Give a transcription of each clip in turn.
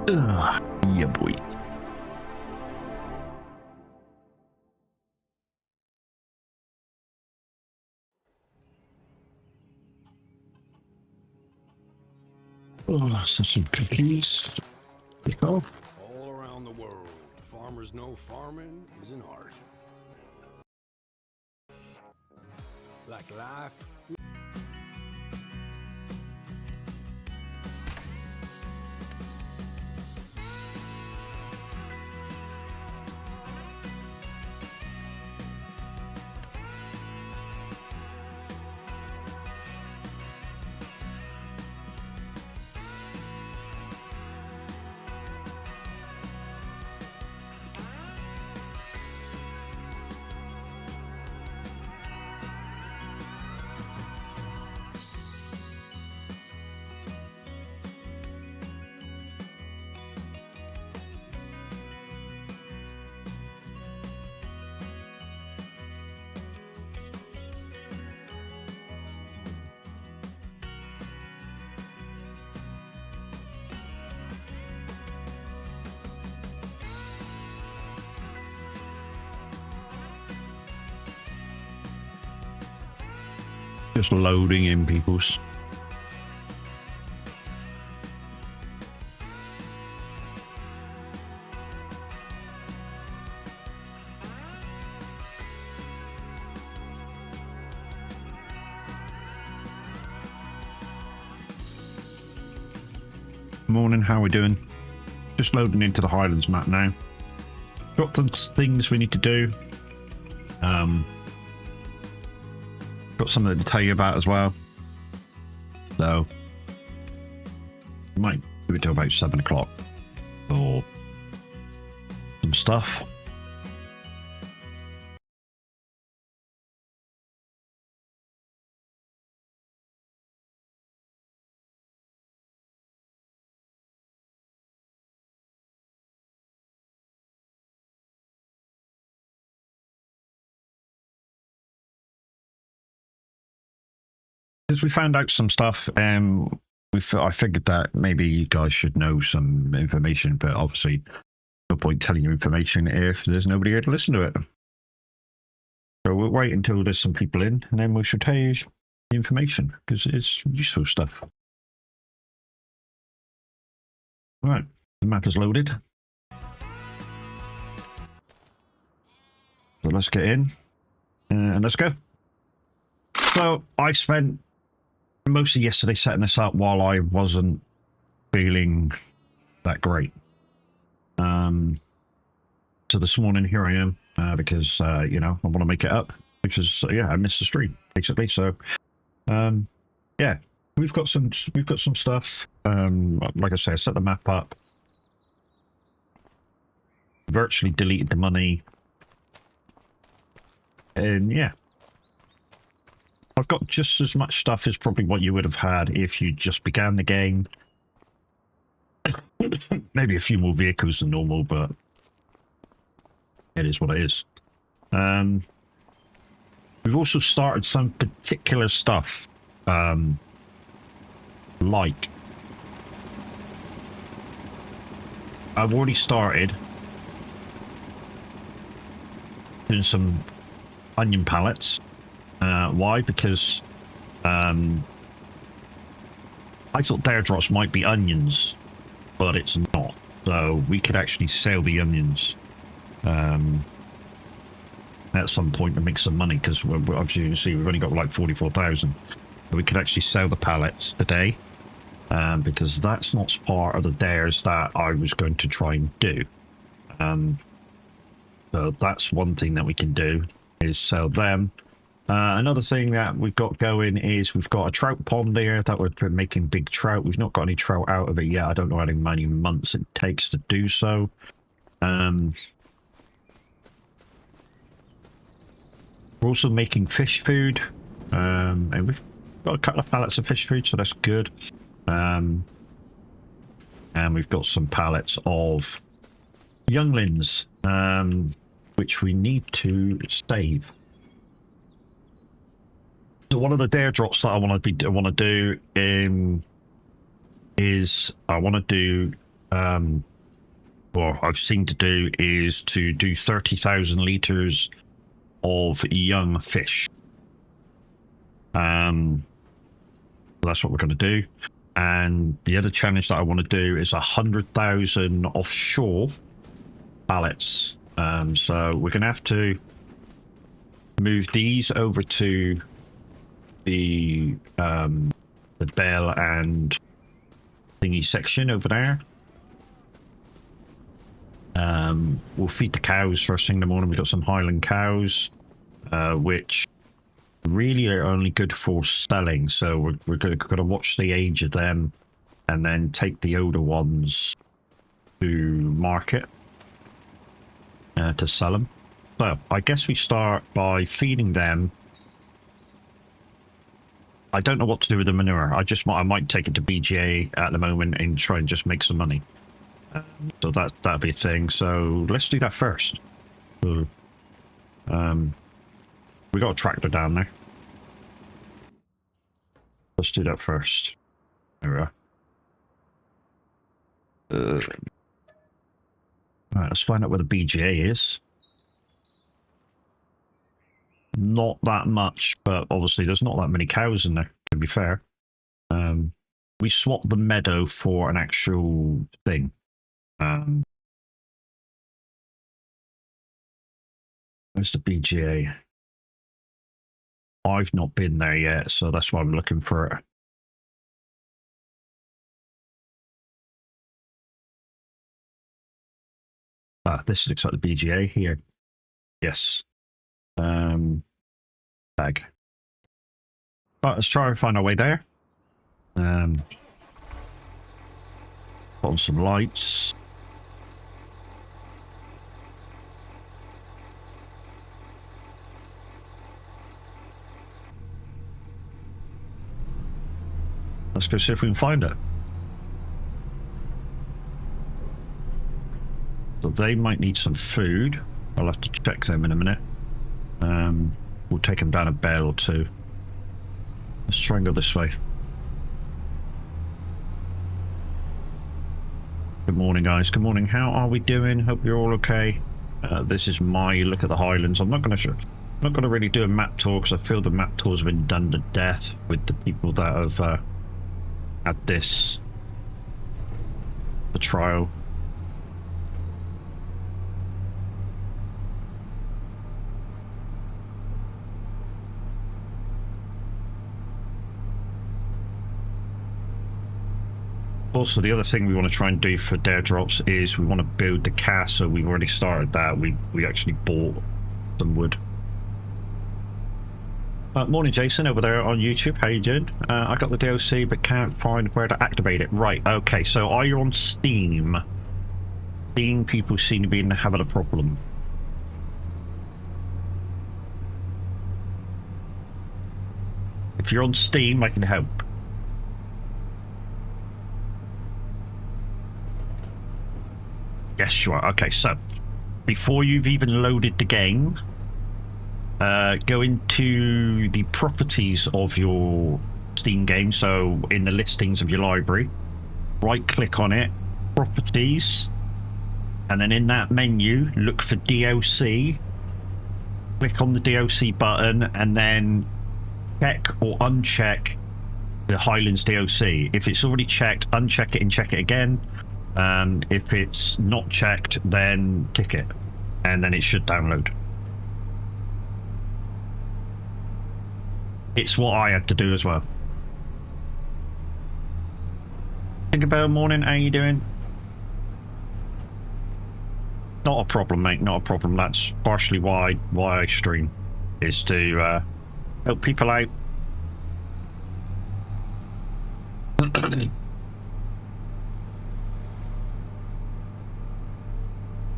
Yeah, boy. Oh, some cookies. Pick off. All around the world, farmers know farming is an art. Like life. Just loading in people's. Morning, how are we doing? Just loading into the Highlands map now. Got some things we need to do. Got something to tell you about as well. So, might do it till about 7 o'clock for some stuff. Because we found out some stuff, I figured that maybe you guys should know some information, but obviously no point telling you information if there's nobody here to listen to it. So we'll wait until there's some people in, and then we should tell you the information, because it's useful stuff. Right, the map is loaded. So let's get in, and let's go. So I spent most of yesterday setting this up while I wasn't feeling that great. So this morning here I am because you know, I want to make it up because yeah, I missed the stream basically. So yeah, we've got some stuff. Like I say, I set the map up, virtually deleted the money, and yeah. I've got just as much stuff as probably what you would have had if you just began the game. Maybe a few more vehicles than normal, but it is what it is. We've also started some particular stuff, like I've already started doing some onion pallets. Why? Because I thought dare drops might be onions, but it's not. So we could actually sell the onions at some point to make some money, because obviously you can see we've only got like 44,000. We could actually sell the pallets today, because that's not part of the dares that I was going to try and do. So that's one thing that we can do, is sell them. Another thing that we've got going is we've got a trout pond here that we're making big trout. We've not got any trout out of it yet. I don't know how many months it takes to do so. We're also making fish food, and we've got a couple of pallets of fish food, so that's good. And we've got some pallets of younglings, which we need to save. So one of the dare drops that I want to do is I want to do or I've seen to do, is to do 30,000 litres of young fish. That's what we're going to do. And the other challenge that I want to do is 100,000 offshore pallets. So we're going to have to move these over to the bell and thingy section over there. We'll feed the cows first thing in the morning. We've got some Highland cows, which really are only good for selling. So we're going to watch the age of them and then take the older ones to market to sell them. So I guess we start by feeding them. I don't know what to do with the manure. I might take it to BGA at the moment and try and just make some money. So that'd be a thing. So let's do that first. So, we got a tractor down there. Let's do that first. There we are. Alright, let's find out where the BGA is. Not that much, but obviously there's not that many cows in there, to be fair. We swapped the meadow for an actual thing. Where's the BGA? I've not been there yet, so that's why I'm looking for it. This looks like the BGA here. Yes. Bag. Right, let's try and find our way there. Put on some lights. Let's go see if we can find it. So they might need some food. I'll have to check them in a minute. We'll take them down a bell or two. Let's try and go this way. Good morning, guys. Good morning. How are we doing? Hope you're all okay. This is my look at the Highlands. I'm not going to really do a map tour because I feel the map tours have been done to death with the people that have had this the trial. Also, the other thing we want to try and do for dare drops is we want to build the castle. We've already started that. We actually bought some wood. Morning, Jason, over there on YouTube. How you doing? I got the DLC but can't find where to activate it. Right, okay, so are you on Steam? Steam people seem to be having a problem. If you're on Steam, I can help. Yes, you are. Okay, so before you've even loaded the game, go into the properties of your Steam game. So in the listings of your library, right click on it, properties, and then in that menu, look for DLC. Click on the DLC button and then check or uncheck the Highlands DLC. If it's already checked, uncheck it and check it again. If it's not checked, then tick it, and then it should download. It's what I had to do as well. Tinkerbell, morning, how you doing? Not a problem, mate, not a problem. That's partially why I stream, is to help people out.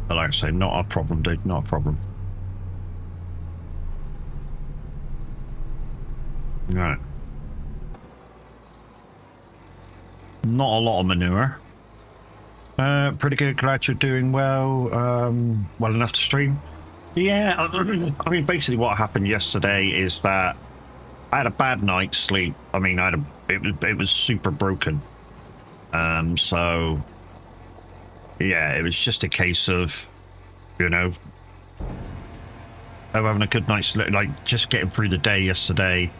But like I say, not a problem, dude, not a problem. Right. Not a lot of manure. Pretty good, glad you're doing well. Well enough to stream. Yeah, I mean, basically what happened yesterday is that I had a bad night's sleep. I mean, it was super broken. So yeah, it was just a case of, you know, of having a good night's sleep, like just getting through the day yesterday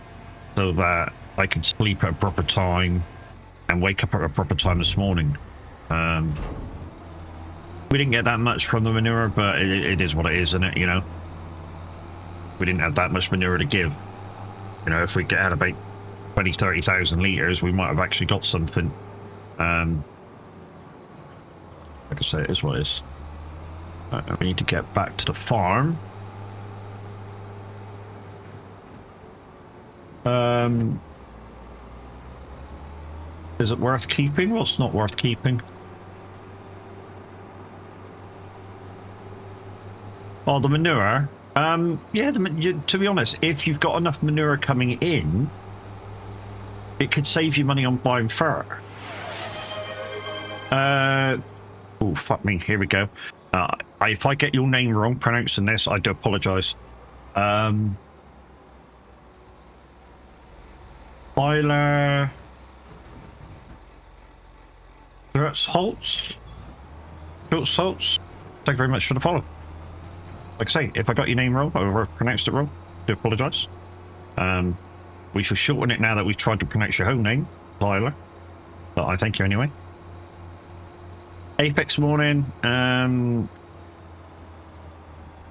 so that I could sleep at a proper time and wake up at a proper time this morning. We didn't get that much from the manure, but it is what it is, isn't it? You know, we didn't have that much manure to give. You know, if we had about 20, 30,000 litres, we might have actually got something. Like I say, it is what it is. Right, we need to get back to the farm. Is it worth keeping? Well, it's not worth keeping. Oh, the manure. Yeah, to be honest, if you've got enough manure coming in, it could save you money on buying fur. Oh, fuck me. Here we go. If I get your name wrong pronouncing this, I do apologise. Euler... Holtz? Thank you very much for the follow. Like I say, if I got your name wrong or pronounced it wrong, I do apologise. We shall shorten it now that we've tried to pronounce your home name, Tyler. But I thank you anyway. Apex morning.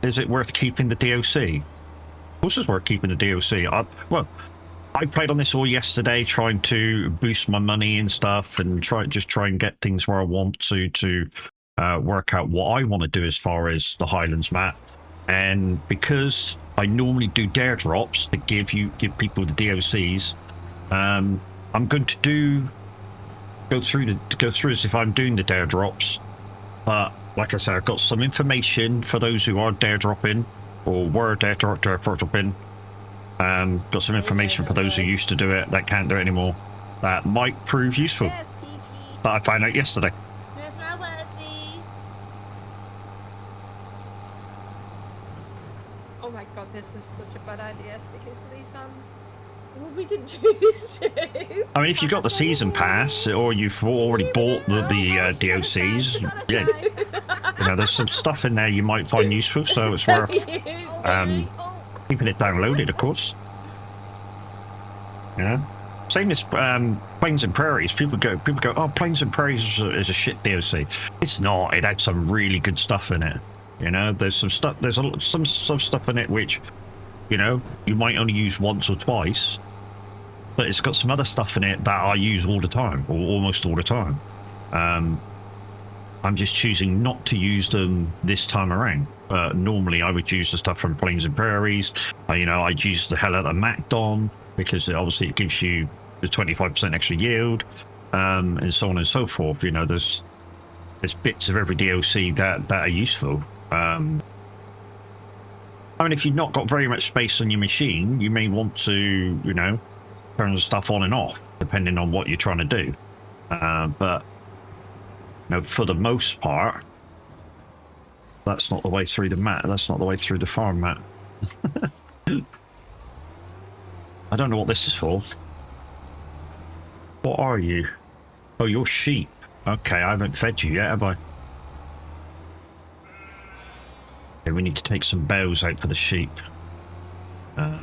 Is it worth keeping the DOC? Of course it's worth keeping the DOC. Well, I played on this all yesterday, trying to boost my money and stuff, and try and get things where I want to work out what I want to do as far as the Highlands map. And because I normally do dare drops to give people the DOCs, I'm going to go through as if I'm doing the dare drops. But like I said, I've got some information for those who are dare dropping or were dare dropping. Got some information for those who used to do it that can't do it anymore. That might prove useful. That I found out yesterday. Oh my god, this was such a bad idea, sticking to these vans. Well, we didn't choose to. I mean, if you got the season pass or you've already bought the DOCs, yeah, you know, there's some stuff in there you might find useful, so it's worth keeping it downloaded, of course. Yeah. Same as Plains and Prairies. People go, oh, Plains and Prairies is a shit DOC. It's not. It had some really good stuff in it. You know, there's some stuff. There's some stuff in it which, you know, you might only use once or twice, but it's got some other stuff in it that I use all the time, or almost all the time. I'm just choosing not to use them this time around. Normally, I would use the stuff from Plains and Prairies. You know, I'd use the hell out of Macdon because obviously it gives you the 25% extra yield, and so on and so forth. You know, there's bits of every DOC that are useful. I mean, if you've not got very much space on your machine, you may want to, you know, turn the stuff on and off, depending on what you're trying to do. But, you know, for the most part, that's not the way through the map. That's not the way through the farm map. I don't know what this is for. What are you? Oh, you're sheep. Okay, I haven't fed you yet, have I? Okay, we need to take some bales out for the sheep. A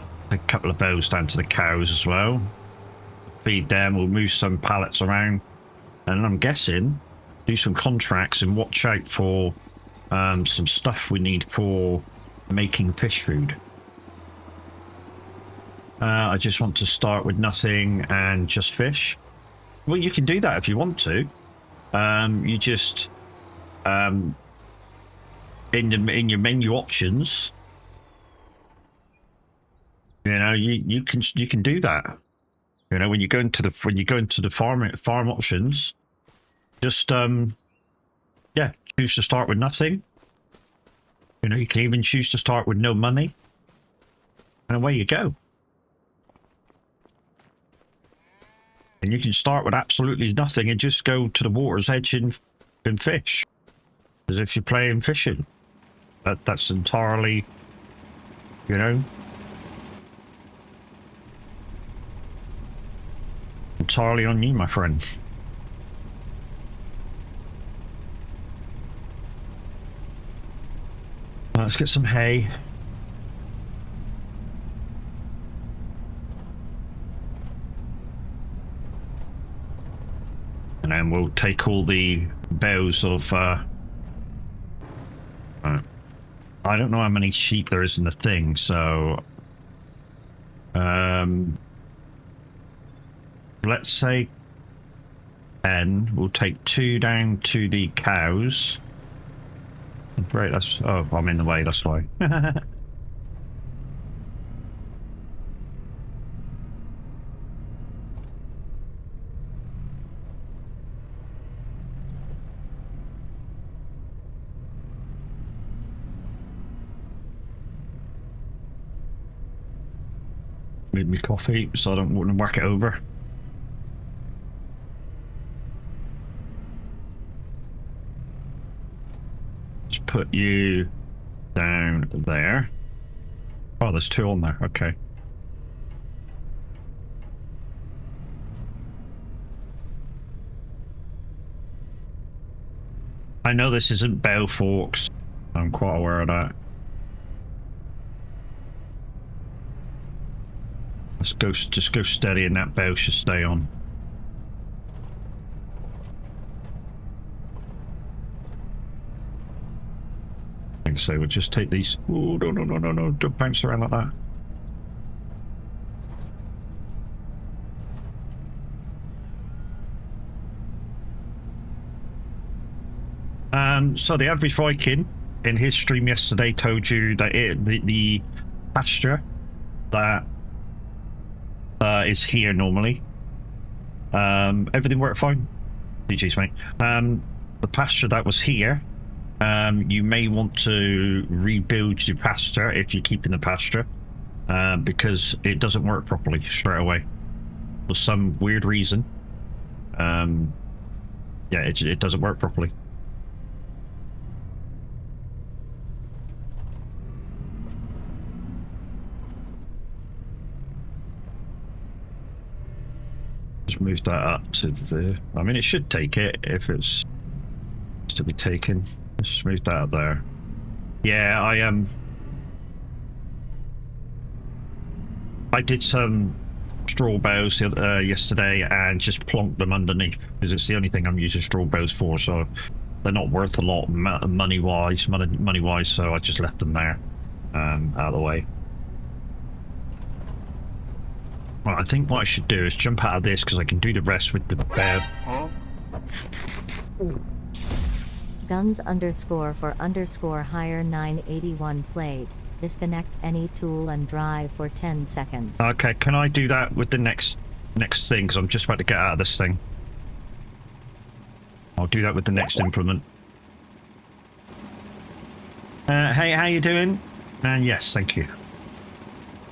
couple of bales down to the cows as well. Feed them, we'll move some pallets around. And I'm guessing, do some contracts and watch out for some stuff we need for making fish food. I just want to start with nothing and just fish. Well, you can do that if you want to. You just in your menu options, you know, you can do that. You know, when you go into the farm options, just yeah, choose to start with nothing. You know, you can even choose to start with no money, and away you go. And you can start with absolutely nothing and just go to the water's edge and fish, as if you're playing fishing. That's entirely, you know, entirely on you, my friend. Let's get some hay. And then we'll take all the bales of, I don't know how many sheep there is in the thing, so, let's say 10. We'll take 2 down to the cows. Right, that's, oh, I'm in the way, that's why. Made me coffee so I don't want to work it over. Just put you down there. Oh, there's 2 on there. Okay. I know this isn't Bell Forks. I'm quite aware of that. Let's go, just go steady and that bell should stay on. I think so, we'll just take these. Oh, no, don't bounce around like that. So the average Viking in his stream yesterday told you that the pasture that is here normally. Everything worked fine. GG's, mate. The pasture that was here, you may want to rebuild your pasture if you're keeping the pasture, because it doesn't work properly straight away for some weird reason. Yeah, it doesn't work properly. Just move that up to the... I mean, it should take it if it's to be taken. Let's just move that up there. Yeah, I did some straw bales yesterday and just plonked them underneath because it's the only thing I'm using straw bales for. So they're not worth a lot money-wise, so I just left them there, out of the way. Well, I think what I should do is jump out of this because I can do the rest with the bear. Guns _ higher 981 played. Disconnect any tool and drive for 10 seconds. Okay, can I do that with the next thing? Because I'm just about to get out of this thing. I'll do that with the next implement. Hey, how you doing? Yes, thank you.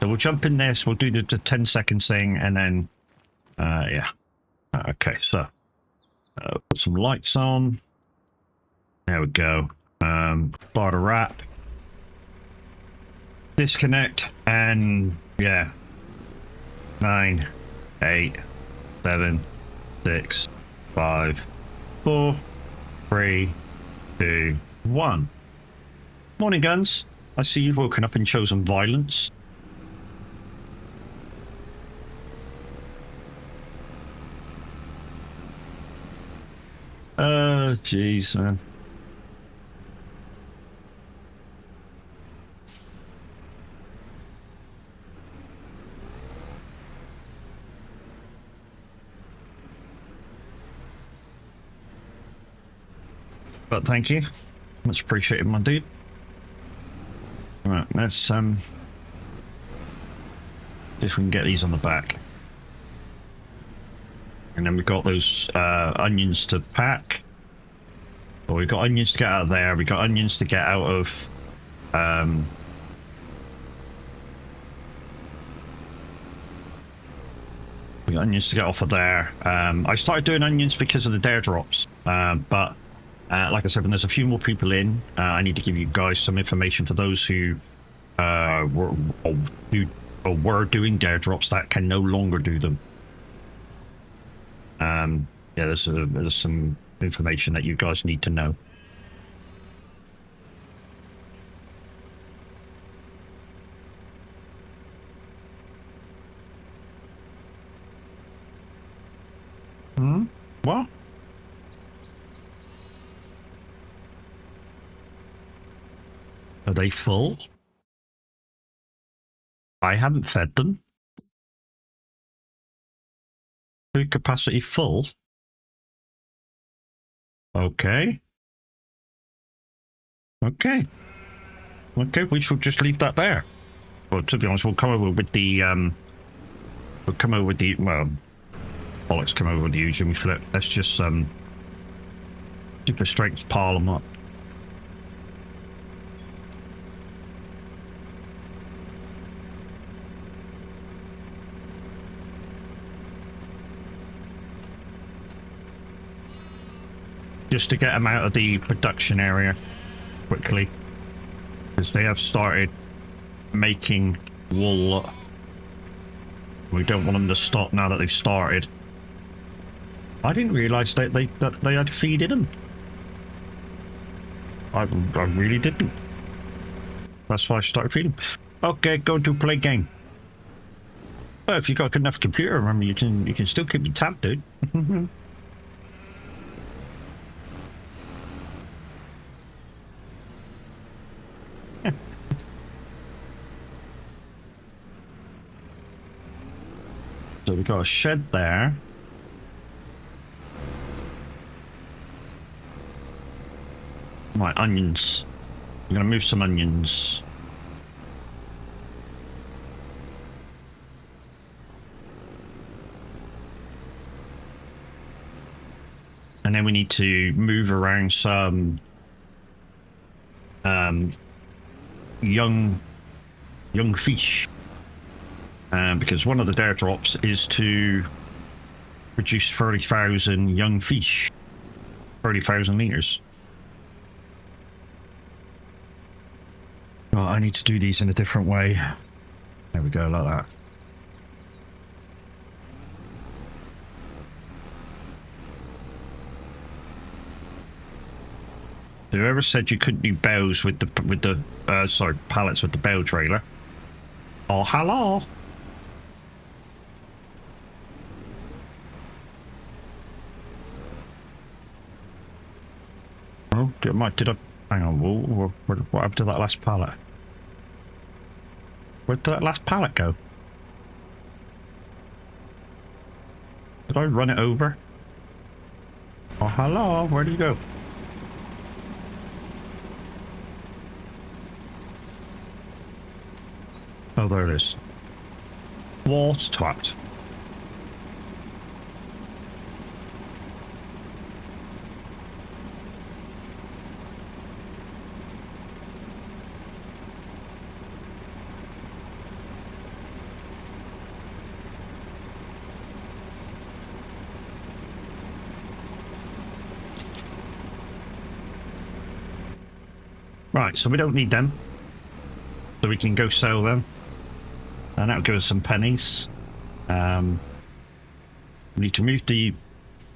So we'll jump in this, we'll do the 10 seconds thing, and then, yeah. Okay, so, put some lights on. There we go. Start a wrap. Disconnect, and, yeah. 9, 8, 7, 6, 5, 4, 3, 2, 1. Morning, Guns. I see you've woken up and chosen violence. Jeez, man. But thank you. Much appreciated, my dude. Right, let's see if we can get these on the back. And then we've got those onions to pack. Well, we've got onions to get out of there. We've got onions to get out of... we got onions to get off of there. I started doing onions because of the dare drops. But like I said, when there's a few more people in, I need to give you guys some information for those who were doing dare drops that can no longer do them. Yeah, there's some information that you guys need to know. Hmm? What? Are they full? I haven't fed them. Food capacity full? Okay. Okay. Okay, we should just leave that there. Well, to be honest, we'll come over with the, we'll come over with the, well, bollocks, come over with the huge and we flip. Let's just, super strength pile them up. Just to get them out of the production area quickly. Because they have started making wool. We don't want them to stop now that they've started. I didn't realise that they had feed in them. I really didn't. That's why I started feeding. Okay, go to play game. Well, if you got a good enough computer, remember you can still keep your tab, dude. So we got a shed there. Right, onions. I'm gonna move some onions. And then we need to move around some young fish. Because one of the dare drops is to produce 30,000 young fish. 30,000 litres. Oh, I need to do these in a different way. There we go, like that. Whoever said you couldn't do bows with the sorry, pallets with the bow trailer? Oh, hello. Oh, did I? Hang on. What happened to that last pallet? Where did that last pallet go? Did I run it over? Oh, hello. Where did you go? Oh, there it is. What twat? Right, so we don't need them. So we can go sell them. And that'll give us some pennies. We need to move the...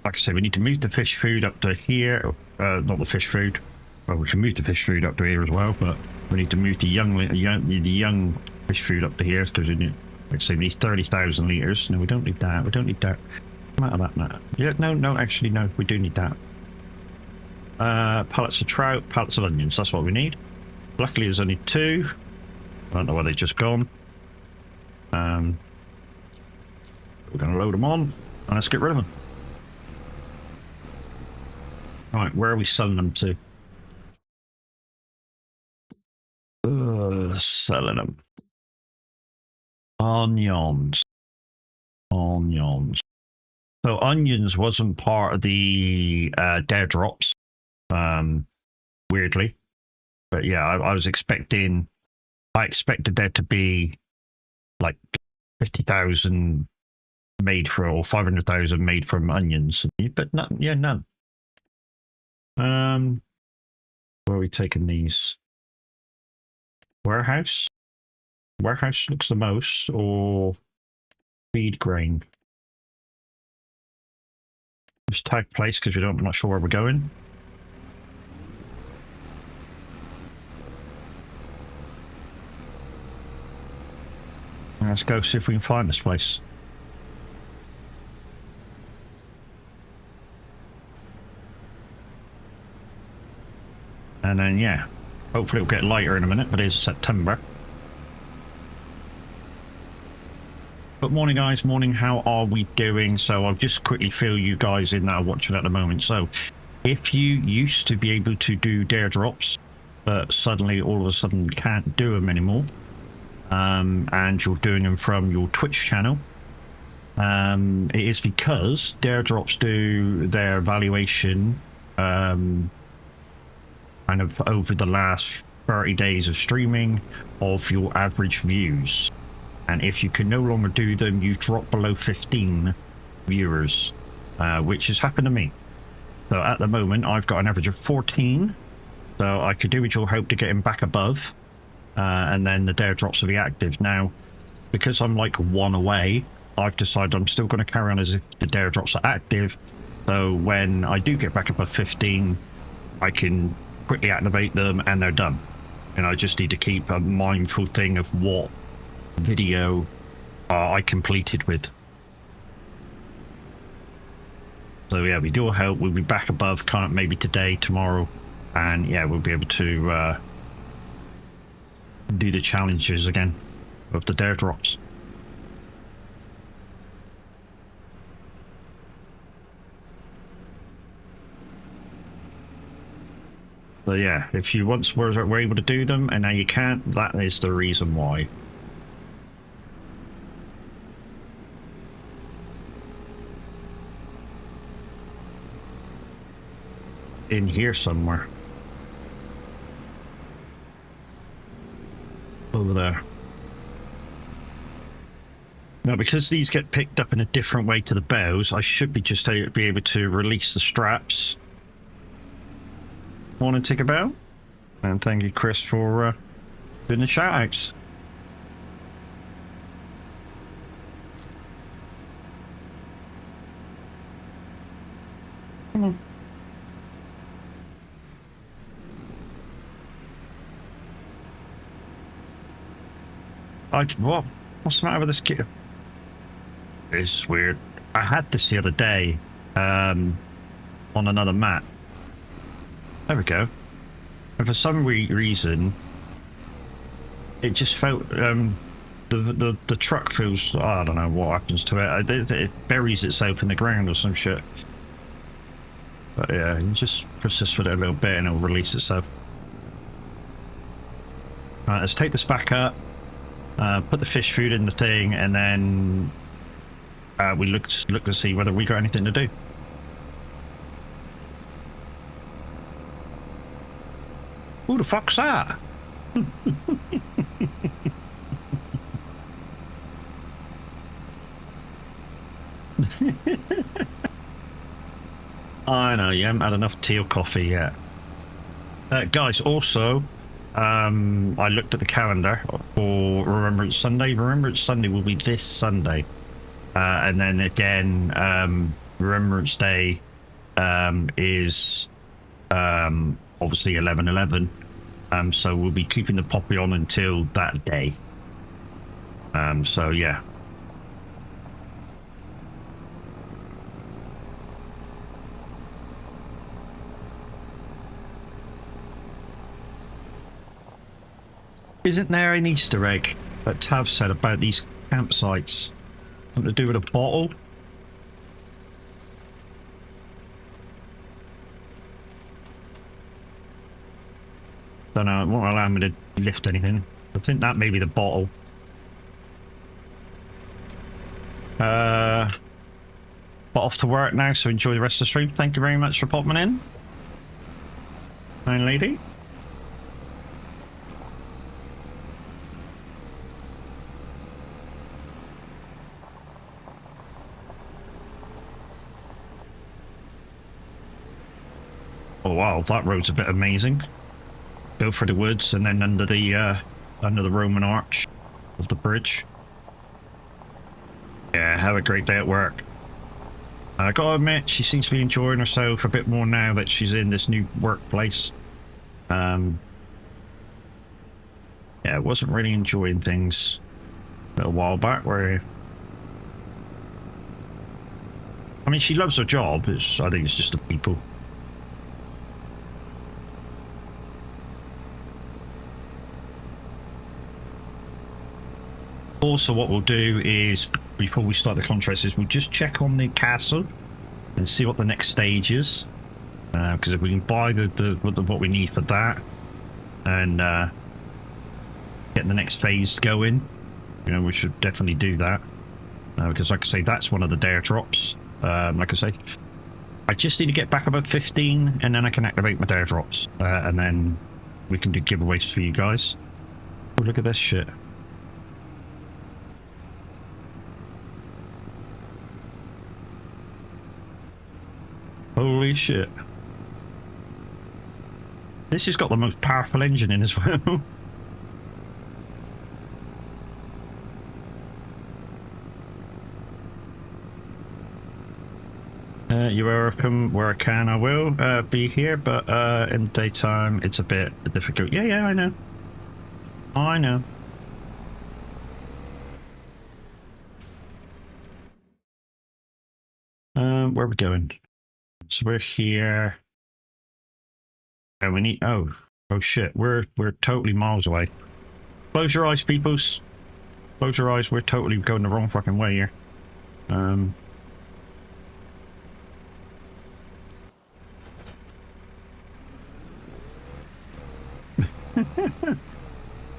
Like I say, we need to move the fish food up to here. Not the fish food. Well, we can move the fish food up to here as well, but we need to move the young fish food up to here because we need, like I say, we need 30,000 litres. No, we don't need that. We don't need that. Come out of that now. Yeah, no, actually, no, we do need that. Pallets of trout, pallets of onions, that's what we need. Luckily there's only 2. I don't know where they've just gone. We're going to load them on and let's get rid of them. Right, where are we selling them to? Selling them. Onions. So onions wasn't part of the dare drops. Weirdly, but yeah, I was expecting. I expected there to be like 50,000 made for, or 500,000 made from onions, but none. Yeah, none. Where are we taking these? Warehouse. Warehouse looks the most, or feed grain. Just tag place because I'm not sure where we're going. Let's go see if we can find this place. And then, yeah, hopefully it'll get lighter in a minute, but it is September. But morning, guys, morning. How are we doing? So I'll just quickly fill you guys in that are watching at the moment. So if you used to be able to do dare drops, but suddenly all of a sudden can't do them anymore, and you're doing them from your Twitch channel, it is because dare drops do their evaluation kind of over the last 30 days of streaming of your average views. And if you can no longer do them, you drop below 15 viewers, which has happened to me. So at the moment, I've got an average of 14. So I could do with your help to get him back above, and then the dare drops will be active. Now, because I'm like one away, I've decided I'm still going to carry on as if the dare drops are active. So when I do get back above 15, I can quickly activate them and they're done. And I just need to keep a mindful thing of what video I completed with. So yeah, with your help, we'll be back above kind of maybe today, tomorrow, and yeah, we'll be able to do the challenges again of the dare drops. So yeah, if you once were able to do them and now you can't, that is the reason why. In here somewhere. Over there. Now, because these get picked up in a different way to the bows, I should be just be able to release the straps. Want to take a bow? And thank you, Chris, for doing the shout outs. Come on. What's the matter with this kit? It's weird. I had this the other day on another map. There we go. And for some reason, it just felt the truck feels. I don't know what happens to it. It buries itself in the ground or some shit. But yeah, you just persist with it a little bit and it'll release itself. Alright, let's take this back up. Put the fish food in the thing, and then we look to see whether we got anything to do. Who the fuck's that? I know, you haven't had enough tea or coffee yet. Guys, also, I looked at the calendar for Remembrance Sunday. Remembrance Sunday will be this Sunday. And then again, Remembrance Day is obviously 11/11. So we'll be keeping the poppy on until that day. So yeah. Isn't there an Easter egg that Tav said about these campsites? Something to do with a bottle? Don't know, it won't allow me to lift anything. I think that may be the bottle. But off to work now, so enjoy the rest of the stream. Thank you very much for popping in. Fine lady. Oh wow, that road's a bit amazing. Go for the woods and then under the Roman arch of the bridge. Yeah, have a great day at work. I gotta admit, she seems to be enjoying herself a bit more now that she's in this new workplace. Yeah, I wasn't really enjoying things a little while back where... I mean, she loves her job, I think it's just the people. Also, what we'll do is, before we start the contracts, is we'll just check on the castle and see what the next stage is. Because if we can buy what we need for that and get the next phase going, you know, we should definitely do that. Because, like I say, that's one of the dare drops. Like I say, I just need to get back above 15, and then I can activate my dare drops, and then we can do giveaways for you guys. Oh, look at this shit. Holy shit. This has got the most powerful engine in as well. You are welcome. Where I can, I will be here, but in the daytime, it's a bit difficult. Yeah, I know. I know. Where are we going? So we're here. And we need... Oh shit. We're totally miles away. Close your eyes, peoples. Close your eyes. We're totally going the wrong fucking way here.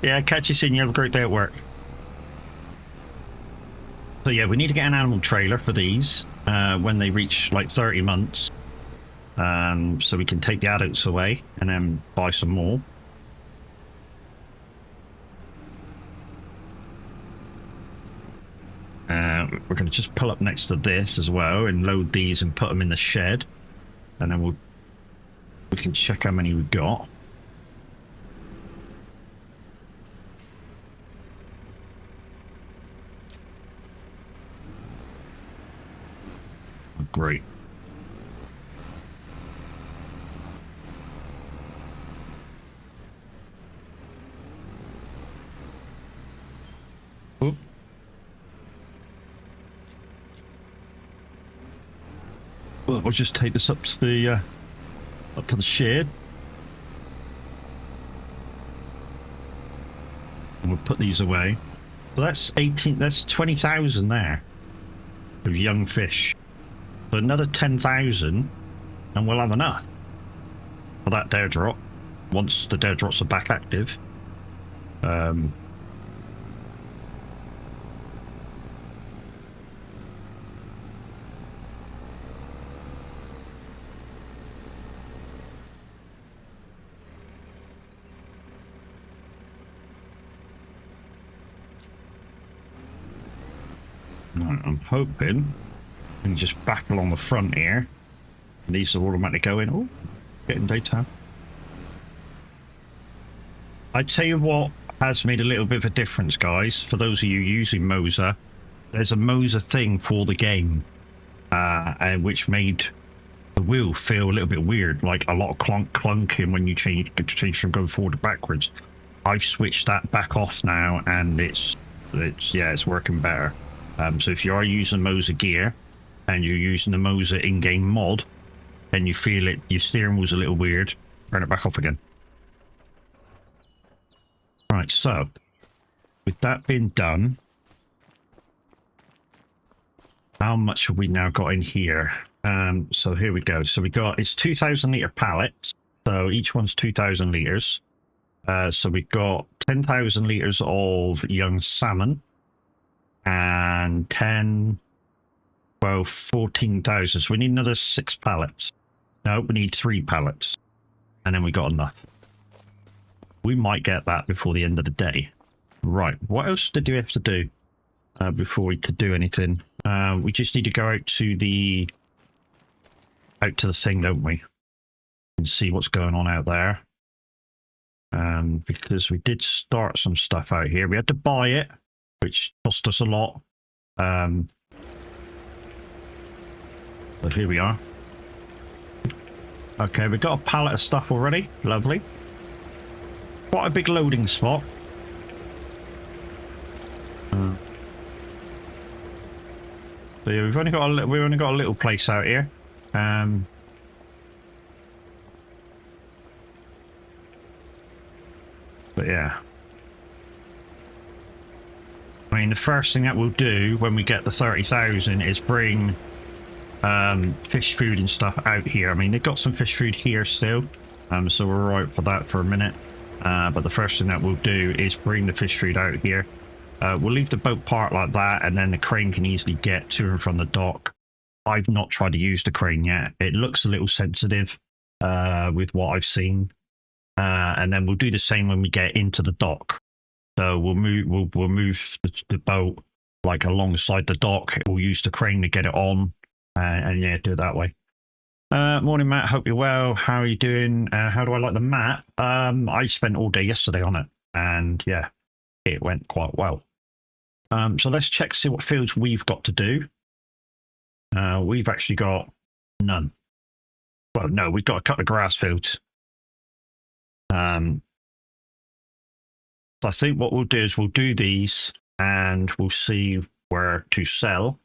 Yeah, catch you soon. You have a great day at work. So yeah, we need to get an animal trailer for these when they reach like 30 months. So we can take the adults away and then buy some more. We're going to just pull up next to this as well and load these and put them in the shed. And then we can check how many we've got. Great. Oh. Well, we'll just take this up to the shed. And we'll put these away. So that's 18. That's 20,000 there of young fish. So another 10,000, and we'll have enough for that dare drop once the dare drops are back active. I'm hoping we can just back along the front here. These are automatically going. Oh, getting daytime. I tell you what has made a little bit of a difference, guys. For those of you using Moser, there's a Moser thing for the game, which made the wheel feel a little bit weird, like a lot of clunking when you change from going forward to backwards. I've switched that back off now, and it's working better. So if you are using Moser gear and you're using the Moser in-game mod and you feel it, your steering wheel's a little weird, turn it back off again. Right, so with that being done, how much have we now got in here? So here we go. So we got, it's 2,000 litre pallets. So each one's 2,000 litres. So we've got 10,000 litres of young salmon and 10, 12, 14,000. So we need another 6 pallets. No, we need 3 pallets. And then we got enough. We might get that before the end of the day. Right, what else did we have to do before we could do anything? We just need to go out to the thing, don't we? And see what's going on out there. Because we did start some stuff out here. We had to buy it, which cost us a lot. But here we are. Okay, we've got a pallet of stuff already. Lovely. Quite a big loading spot. So yeah, we've only got a little place out here. But yeah, I mean, the first thing that we'll do when we get the 30,000 is bring fish food and stuff out here. I mean, they've got some fish food here still, so we're all right for that for a minute. But the first thing that we'll do is bring the fish food out here. We'll leave the boat parked like that, and then the crane can easily get to and from the dock. I've not tried to use the crane yet. It looks a little sensitive with what I've seen. And then we'll do the same when we get into the dock. So we'll move the boat like alongside the dock. We'll use the crane to get it on, and yeah, do it that way. Morning, Matt. Hope you're well. How are you doing? How do I like the map? I spent all day yesterday on it, and yeah, it went quite well. So let's check, see what fields we've got to do. We've actually got none. Well, no, we've got a couple of grass fields. So I think what we'll do is we'll do these and we'll see where to sell,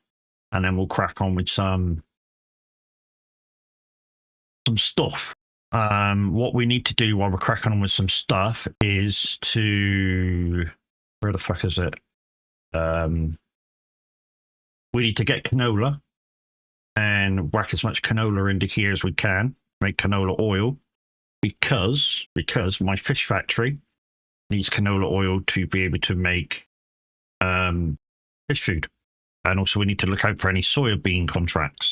and then we'll crack on with some stuff. What we need to do while we're cracking on with some stuff is to, where the fuck is it? We need to get canola and whack as much canola into here as we can, make canola oil, because my fish factory needs canola oil to be able to make fish food. And also we need to look out for any soybean contracts.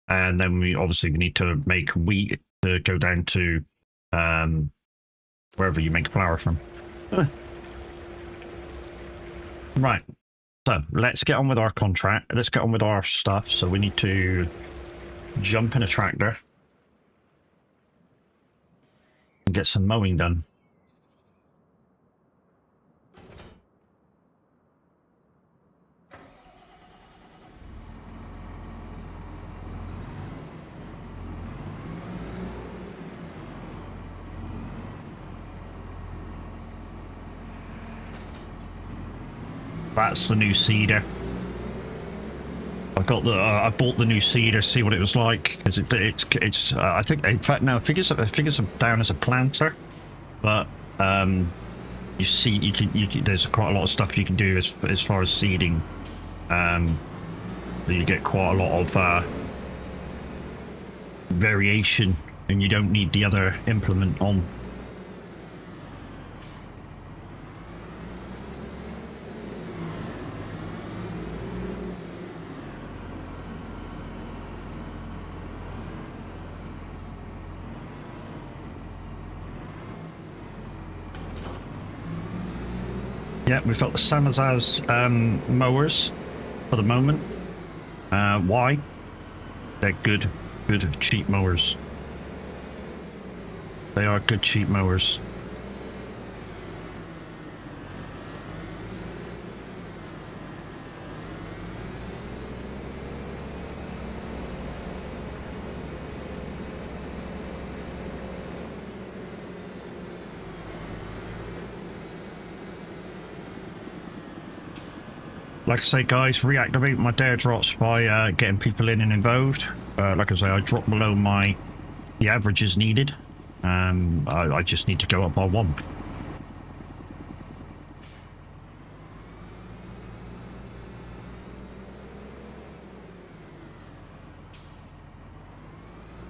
And then we need to make wheat to go down to wherever you make flour from. Right. So let's get on with our contract. Let's get on with our stuff. So we need to jump in a tractor and get some mowing done. That's the new seeder. I bought the new seeder, see what it was like, because it's I think, in fact, no, figures are down as a planter, but you see, you can there's quite a lot of stuff you can do as far as seeding. You get quite a lot of variation, and you don't need the other implement on. Yeah, we've got the Samazaz mowers for the moment. Why? They're good cheap mowers. They are good cheap mowers. Like I say, guys, reactivate my dare drops by getting people in and involved. Like I say, I dropped below the averages needed. I just need to go up by one.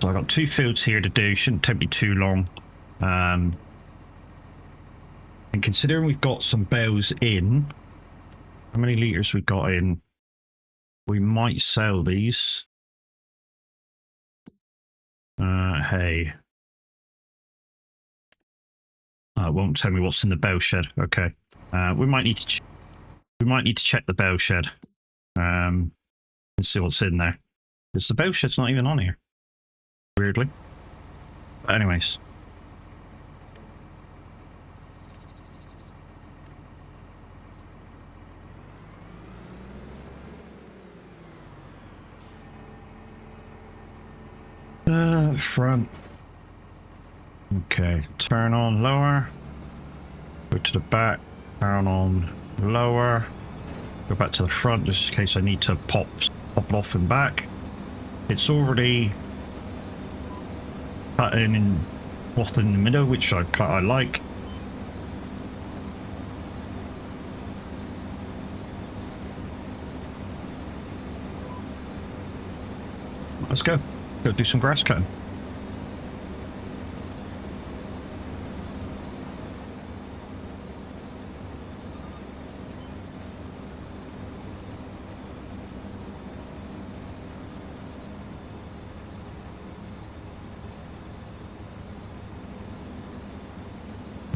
So I've got 2 fields here to do. Shouldn't take me too long. And considering we've got some bales in, how many litres we got in? We might sell these. Hey. It won't tell me what's in the bale shed. Okay. We might need to check the bale shed. And see what's in there. Because the bale shed's not even on here. Weirdly. But anyways. Front. Okay, turn on lower. Go to the back. Turn on lower. Go back to the front just in case I need to pop off and back. It's already cutting in cloth in the middle, which I like. let's go. Go do some grass cutting.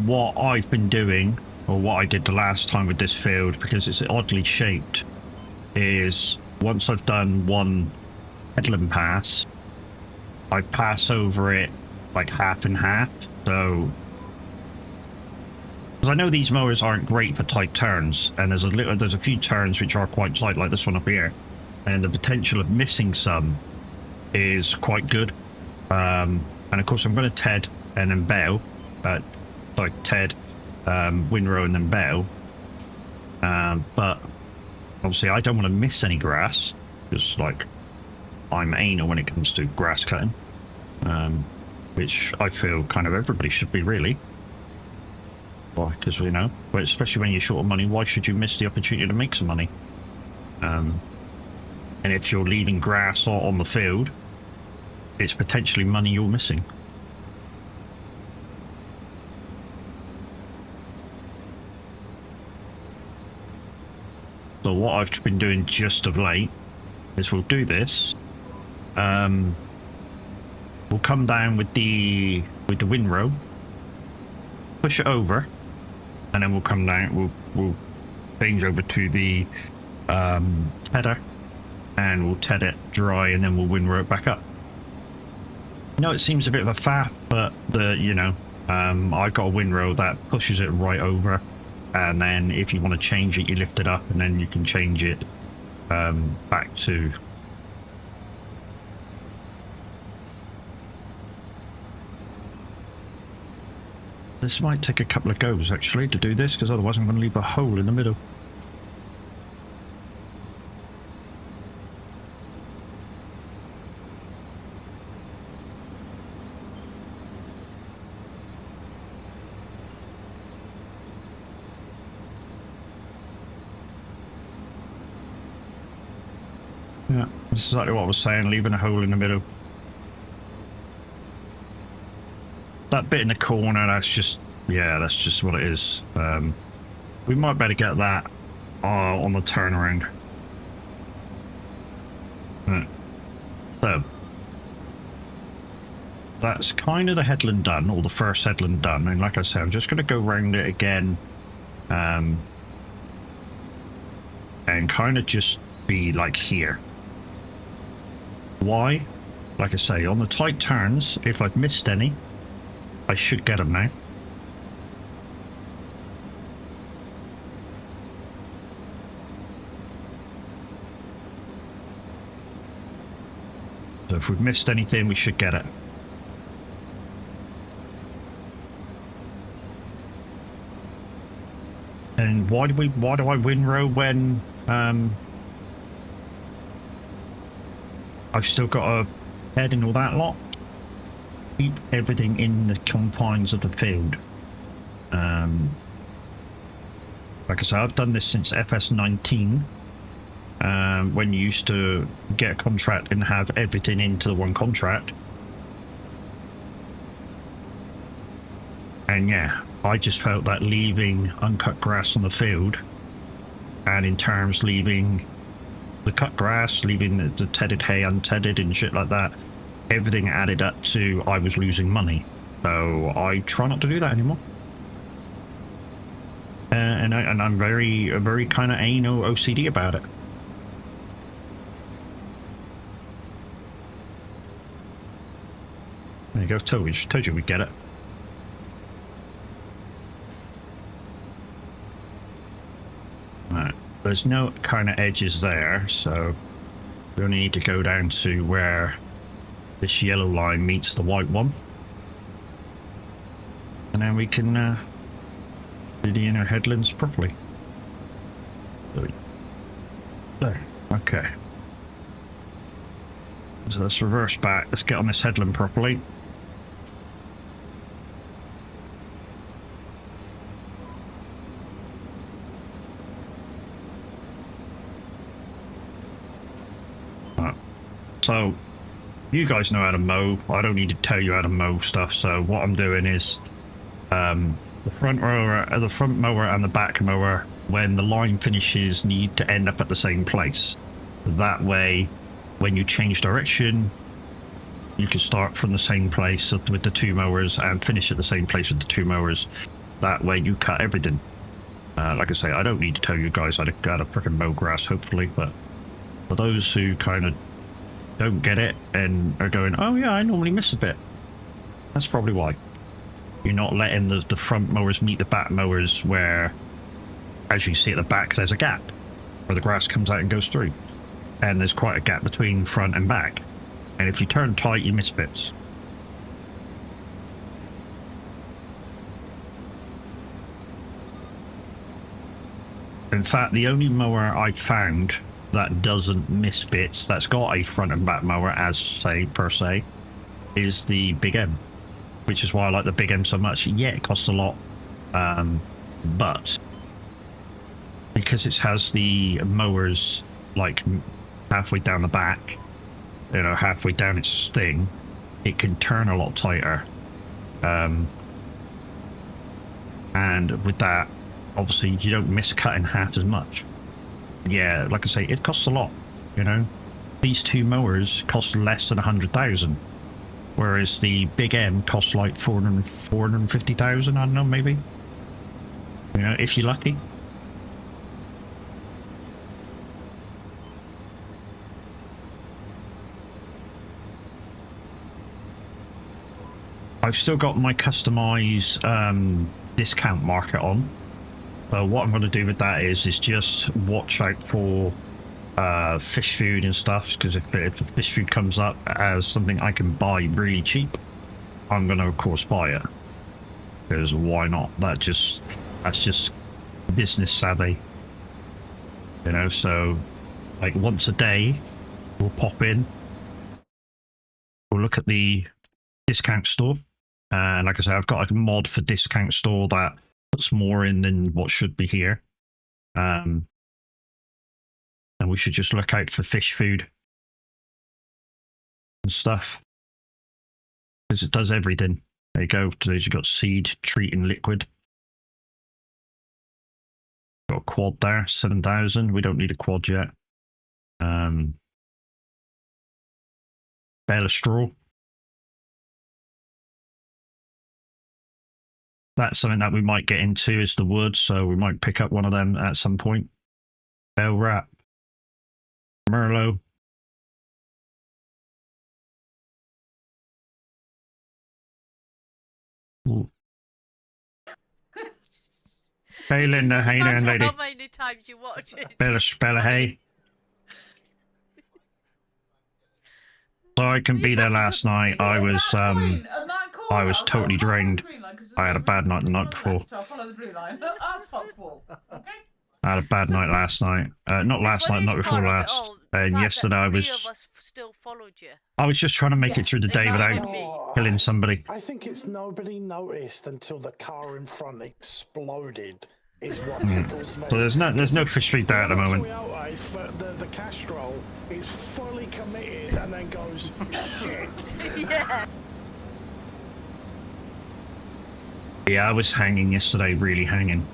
What I've been doing, or what I did the last time with this field, because it's oddly shaped, is once I've done one headland pass, I pass over it like half and half. So, because I know these mowers aren't great for tight turns, and there's a few turns which are quite tight, like this one up here, and the potential of missing some is quite good. And of course, I'm going to TED and then bail. Like TED, windrow, and then bail. But obviously, I don't want to miss any grass, because like I'm anal when it comes to grass cutting, which I feel kind of everybody should be, really. Why? Because but especially when you're short of money, why should you miss the opportunity to make some money? And if you're leaving grass on the field, it's potentially money you're missing. So what I've been doing just of late is we'll do this. We'll come down with the windrow, push it over, and then we'll come down. We'll change over to the tedder, and we'll TED it dry, and then we'll windrow it back up. It seems a bit of a faff, but I've got a windrow that pushes it right over. And then if you want to change it, you lift it up, and then you can change it back to... This might take a couple of goes, actually, to do this, because otherwise I'm going to leave a hole in the middle. Yeah, that's exactly what I was saying, leaving a hole in the middle. That bit in the corner, that's just what it is. We might better get that on the turnaround. Right. So, that's kind of the headland done, or the first headland done. And like I said, I'm just going to go round it again. And kind of just be like here. Why? Like I say, on the tight turns, if I've missed any, I should get them now. So if we've missed anything, we should get it. And why do I windrow when I've still got a head and all that lot? Keep everything in the confines of the field. Like I said, I've done this since FS19, when you used to get a contract and have everything into the one contract. And yeah, I just felt that leaving uncut grass on the field, and in terms leaving the cut grass, leaving the tedded hay untedded and shit like that, everything added up to I was losing money. So I try not to do that anymore. And I'm very kind of anal OCD about it. There you go, told you we'd get it. Right, there's no kind of edges there, so we only need to go down to where this yellow line meets the white one. And then we can do the inner headlands properly. There, okay. So let's reverse back, let's get on this headland properly. So you guys know how to mow. I don't need to tell you how to mow stuff. So what I'm doing is the front mower and the back mower, when the line finishes, need to end up at the same place. That way, when you change direction, you can start from the same place with the two mowers and finish at the same place with the two mowers. That way you cut everything. Like I say, I don't need to tell you guys how to freaking mow grass, hopefully, but for those who kind of don't get it and are going, oh yeah, I normally miss a bit, that's probably why. You're not letting the front mowers meet the back mowers, where, as you see at the back, there's a gap where the grass comes out and goes through. And there's quite a gap between front and back. And if you turn tight, you miss bits. In fact, the only mower I found that doesn't miss bits, that's got a front and back mower per se, is the Big M. Which is why I like the Big M so much. Yeah, it costs a lot. But because it has the mowers like halfway down the back, you know, halfway down its thing, it can turn a lot tighter. And with that, obviously you don't miss cutting half as much. Yeah, like I say, it costs a lot, you know. These two mowers cost less than 100,000, whereas the Big M costs like 450,000, I don't know, maybe, you know, if you're lucky. I've still got my customize discount market on. What I'm going to do with that is just watch out for fish food and stuff, because if the fish food comes up as something I can buy really cheap, I'm going to of course buy it, because why not? That's just business savvy, you know. So like once a day we'll pop in, we'll look at the discount store, and like I say, I've got a mod for discount store that puts more in than what should be here. And we should just look out for fish food and stuff, because it does everything. There you go. Today's you've got seed, treat, and liquid. Got a quad there, 7,000. We don't need a quad yet. Bale of straw. That's something that we might get into, is the wood, so we might pick up one of them at some point. Bale wrap. Merlot. Ooh. Hey Linda, how you doing, lady? How many times you watch it? Bella, hey. So I couldn't be there last night. I was totally drained. I had a bad night the night before. I had a bad night last night. Not last night, not before last. And yesterday I was still followed you. I was just trying to make it through the day without killing somebody. I think it's nobody noticed until the car in front exploded. Is what tickles me. So there's no fish feed there at the moment. The Castrol is fully committed and then goes shit. Yeah. Yeah, I was hanging yesterday, really hanging.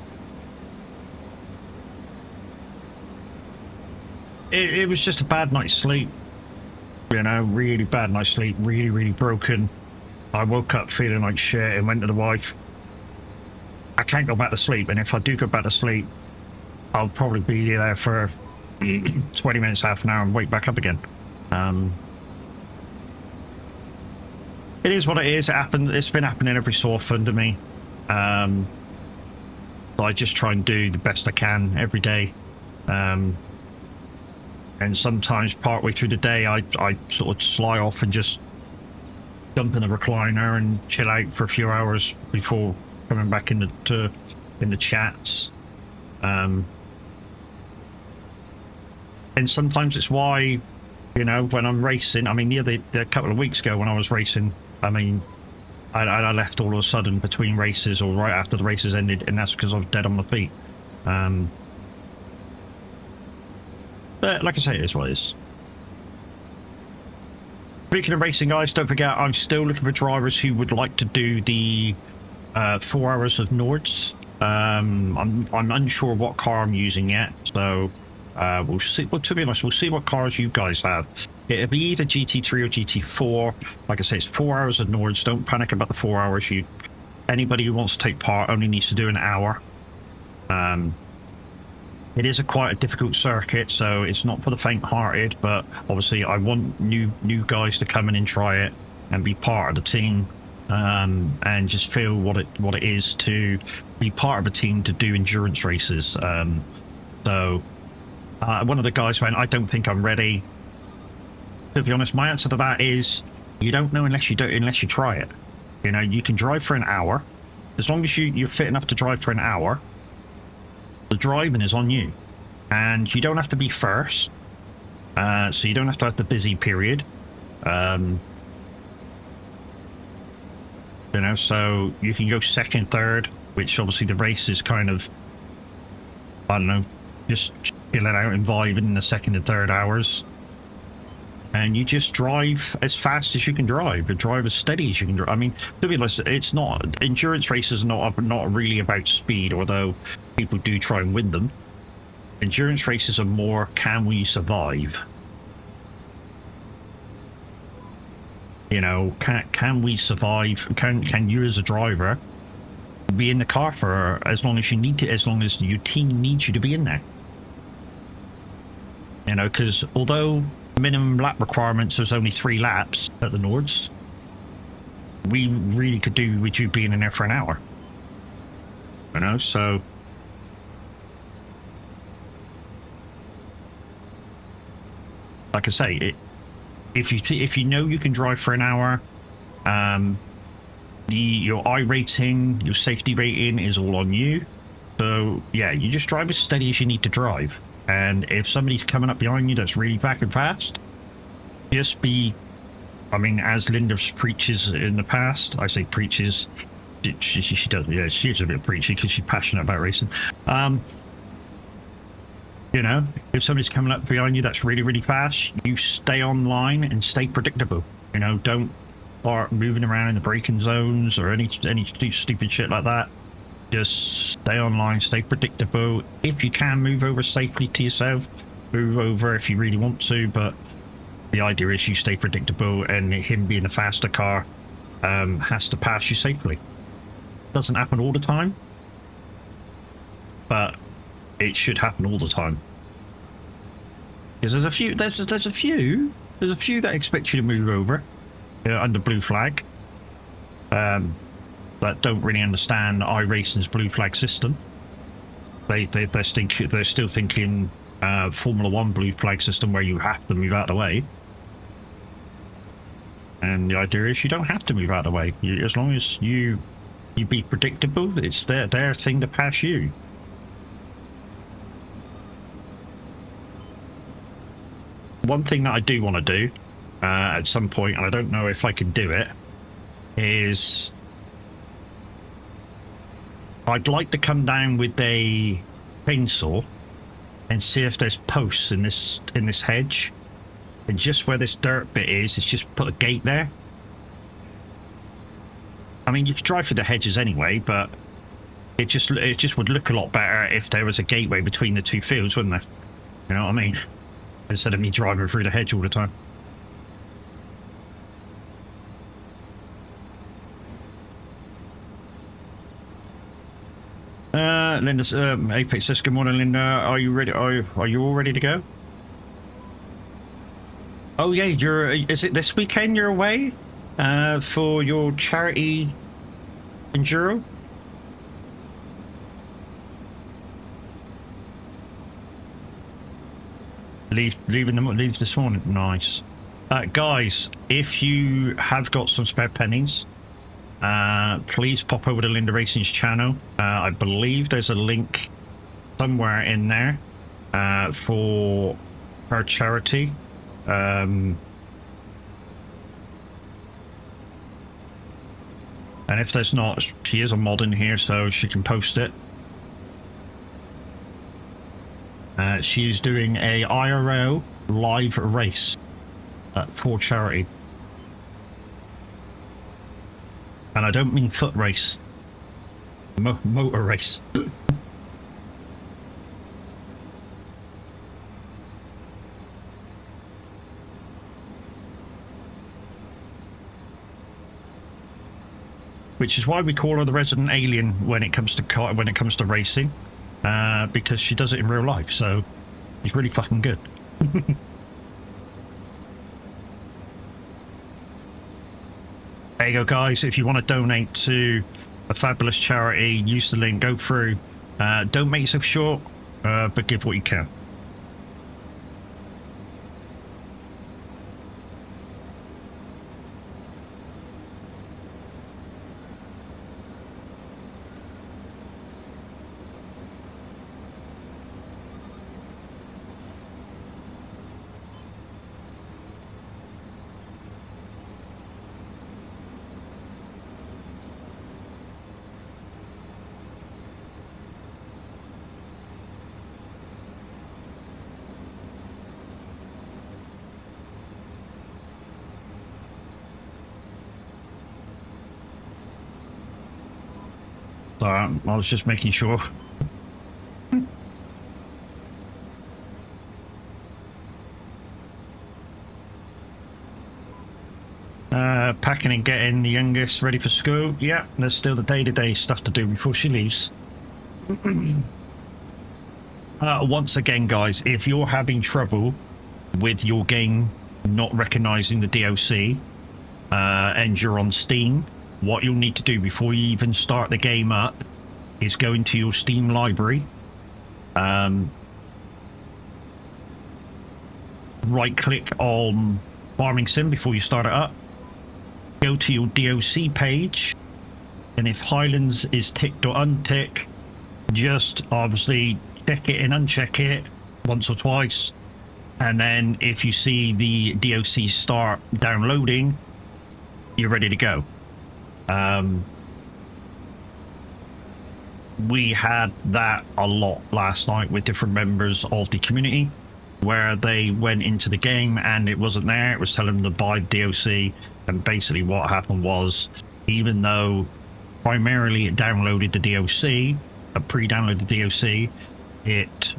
It was just a bad night's sleep. You know, really bad night's sleep, really broken. I woke up feeling like shit and went to the wife. I can't go back to sleep, and if I do go back to sleep, I'll probably be there for 20 minutes, half an hour, and wake back up again. It is what it is. It happened. It's been happening every so often to me. So I just try and do the best I can every day. And sometimes partway through the day, I sort of sly off and just jump in the recliner and chill out for a few hours before coming back in the chats. And sometimes it's why, you know, when I'm racing, I mean, the couple of weeks ago when I was racing, I mean, I left all of a sudden between races or right after the races ended, and that's because I was dead on my feet. But like I say, it is what it is. speaking of racing, guys, don't forget I'm still looking for drivers who would like to do the 4 hours of Nords. I'm unsure what car I'm using yet, so we'll see. Well, to be honest, we'll see what cars you guys have. It'll be either GT3 or GT4. Like I say, it's 4 hours of Nords. Don't panic about the 4 hours. Anybody who wants to take part only needs to do an hour. It is quite a difficult circuit, so it's not for the faint-hearted, but obviously I want new guys to come in and try it and be part of the team, and just feel what it is to be part of a team to do endurance races. So one of the guys went, I don't think I'm ready. To be honest, my answer to that is you don't know unless you try it. You know, you can drive for an hour. As long as you're fit enough to drive for an hour, the driving is on you, and you don't have to be first, so you don't have to have the busy period. You know, so you can go second, third, which obviously the race is kind of, I don't know, just chilling out and vibing in the second and third hours, and you just drive as fast as you can drive, and drive as steady as you can drive. I mean, to be honest, it's not, endurance races are not really about speed, although people do try and win them. Endurance races are more, can we survive? You know, can we survive? Can you as a driver be in the car for as long as you need to, as long as your team needs you to be in there? You know, because although minimum lap requirements is only 3 laps at the Nords, we really could do with you being in there for an hour. You know, so like I say, if you know you can drive for an hour, your I rating, your safety rating is all on you. So yeah, you just drive as steady as you need to drive. And if somebody's coming up behind you that's really back and fast, just be, I mean, as Linda preaches in the past, I say preaches, she does, yeah, she's a bit preachy because she's passionate about racing. You know, if somebody's coming up behind you that's really, really fast, you stay on line and stay predictable. You know, don't start moving around in the braking zones or any stupid shit like that. Just stay on line, stay predictable. If you can move over safely to yourself, move over if you really want to, but the idea is you stay predictable, and him being a faster car has to pass you safely. Doesn't happen all the time, but it should happen all the time. Because there's a few that expect you to move over under blue flag, that don't really understand iRacing's blue flag system. They're still thinking Formula 1 blue flag system where you have to move out of the way. And the idea is you don't have to move out of the way. As long as you be predictable, it's their thing to pass you. One thing that I do want to do at some point, and I don't know if I can do it, is I'd like to come down with a chainsaw and see if there's posts in this hedge, and just where this dirt bit is just put a gate there. I mean, you could drive through the hedges anyway, but it just would look a lot better if there was a gateway between the two fields, wouldn't there? You know what I mean? Instead of me driving through the hedge all the time. Linda's Apex says, good morning, Linda. Are you ready? Are you all ready to go? Oh yeah, is it this weekend you're away for your charity enduro? Leaves this morning. Nice. Guys, if you have got some spare pennies, please pop over to Linda Racing's channel. I believe there's a link somewhere in there for her charity. And if there's not, she is a mod in here, so she can post it. She's doing a IRL live race for charity. And I don't mean foot race. Motor race. Which is why we call her the resident alien when it comes to racing, because she does it in real life. So she's really fucking good. There you go, guys. If you want to donate to a fabulous charity, use the link. Go through. Don't make yourself short, but give what you can. I was just making sure. Packing and getting the youngest ready for school. Yeah, there's still the day-to-day stuff to do before she leaves. Once again, guys, if you're having trouble with your game not recognizing the DOC and you're on Steam, what you'll need to do before you even start the game up is go into your Steam library, right click on Farming Sim before you start it up, go to your DOC page, and if Highlands is ticked or unticked, just obviously check it and uncheck it once or twice, and then if you see the DOC start downloading, you're ready to go. We had that a lot last night with different members of the community, where they went into the game and it wasn't there. It was telling them to buy DOC, and basically what happened was, even though primarily it downloaded the DOC, a pre-downloaded DOC, it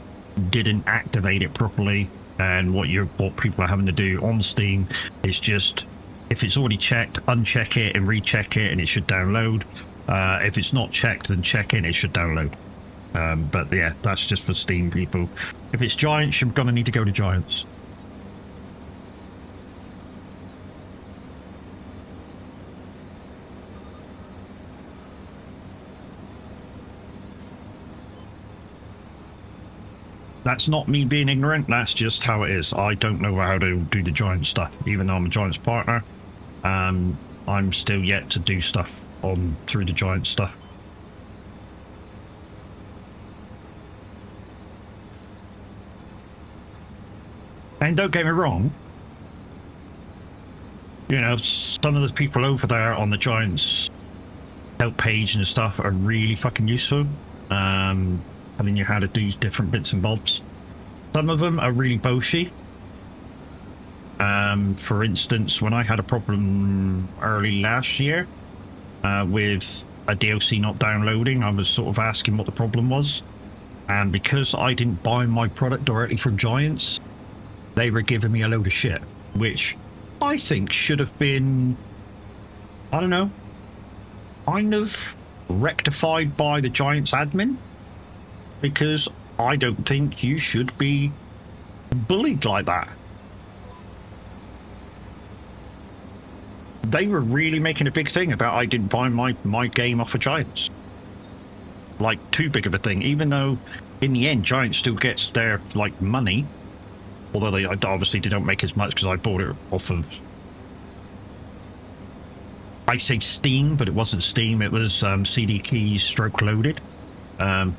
didn't activate it properly. And what people are having to do on Steam is just, if it's already checked, uncheck it and recheck it, and it should download. If it's not checked, then check it, it should download. But yeah, that's just for Steam people. If it's Giants, you're going to need to go to Giants. That's not me being ignorant, that's just how it is. I don't know how to do the Giant stuff, even though I'm a Giants partner. I'm still yet to do stuff through the Giant stuff. And don't get me wrong, you know, some of the people over there on the Giants help page and stuff are really fucking useful. Telling you how to do different bits and bobs. Some of them are really boshy. For instance, when I had a problem early last year with a DLC not downloading, I was sort of asking what the problem was. And because I didn't buy my product directly from Giants, they were giving me a load of shit, which I think should have been, I don't know, kind of rectified by the Giants admin, because I don't think you should be bullied like that. They were really making a big thing about I didn't buy my game off of Giants. Like, too big of a thing, even though in the end Giants still gets their like money, although they obviously don't make as much because I bought it off of, I say Steam, but it wasn't Steam, it was CD Keys stroke loaded,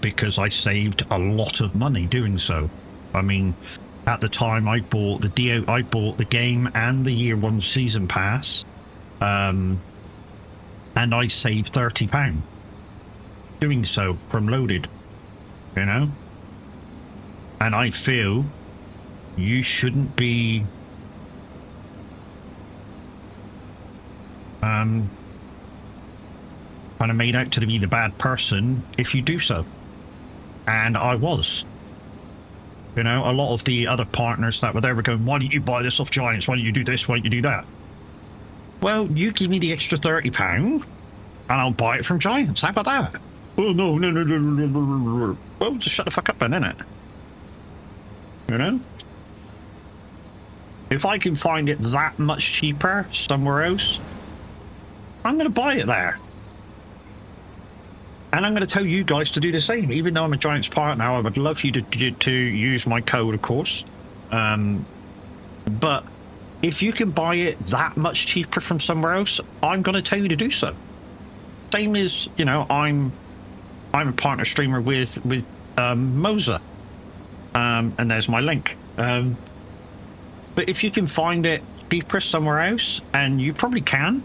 because I saved a lot of money doing so. I mean, at the time I bought the game and the year one season pass, and I saved £30 doing so from loaded, you know. And I feel you shouldn't be kind of made out to be the bad person if you do so. And I was. You know, a lot of the other partners that were there were going, why don't you buy this off Giants? Why don't you do this? Why don't you do that? Well, you give me the extra £30 and I'll buy it from Giants. How about that? Oh, no. Well, just shut the fuck up then, innit? You know? If I can find it that much cheaper somewhere else, I'm going to buy it there. And I'm going to tell you guys to do the same. Even though I'm a Giants partner, I would love you to use my code, of course. But if you can buy it that much cheaper from somewhere else, I'm going to tell you to do so. Same as, you know, I'm a partner streamer with Moza. And there's my link. But if you can find it cheaper somewhere else, and you probably can,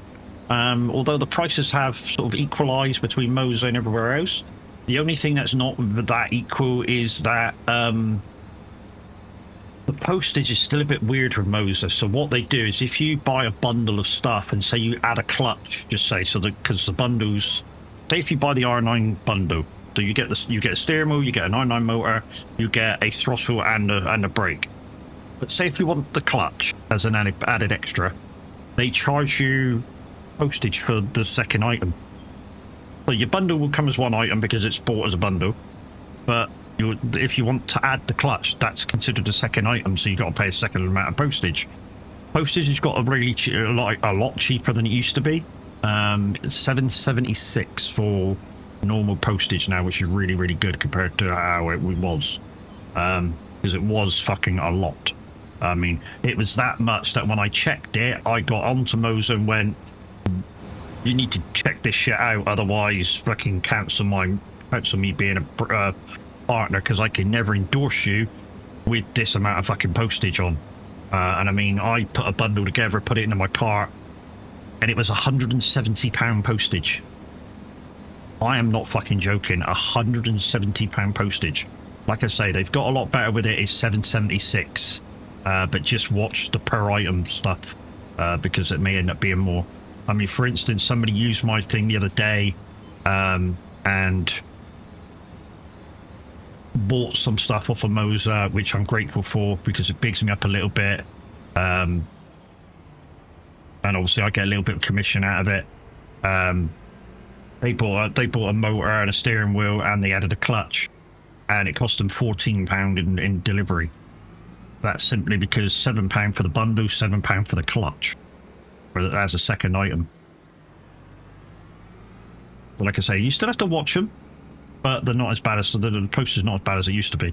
although the prices have sort of equalized between Moza and everywhere else, the only thing that's not that equal is that the postage is still a bit weird with Moza. So what they do is if you buy a bundle of stuff and say you add a clutch, just say, so that because the bundles, say if you buy the R9 bundle, so you get a steering wheel, you get an R9 motor, you get a throttle and a brake. But say if you want the clutch as an added extra, they charge you postage for the second item. So your bundle will come as one item because it's bought as a bundle, but if you want to add the clutch, that's considered a second item, so you've got to pay a second amount of postage. Postage has got a lot cheaper than it used to be. It's $7.76 for normal postage now, which is really, really good compared to how it was. Because it was fucking a lot. I mean, it was that much that when I checked it, I got onto Moza and went, you need to check this shit out, otherwise fucking cancel me being a partner, because I can never endorse you with this amount of fucking postage on. And I mean, I put a bundle together, put it into my cart, and it was £170 postage. I am not fucking joking. £170 postage. Like I say, they've got a lot better with it. It's $7.76. But just watch the per item stuff, because it may end up being more. I mean, for instance, somebody used my thing the other day and bought some stuff off of Moza, which I'm grateful for because it bigs me up a little bit. And obviously I get a little bit of commission out of it. They bought a motor and a steering wheel, and they added a clutch, and it cost them £14 in delivery. That's simply because £7 for the bundle, £7 for the clutch, as a second item. But like I say, you still have to watch them, but they're not as bad as the post is not as bad as it used to be.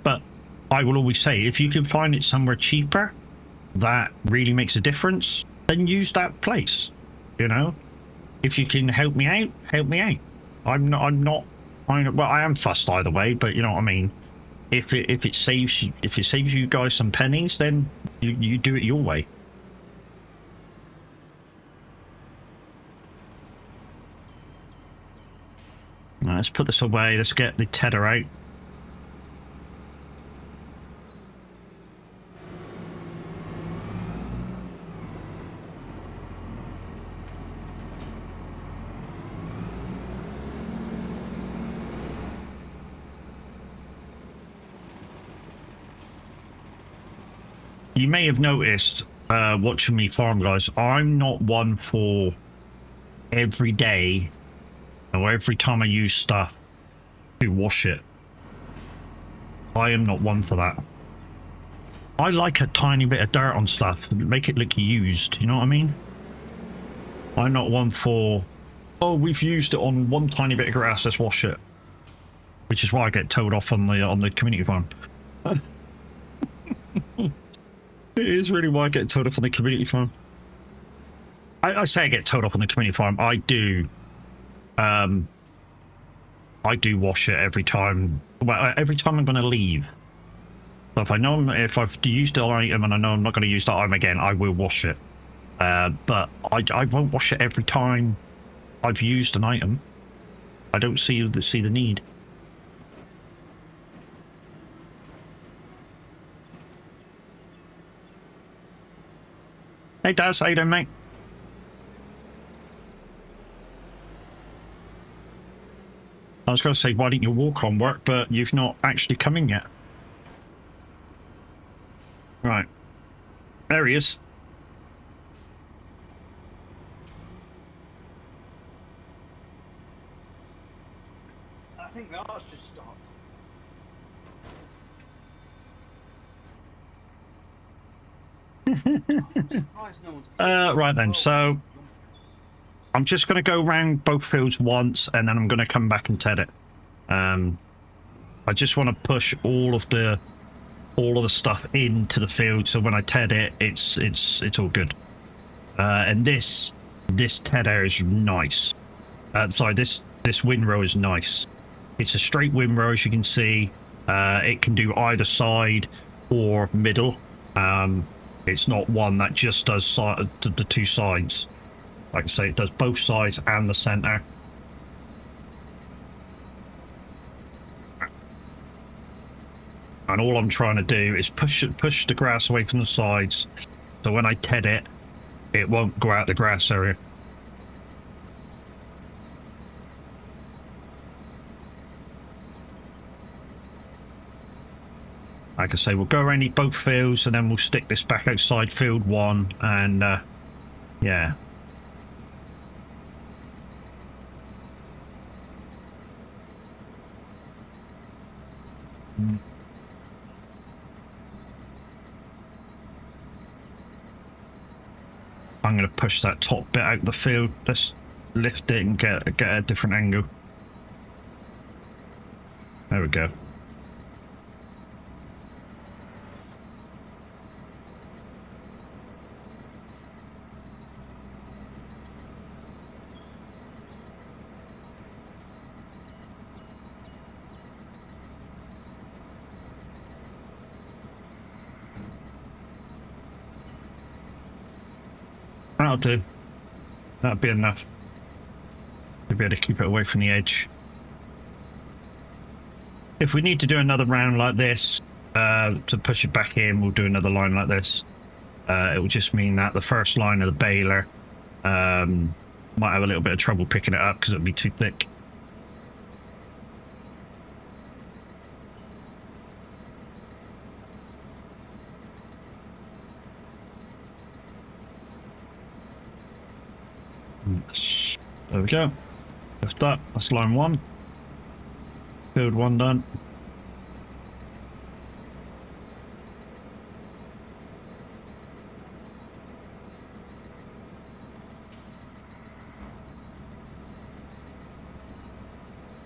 But I will always say, if you can find it somewhere cheaper that really makes a difference, then use that place. You know, if you can help me out, help me out. Well, I am fussed either way, but you know what I mean. If it saves you guys some pennies, then you do it your way. Now, let's put this away. Let's get the tether out. You may have noticed, watching me farm, guys, I'm not one for every day or every time I use stuff to wash it. I am not one for that. I like a tiny bit of dirt on stuff, make it look used, you know what I mean? I'm not one for, oh, we've used it on one tiny bit of grass, let's wash it. Which is why I get towed off on the community farm. It is really why I get towed off on the community farm. I say I get towed off on the community farm. I do wash it every time. Well, every time I'm going to leave. So if I've used an item and I know I'm not going to use that item again, I will wash it. But I won't wash it every time I've used an item. I don't see the need. Hey, Daz, how you doing, mate? I was going to say, why didn't your walk-on work, but you've not actually come in yet. Right. There he is. I think the art's just stopped. Right then, so I'm just going to go around both fields once, and then I'm going to come back and TED it. I just want to push all of the stuff into the field, so when I TED it, it's all good. And this TEDer is nice. Sorry, this windrow is nice. It's a straight windrow, as you can see. It can do either side or middle. It's not one that just does the two sides. Like I say, it does both sides and the center. And all I'm trying to do is push the grass away from the sides, so when I TED it, it won't go out the grass area. Like I say, we'll go around both fields, and then we'll stick this back outside field 1, and yeah. I'm going to push that top bit out the field. Let's lift it and get a different angle. There we go. That'll do. That'll be enough. We'll be able to keep it away from the edge. If we need to do another round like this to push it back in, we'll do another line like this. It will just mean that the first line of the baler might have a little bit of trouble picking it up because it'll be too thick. There we go. Lift up. That's line 1. Field 1 done.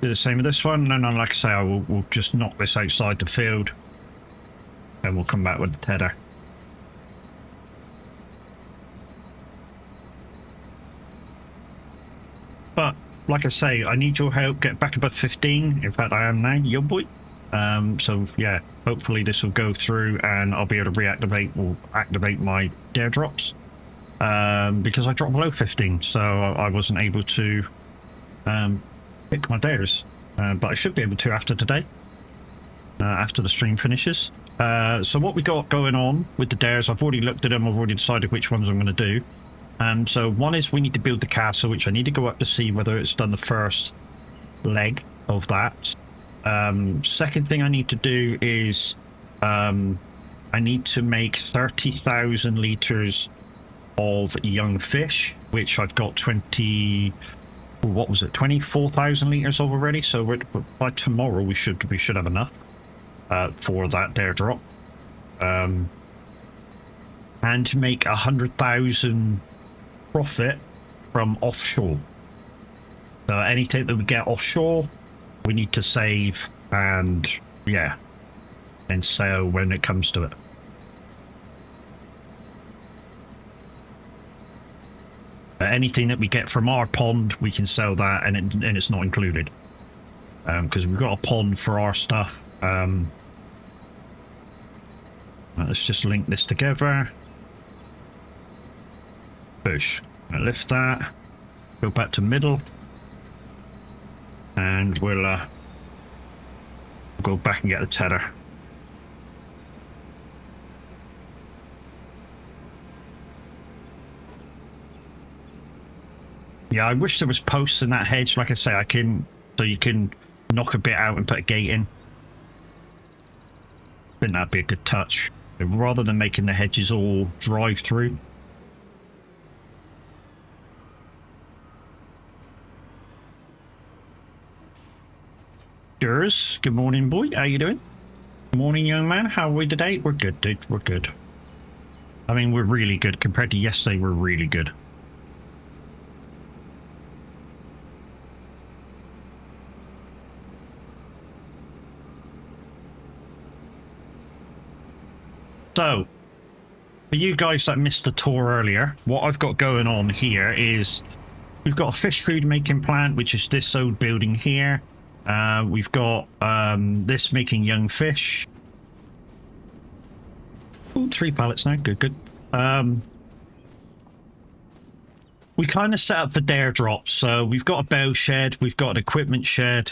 Do the same with this one, and then, like I say, we'll just knock this outside the field, and we'll come back with the tedder. But like I say, I need your help. Get back above 15. In fact, I am now, yo boy. So yeah, hopefully this will go through, and I'll be able to reactivate or activate my dare drops. Because I dropped below 15, so I wasn't able to pick my dares. But I should be able to after today, after the stream finishes. So what we got going on with the dares, I've already looked at them. I've already decided which ones I'm going to do. So one is we need to build the castle, which I need to go up to see whether it's done the first leg of that. Second thing I need to do is I need to make 30,000 litres of young fish, which I've got 24,000 litres of already. So by tomorrow we should have enough for that dare drop. And to make 100,000 profit from offshore. So anything that we get offshore, we need to save and yeah, and sell when it comes to it. Anything that we get from our pond, we can sell that, and it's not included because we've got a pond for our stuff. Let's just link this together. Push. Lift that. Go back to middle. And we'll go back and get the tether. Yeah, I wish there was posts in that hedge. Like I say, so you can knock a bit out and put a gate in. I think that'd be a good touch. Rather than making the hedges all drive through. Jers, good morning, boy. How you doing? Morning, young man. How are we today? We're good, dude. We're good. I mean, we're really good. Compared to yesterday, we're really good. So, for you guys that missed the tour earlier, what I've got going on here is we've got a fish food making plant, which is this old building here. We've got this making young fish. Ooh, 3 pallets now. Good, good. We kind of set up for dare drops. So we've got a bow shed, we've got an equipment shed,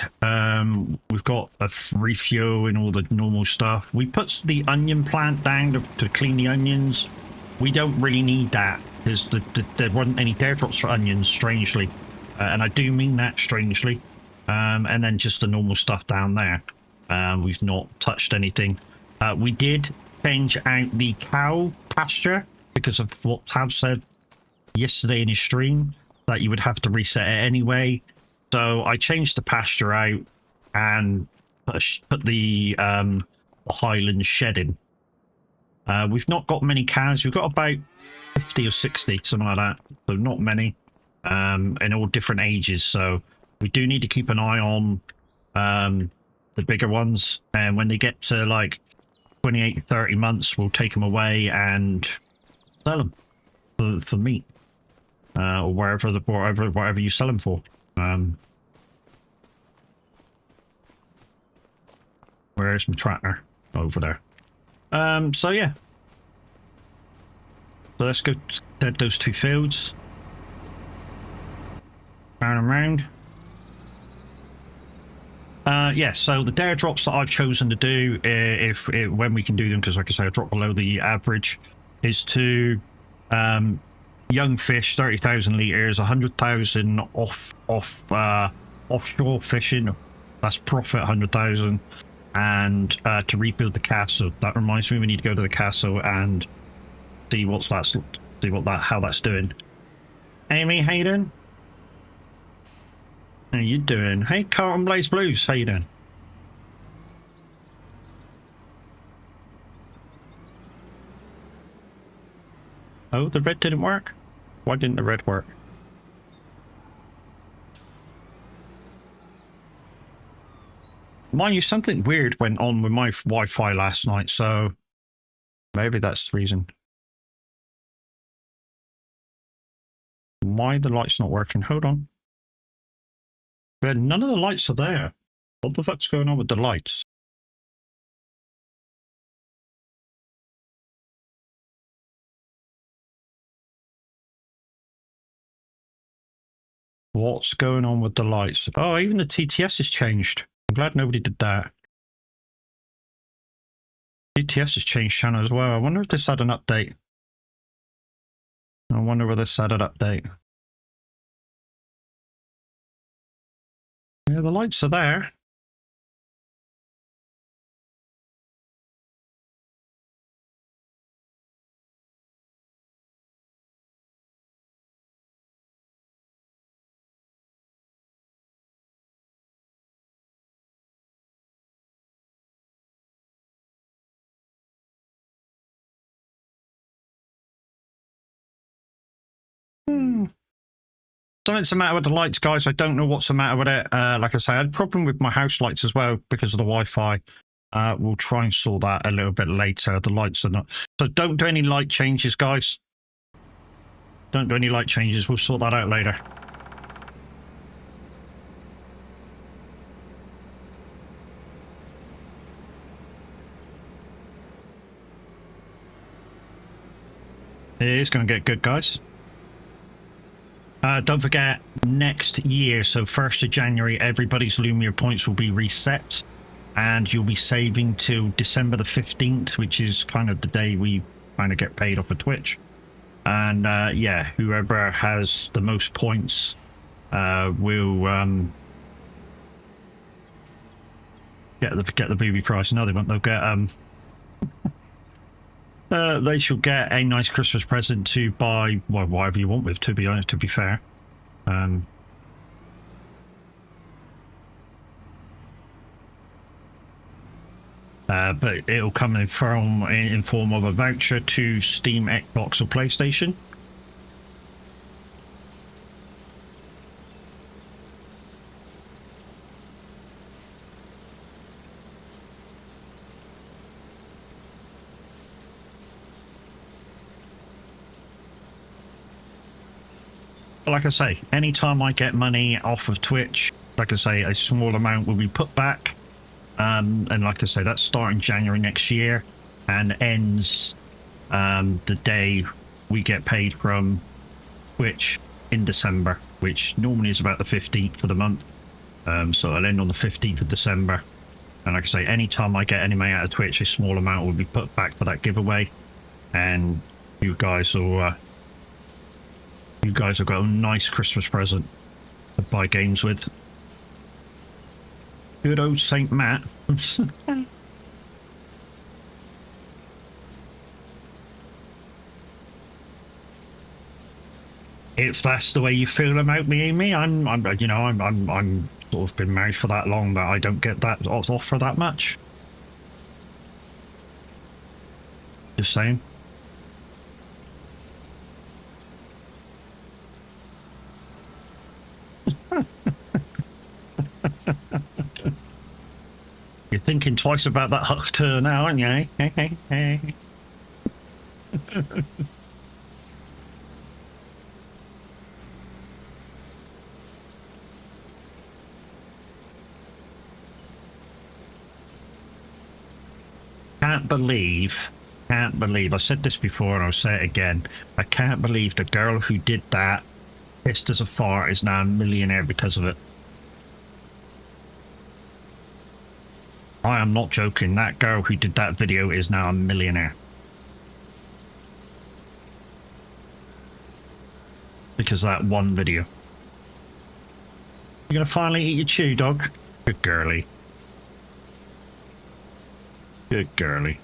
we've got a refuel and all the normal stuff. We put the onion plant down to clean the onions. We don't really need that because there weren't any dare drops for onions, strangely. And I do mean that strangely. And then just the normal stuff down there. We've not touched anything. We did change out the cow pasture because of what Tab said yesterday in his stream, that you would have to reset it anyway. So I changed the pasture out and put the Highlands shed in. We've not got many cows. We've got about 50 or 60, something like that. So not many, in all different ages. So we do need to keep an eye on the bigger ones. And when they get to like 28, 30 months, we'll take them away and sell them for meat. Or wherever you sell them for. Where's my tractor? Over there. So yeah. So let's go dead those 2 fields. Round and round. Yeah, so the dare drops that I've chosen to do, when we can do them, because like I say, I drop below the average, is to young fish, 30,000 litres, 100,000 offshore fishing. That's profit, 100,000. And to rebuild the castle. That reminds me, we need to go to the castle and see how that's doing. Amy, how you doing? How you doing? Hey, Carlton Blaze Blues, how you doing? Oh, the red didn't work? Why didn't the red work? Mind you, something weird went on with my Wi-Fi last night, so maybe that's the reason. Why the light's not working? Hold on. But none of the lights are there. What the fuck's going on with the lights? What's going on with the lights? Oh, even the TTS has changed. I'm glad nobody did that. TTS has changed channel as well. I wonder if this had an update. I wonder whether this had an update. Yeah, the lights are there. Something's the matter with the lights, guys. I don't know what's the matter with it. Like I say, I had a problem with my house lights as well because of the Wi-Fi. We'll try and sort that a little bit later. The lights are not... So don't do any light changes, guys. Don't do any light changes. We'll sort that out later. It is going to get good, guys. Don't forget, next year, so 1st of January, everybody's Lumia points will be reset. And you'll be saving till December the 15th, which is kind of the day we kind of get paid off of Twitch. And yeah, whoever has the most points will get the booby price. No, they won't. They'll get they shall get a nice Christmas present to buy whatever you want with. To be honest, to be fair, but it'll come in form of a voucher to Steam, Xbox, or PlayStation. Like I say, anytime I get money off of Twitch, like I say, a small amount will be put back. And like I say, that's starting January next year and ends the day we get paid from Twitch in December, which normally is about the 15th of the month. So it'll end on the 15th of December. And like I say, anytime I get any money out of Twitch, a small amount will be put back for that giveaway. And you guys will... you guys have got a nice Christmas present to buy games with. Good old Saint Matt. If that's the way you feel about me, Amy, I'm sort of been married for that long that I don't get that off for that much. Just saying. You're thinking twice about that huck turn now, aren't you? Can't believe, I said this before and I'll say it again, I can't believe the girl who did that, pissed as a fart, is now a millionaire because of it. I am not joking. That girl who did that video is now a millionaire. Because of that one video. You're gonna finally eat your chew, dog? Good girly. Good girly.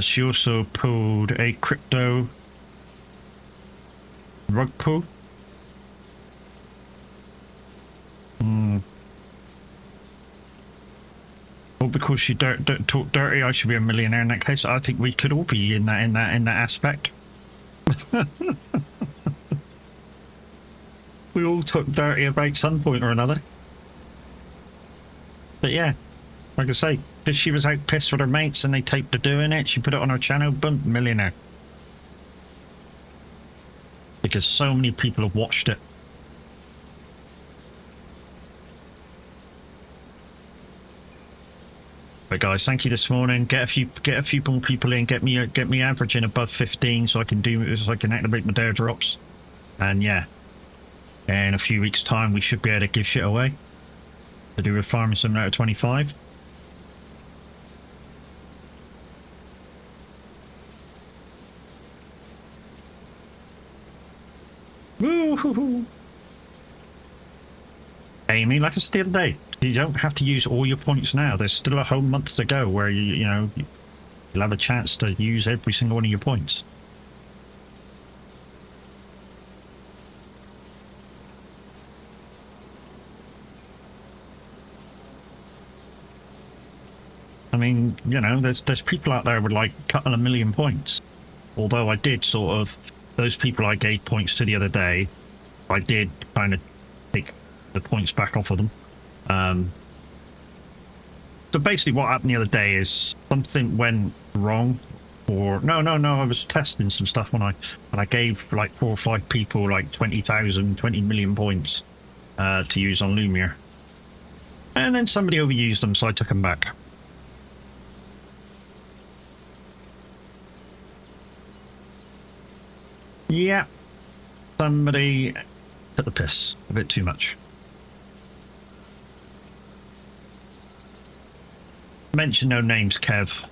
She also pulled a crypto rug pull. Well, because she don't talk dirty, I should be a millionaire in that case. I think we could all be in that aspect. We all talk dirty about some point or another. But yeah, like I say, because she was out pissed with her mates and they taped her doing it, she put it on her channel, boom, millionaire. Because so many people have watched it. But guys, thank you this morning. Get a few more people in, get me averaging above 15 so I can activate my dare drops. And yeah, in a few weeks time we should be able to give shit away. To do with Farming Simulator 25. Woo-hoo-hoo. Amy, like I said the other day, you don't have to use all your points now. There's still a whole month to go where you'll have a chance to use every single one of your points. I mean, there's people out there with like a couple of million points. Although I did sort of, those people I gave points to the other day, I did kind of take the points back off of them. So basically what happened the other day is something went wrong. Or no, I was testing some stuff when I gave like 4 or 5 people like 20 million points to use on Lumiere. And then somebody overused them, so I took them back. Yeah, somebody took the piss a bit too much. Mention no names, Kev.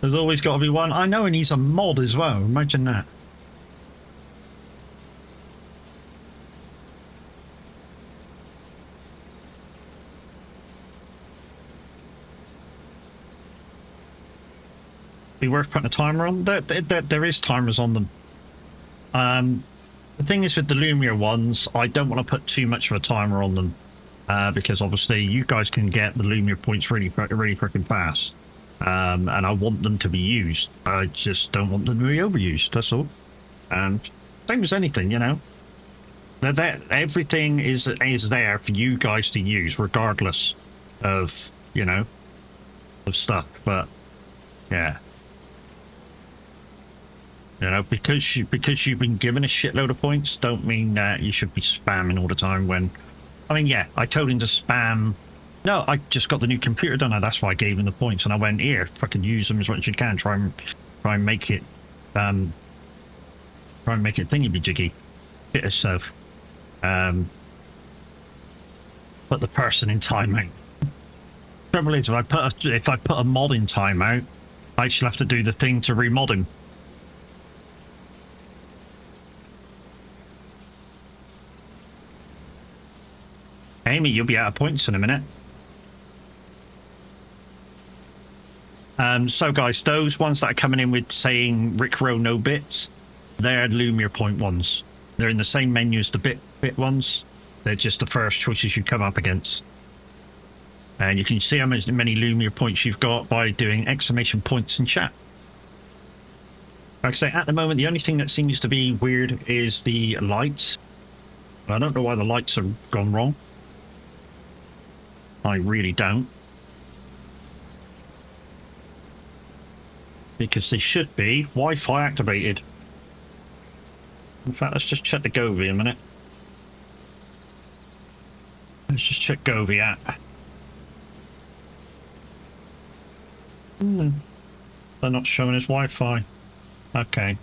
There's always got to be one. I know, and he's a mod as well. Imagine that. Be worth putting a timer on. There is timers on them. The thing is with the Lumia ones, I don't want to put too much of a timer on them because obviously you guys can get the Lumia points really freaking fast, and I want them to be used. I just don't want them to be overused. That's all. And same as anything, you know. That everything is there for you guys to use, regardless of of stuff. But yeah. You know, because you've been given a shitload of points, don't mean that you should be spamming all the time. When, I mean, yeah, I told him to spam. No, I just got the new computer done. That's why I gave him the points, and I went here, fucking use them as much as you can. Try and make it, thingy be jiggy. Hit yourself. Put the person in timeout. Trouble is, if I put a mod in timeout, I actually have to do the thing to remod him. Amy, you'll be out of points in a minute. So guys, those ones that are coming in with saying Rick Rowe no bits, they're Lumia point ones. They're in the same menu as the bit ones. They're just the first choices you come up against. And you can see how many Lumia points you've got by doing exclamation points in chat. Like I say, at the moment, the only thing that seems to be weird is the lights. I don't know why the lights have gone wrong. I really don't. Because they should be Wi-Fi activated. In fact, let's just check the Govee a minute. Let's just check Govee app. They're not showing us Wi-Fi. Okay.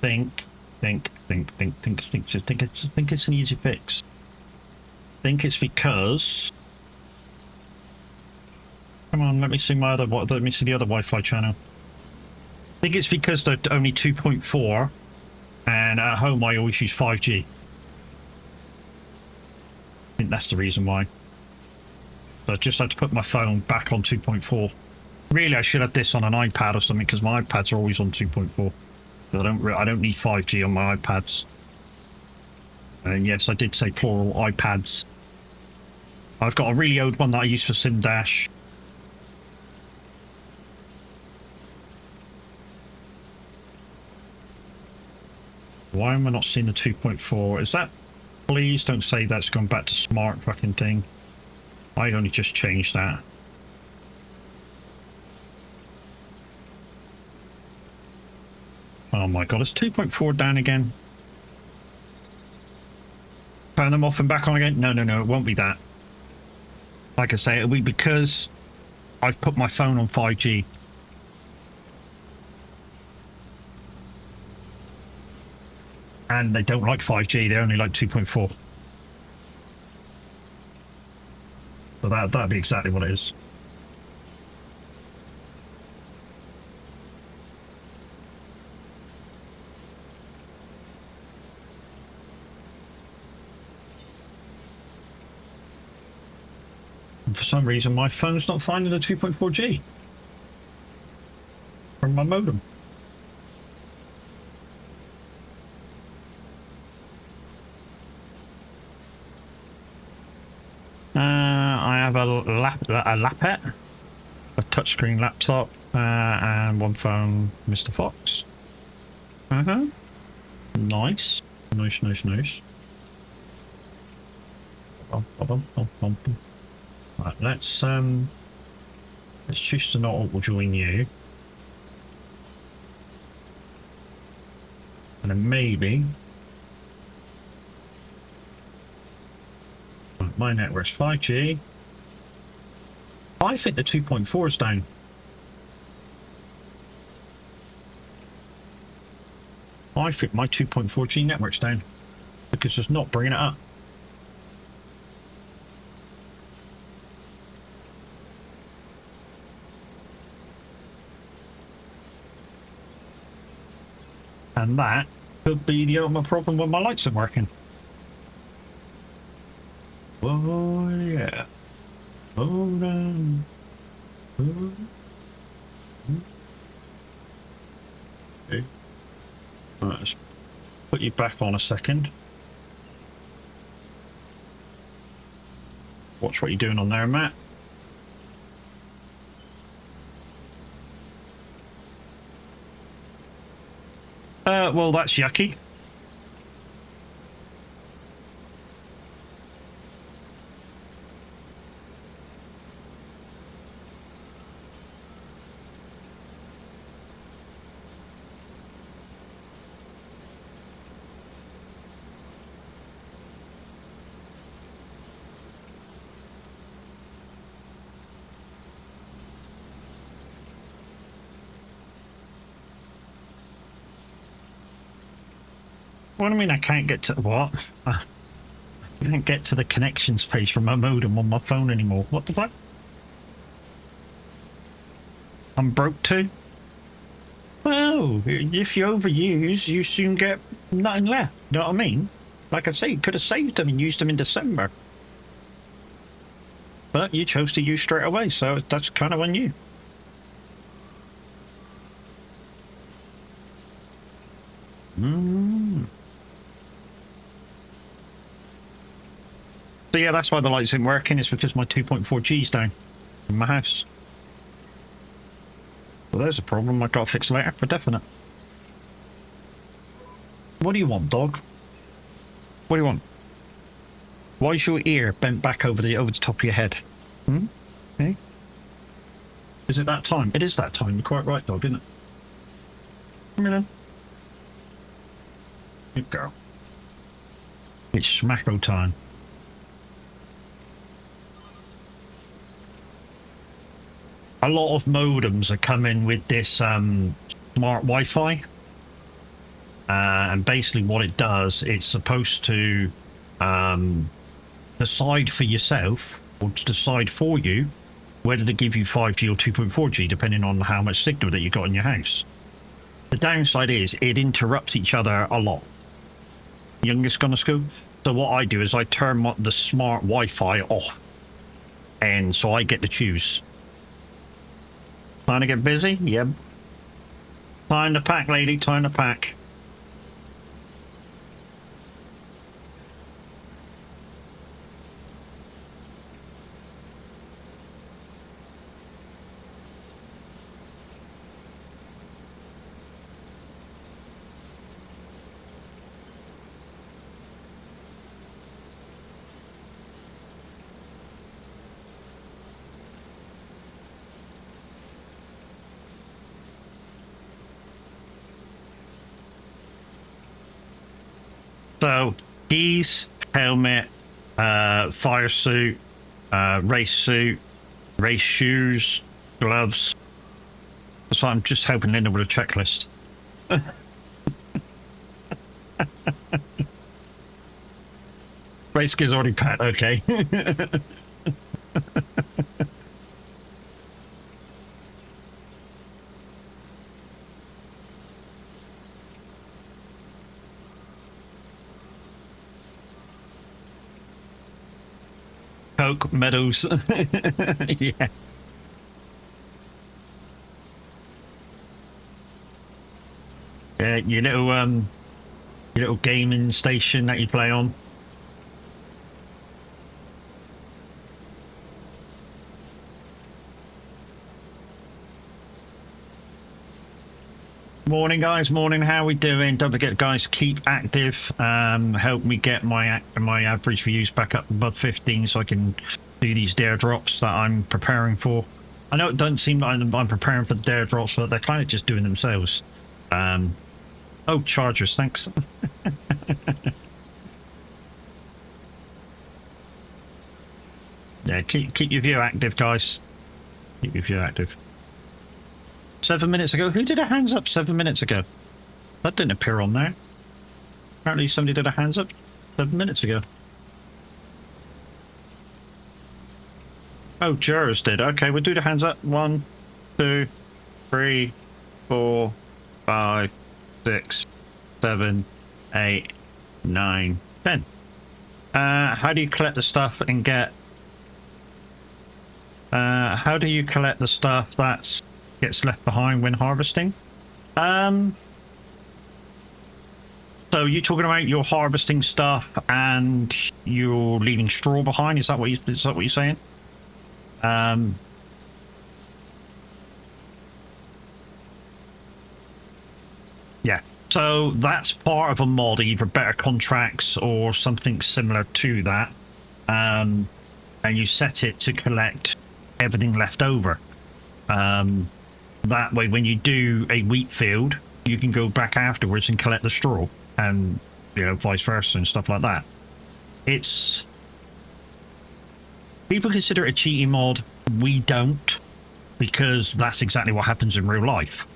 Think it's an easy fix. Think it's because. Come on, let me see my other. Let me see the other Wi-Fi channel. I think it's because they're only 2.4, and at home I always use 5G. I think that's the reason why. So I just had to put my phone back on 2.4. Really, I should have this on an iPad or something because my iPads are always on 2.4. I don't need 5G on my iPads. And yes, I did say plural iPads. I've got a really old one that I use for SimDash. Why am I not seeing the 2.4? Is that... Please don't say that's gone back to smart fucking thing. I only just changed that. Oh my god, it's 2.4 down again. Turn them off and back on again? No, it won't be that. Like I say, it'll be because I've put my phone on 5G. And they don't like 5G, they only like 2.4. So that'd be exactly what it is. And for some reason my phone's not finding the 2.4G from my modem. I have a laptop, a touchscreen laptop, and one phone, Mr. Fox. Nice. Nice. Right, let's choose to not auto join you. And then maybe my network's 5G. I think the 2.4 is down. I think my 2.4G network's down. Because it's not bringing it up. And that could be the ultimate problem when my lights aren't working. Oh yeah. Hold on. Okay. Right, let's put you back on a second. Watch what you're doing on there, Matt. Well, that's yucky. What do you mean I can't get to what? I can't get to the connections page from my modem on my phone anymore. What the fuck? I'm broke too? Well, if you overuse, you soon get nothing left. You know what I mean? Like I say, you could have saved them and used them in December. But you chose to use straight away, so that's kind of on you. So yeah, that's why the lights isn't working. It's because my 2.4G's down in my house. Well, there's a problem I gotta fix later for definite. What do you want, dog? What do you want? Why is your ear bent back over the top of your head? Hmm? Okay. Is it that time? It is that time. You're quite right, dog, isn't it? Come here then. Good girl. It's smacko time. A lot of modems are coming with this smart Wi-Fi, and basically what it does, it's supposed to decide for yourself, or to decide for you, whether to give you 5G or 2.4G, depending on how much signal that you got in your house. The downside is it interrupts each other a lot. Youngest gone to school, so what I do is I turn the smart Wi-Fi off, and so I get to choose. Time to get busy? Yep. Time to pack, lady. Time to pack. So, keys, helmet, fire suit, race suit, race shoes, gloves. So I'm just helping Linda with a checklist. Race gear's already packed, okay. Coke, medals. Yeah. Yeah, your little gaming station that you play on. Morning, guys. Morning. How we doing? Don't forget, guys, keep active. Help me get my average views back up above 15 so I can do these dare drops that I'm preparing for. I know it doesn't seem like I'm preparing for the dare drops, but they're kind of just doing themselves. Oh, chargers, thanks. Yeah, keep your view active, guys. Keep your view active. 7 minutes ago? Who did a hands up 7 minutes ago? That didn't appear on there. Apparently somebody did a hands up. 7 minutes ago. Oh, Jurors did. Okay, we'll do the hands up. 1, 2, 3, 4, 5, 6, 7, 8, 9, 10. How do you collect the stuff and get... how do you collect the stuff that gets left behind when harvesting? So you're talking about your harvesting stuff and you're leaving straw behind? Is that what you're saying? Yeah. So that's part of a mod, either better contracts or something similar to that. And you set it to collect everything left over. That way, when you do a wheat field, you can go back afterwards and collect the straw, and vice versa and stuff like that. It's people consider it a cheating mod. We don't, because that's exactly what happens in real life.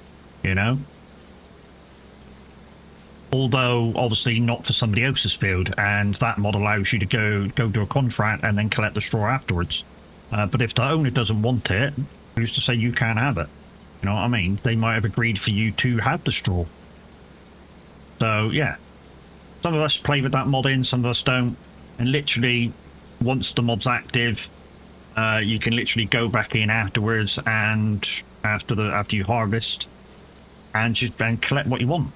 Although obviously not for somebody else's field, and that mod allows you to go do a contract and then collect the straw afterwards. But if the owner doesn't want it, who's to say you can't have it? You know what I mean? They might have agreed for you to have the straw. So yeah, some of us play with that mod in, some of us don't. And literally, once the mod's active, you can literally go back in afterwards and after you harvest, and collect what you want.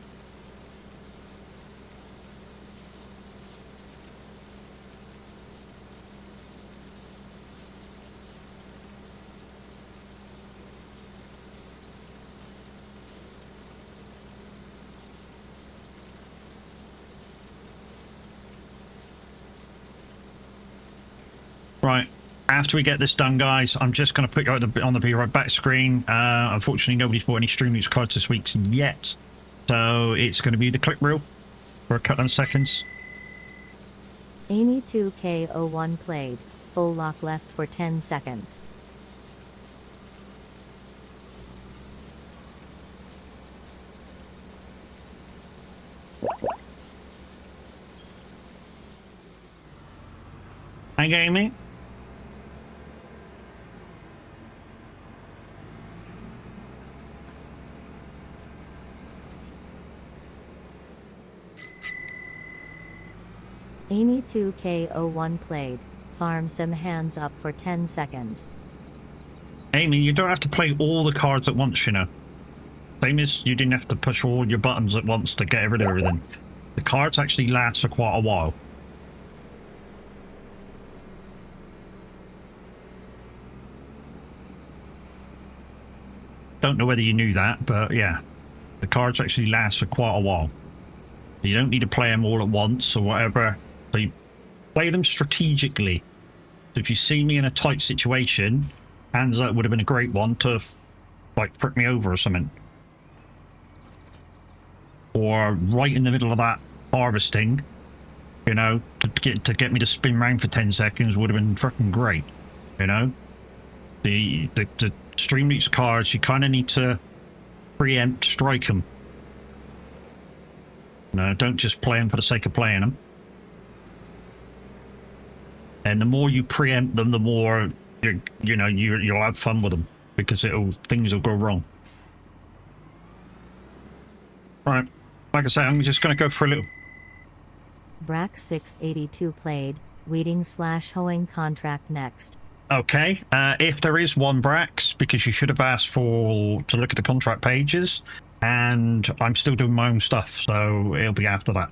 Right, after we get this done, guys, I'm just going to put you on the Be Right Back screen. Unfortunately, nobody's bought any Stream News cards this week yet, so it's going to be the clip reel for a couple of seconds. Amy 2K01 played. Full lock left for 10 seconds. Hi, Amy. Amy 2K01 played. Farm Sim hands up for 10 seconds. Amy, you don't have to play all the cards at once, Same as you didn't have to push all your buttons at once to get rid of everything. The cards actually last for quite a while. Don't know whether you knew that, but yeah. The cards actually last for quite a while. You don't need to play them all at once or whatever. So you play them strategically. So if you see me in a tight situation, hands up would have been a great one to like frick me over or something. Or right in the middle of that harvesting, to get me to spin round for 10 seconds would have been fucking great. The Stream Roots cards, you kind of need to preempt strike them. No, don't just play them for the sake of playing them. And the more you preempt them, the more you'll have fun with them, because things will go wrong. Right, like I said, I'm just going to go for a little. Brack 682 played. Weeding/hoeing contract next. Okay, if there is one, Brax, because you should have asked to look at the contract pages, and I'm still doing my own stuff, so it'll be after that.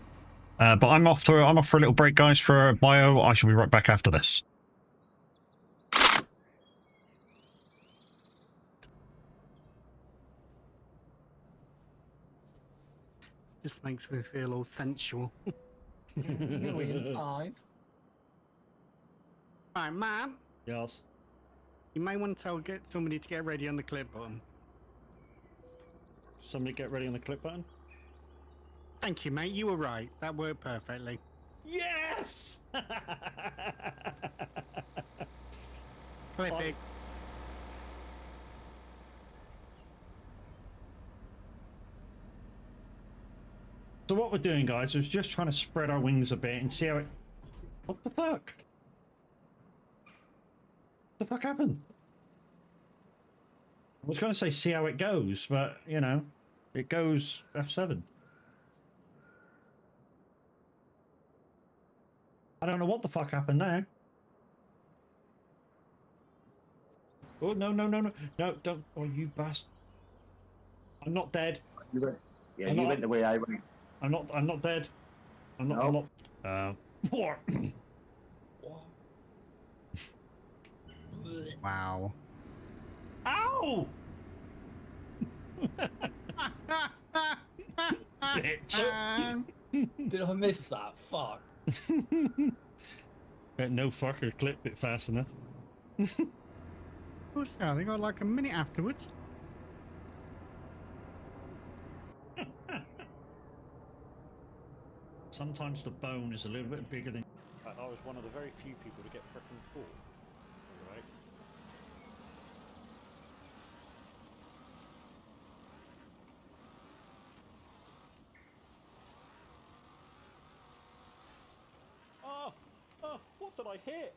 But I'm off for a little break, guys, for bio. I shall be right back after this. Just makes me feel all sensual. Inside. Right, man. Yes. You may want to get somebody to get ready on the clip button. Somebody get ready on the clip button. Thank you, mate. You were right. That worked perfectly. Yes! Clip it. So what we're doing, guys, is just trying to spread our wings a bit and see how it... What the fuck? What the fuck happened? I was going to say see how it goes, but, you know, it goes F7. I don't know what the fuck happened there. Oh, no, no, no, no. No, don't. Oh, you bastard. I'm not dead. You went, yeah, I'm you not- went the way I went. I'm not dead. I'm not, No. what? Wow. Ow! Bitch. Did I miss that? Fuck. No fucker clip it fast enough. Oh, so they got like a minute afterwards. Sometimes the bone is a little bit bigger than... I was one of the very few people to get frickin' caught. Right? Oh! Oh! What did I hit?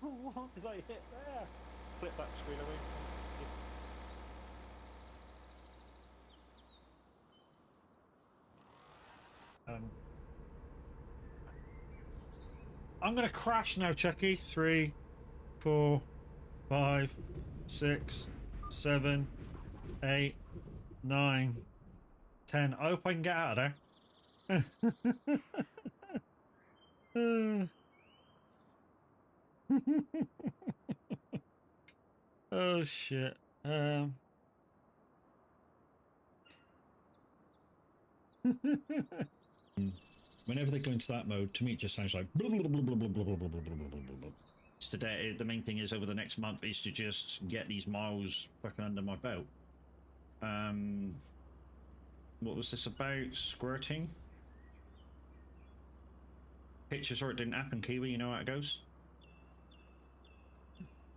What did I hit there? Flip that screen away. I'm gonna crash now, Chucky. 3, 4, 5, 6, 7, 8, 9, 10. I hope I can get out of there. Oh shit. Whenever they go into that mode, to me it just sounds like today. The main thing is over the next month is to just get these miles fucking under my belt. What was this about? Squirting? Pictures or it didn't happen, Kiwi, you know how it goes?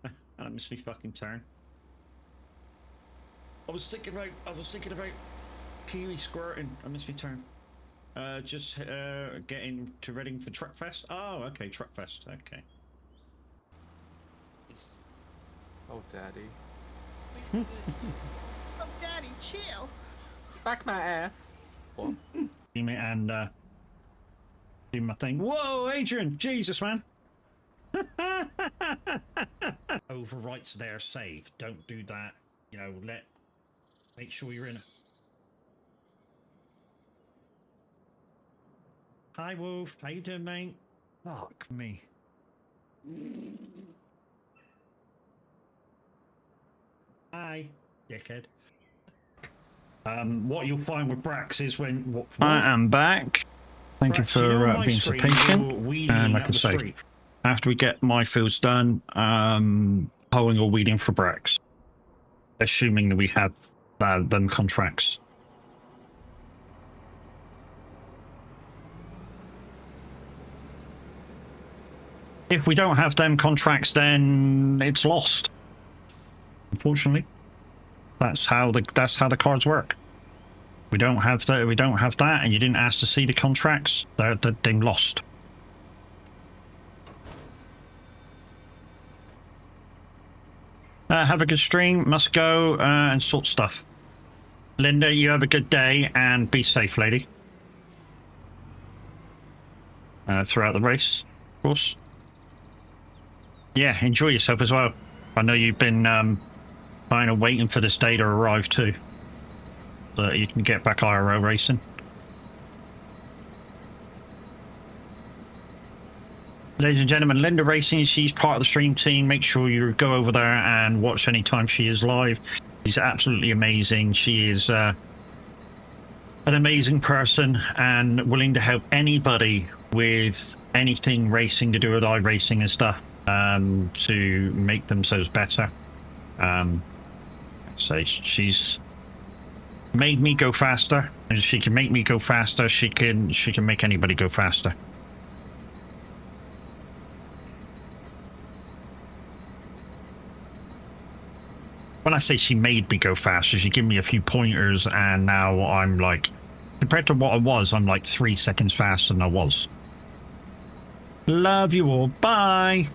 And I missed me fucking turn. I was thinking about Kiwi squirting. I missed me turn. Just getting to Reading for Truckfest. Oh, okay, Truckfest. Okay. Oh, daddy. Oh, Daddy, chill. Smack my ass. What? And do my thing. Whoa, Adrian! Jesus, man. Overwrites their save. Don't do that. You know, make sure you're in. Hi, Wolf. How you doing, mate? Fuck me. Hi, dickhead. What you'll find with Brax is when... I am back. Thank you for being so patient. And like I say, after we get my fields done, hoeing or weeding for Brax. Assuming that we have them contracts. If we don't have them contracts, then it's lost. Unfortunately, that's how the cards work. We don't have that. We don't have that, and you didn't ask to see the contracts. They're lost. Have a good stream. Must go and sort stuff. Linda, you have a good day and be safe, lady. Throughout the race, of course. Yeah, enjoy yourself as well. I know you've been kind of waiting for this day to arrive too, so that you can get back IRL racing. Ladies and gentlemen, Linda Racing, she's part of the stream team. Make sure you go over there and watch anytime she is live. She's absolutely amazing. She is an amazing person and willing to help anybody with anything racing to do with iRacing and stuff. To make themselves better. So she's made me go faster, and she can make me go faster. She can make anybody go faster. When I say she made me go faster, she gave me a few pointers, and now I'm like Compared to what I was, I'm like 3 seconds faster than I was. Love you all. Bye.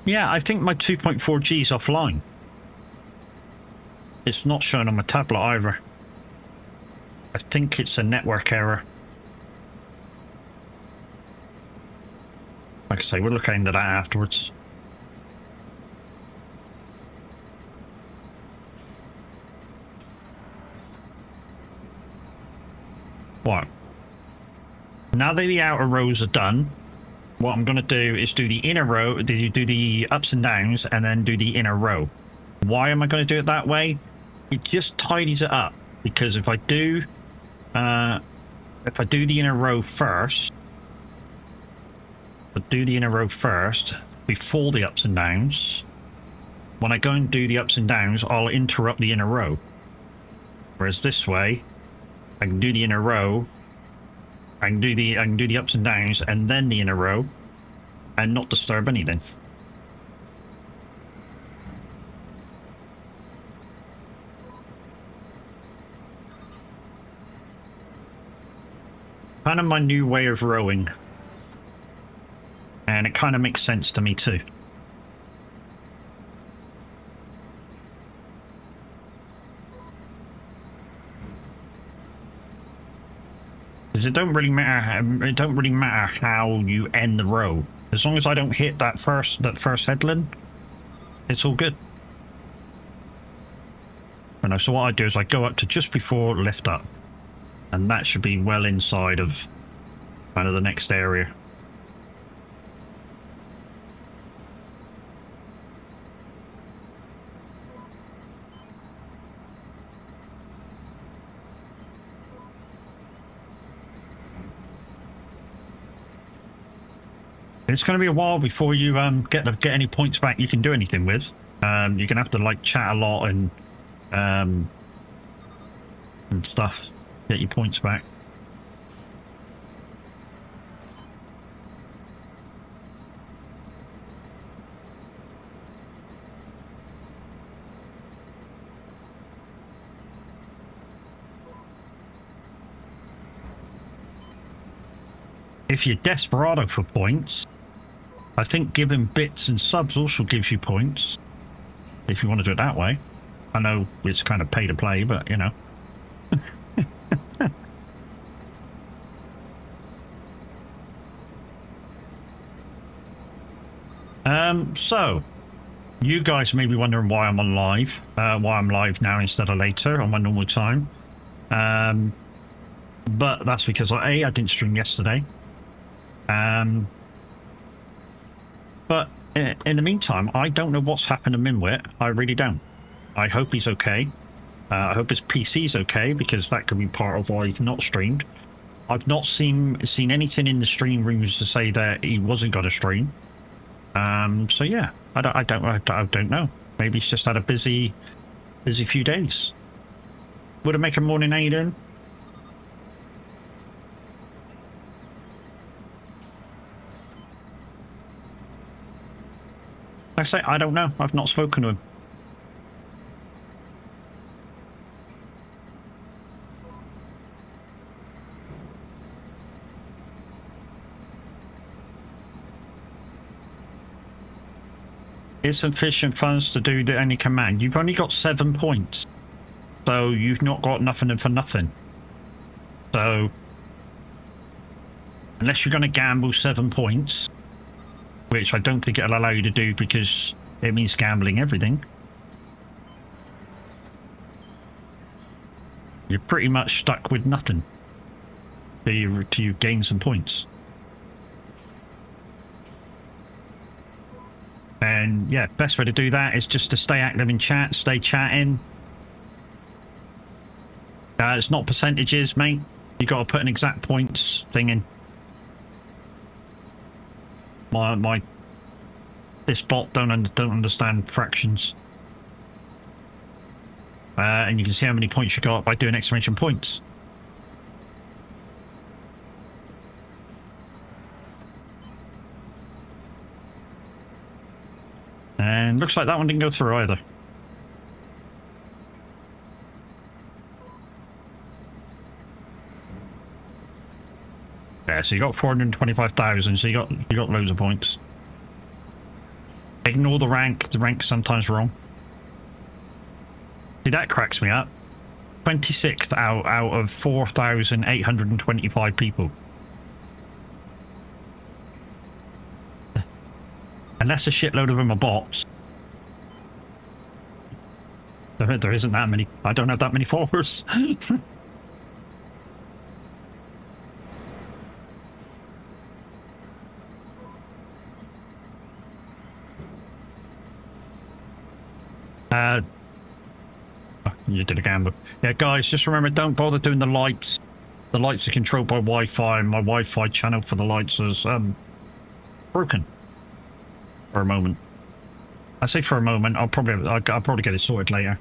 Yeah, I think my 2.4G is offline. It's not showing on my tablet either. I think it's a network error. Like I say, we'll look into that afterwards. What? Now that the outer rows are done, what I'm going to do is do the inner row, do the ups and downs, and then do the inner row. Why am I going to do it that way? It just tidies it up. Because if I do the inner row first, before the ups and downs, when I go and do the ups and downs, I'll interrupt the inner row. Whereas this way, I can do the inner row, I can do the ups and downs and then the inner row and not disturb anything. Kind of my new way of rowing. And it kind of makes sense to me too. It don't really matter how you end the row. As long as I don't hit that first headland, it's all good. And so what I do is I go up to just before lift up, and that should be well inside of kind of the next area. It's going to be a while before you get any points back you can do anything with. You're going to have to like chat a lot and stuff, get your points back. If you're desperado for points, I think giving bits and subs also gives you points, if you want to do it that way. I know it's kind of pay to play, but you know. So you guys may be wondering why I'm on live, why I'm live now instead of later on my normal time. But that's because I didn't stream yesterday. But in the meantime, I don't know what's happened to Minwit. I really don't. I hope he's okay. I hope his PC's okay, because that could be part of why he's not streamed. I've not seen anything in the stream rooms to say that he wasn't going to stream. So yeah, I don't know. Maybe he's just had a busy few days. Would it make a morning, how you doing? Like I say, I don't know. I've not spoken to him. Insufficient funds to do any command. You've only got 7 points. So you've not got nothing for nothing. So unless you're going to gamble 7 points, which I don't think it'll allow you to do because it means gambling everything, you're pretty much stuck with nothing till you gain some points. And yeah, best way to do that is just to stay active in chat, stay chatting. It's not percentages, mate. You got to put an exact points thing in. This bot don't understand fractions. And you can see how many points you got by doing exclamation points. And looks like that one didn't go through either. Yeah, so you got 425,000, so you got loads of points. Ignore the rank. The rank's sometimes wrong. See, that cracks me up. 26th out of 4,825 people. Unless a shitload of them are bots. There isn't that many. I don't have that many followers. You did a gamble. Yeah, guys, just remember, don't bother doing the lights. The lights are controlled by Wi-Fi, and my Wi-Fi channel for the lights is broken. For a moment. I say for a moment. I'll probably get it sorted later.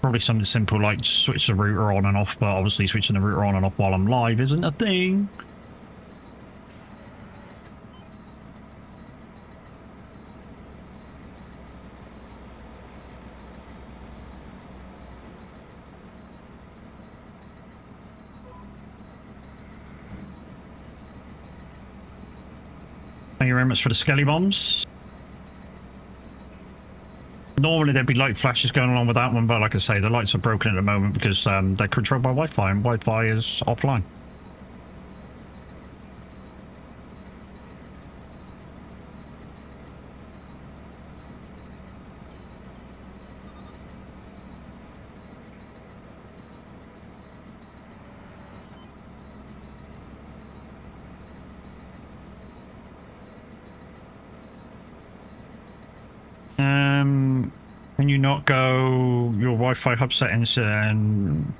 Probably something simple like switch the router on and off, but obviously switching the router on and off while I'm live isn't a thing. Thank you very much for the skelly bombs. Normally there'd be light flashes going along with that one, but like I say, the lights are broken at the moment because they're controlled by Wi-Fi, and Wi-Fi is offline. Can you not go your Wi-Fi hub settings and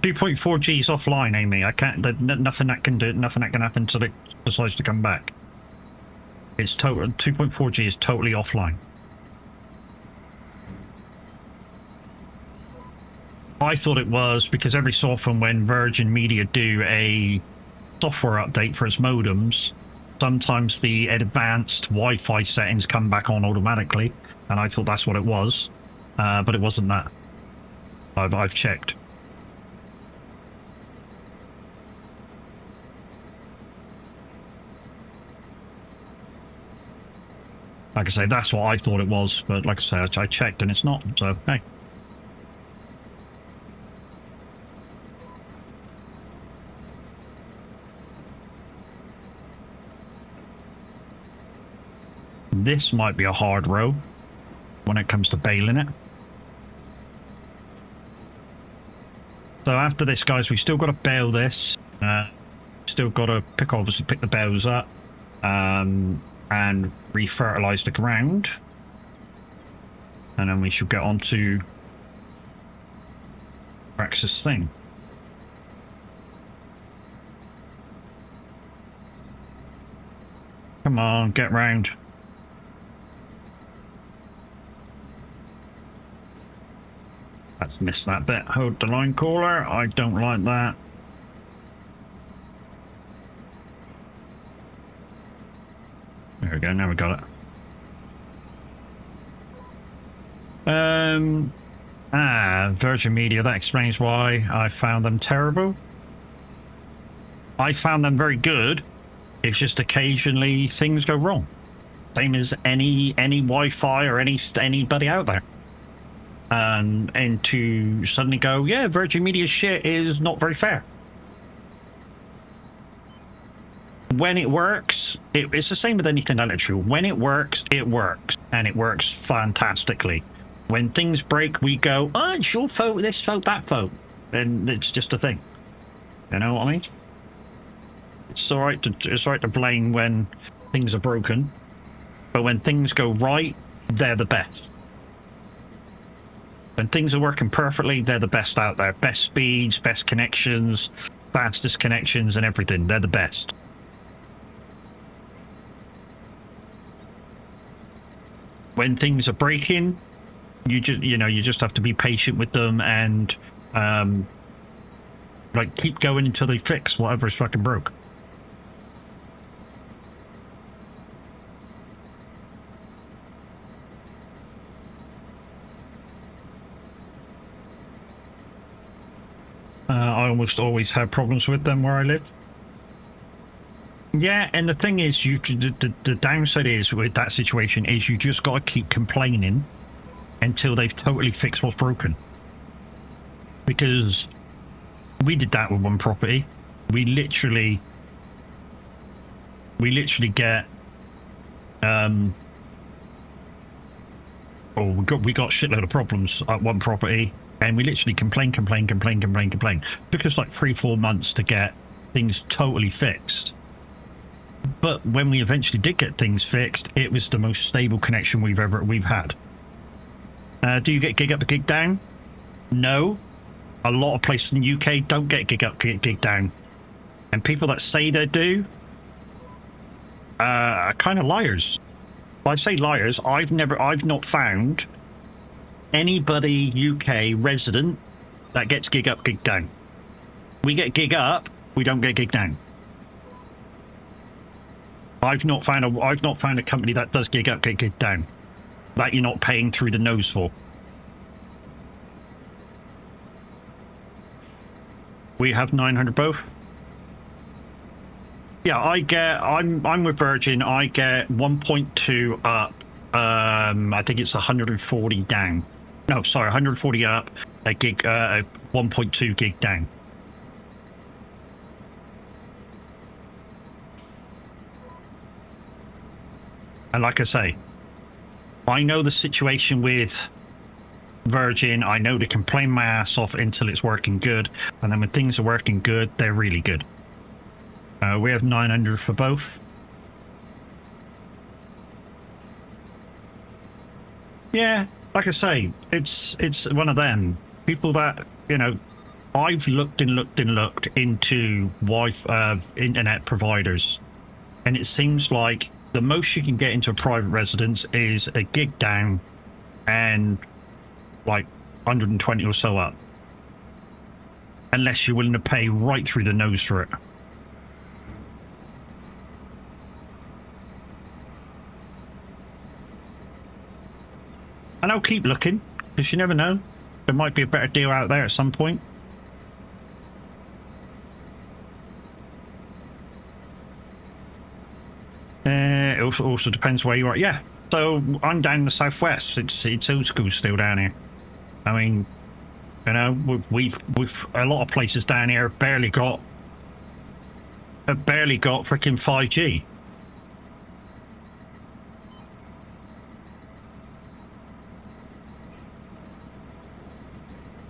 2.4G is offline, Amy? I can't. Nothing that can happen until it decides to come back. It's total 2.4G is totally offline. I thought it was because every so often when Virgin Media do a software update for its modems, sometimes the advanced Wi-Fi settings come back on automatically, and I thought that's what it was, but it wasn't that. I've checked. Like I say, that's what I thought it was, but like I say, I checked and it's not, so hey. This might be a hard row when it comes to bailing it. So after this, guys, we still got to bail this. Still got to obviously pick the bales up and refertilize the ground. And then we should get on to Rax's thing. Come on, get round. Let's miss that bit. Hold the line caller. I don't like that. There we go. Now we got it. Virgin Media. That explains why I found them terrible. I found them very good. It's just occasionally things go wrong. Same as any Wi-Fi or anybody out there. And to suddenly go, yeah, Virgin Media shit is not very fair. When it works, it's the same with anything electrical. When it works, and it works fantastically. When things break, we go, oh, it's your fault, this fault, that fault, and it's just a thing. You know what I mean? It's all right to blame when things are broken, but when things go right, they're the best. When things are working perfectly, they're the best out there. Best speeds, best connections, fastest connections, and everything. They're the best. When things are breaking, you just have to be patient with them and like keep going until they fix whatever's fucking broke. I almost always have problems with them where I live. Yeah, and the thing is, the downside is with that situation is you just got to keep complaining until they've totally fixed what's broken. Because we did that with one property. We literally get we got shitload of problems at one property, and we literally complain. Took us like 3-4 months to get things totally fixed. But when we eventually did get things fixed, it was the most stable connection we've had. Do you get gig up, gig down? No. A lot of places in the UK don't get gig up, gig down. And people that say they do are kind of liars. When I say liars, I've not found anybody UK resident that gets gig up, gig down. We get gig up, we don't get gig down. I've not found a company that does gig up, gig down, that you're not paying through the nose for. We have 900 both. Yeah, I'm with Virgin. I get 1.2 up. I think it's 140 down. No, sorry, 140 up. A gig, 1.2 gig down. And like I say, I know the situation with Virgin. I know to complain my ass off until it's working good, and then when things are working good, they're really good. We have 900 for both. Yeah, like I say, it's one of them people that, you know, I've looked into internet providers, and it seems like the most you can get into a private residence is a gig down and like 120 or so up, unless you're willing to pay right through the nose for it. And I'll keep looking, because you never know, there might be a better deal out there at some point. It also depends where you are. Yeah, so I'm down in the southwest. It's old school still down here. I mean, you know, we've a lot of places down here have barely got freaking 5G.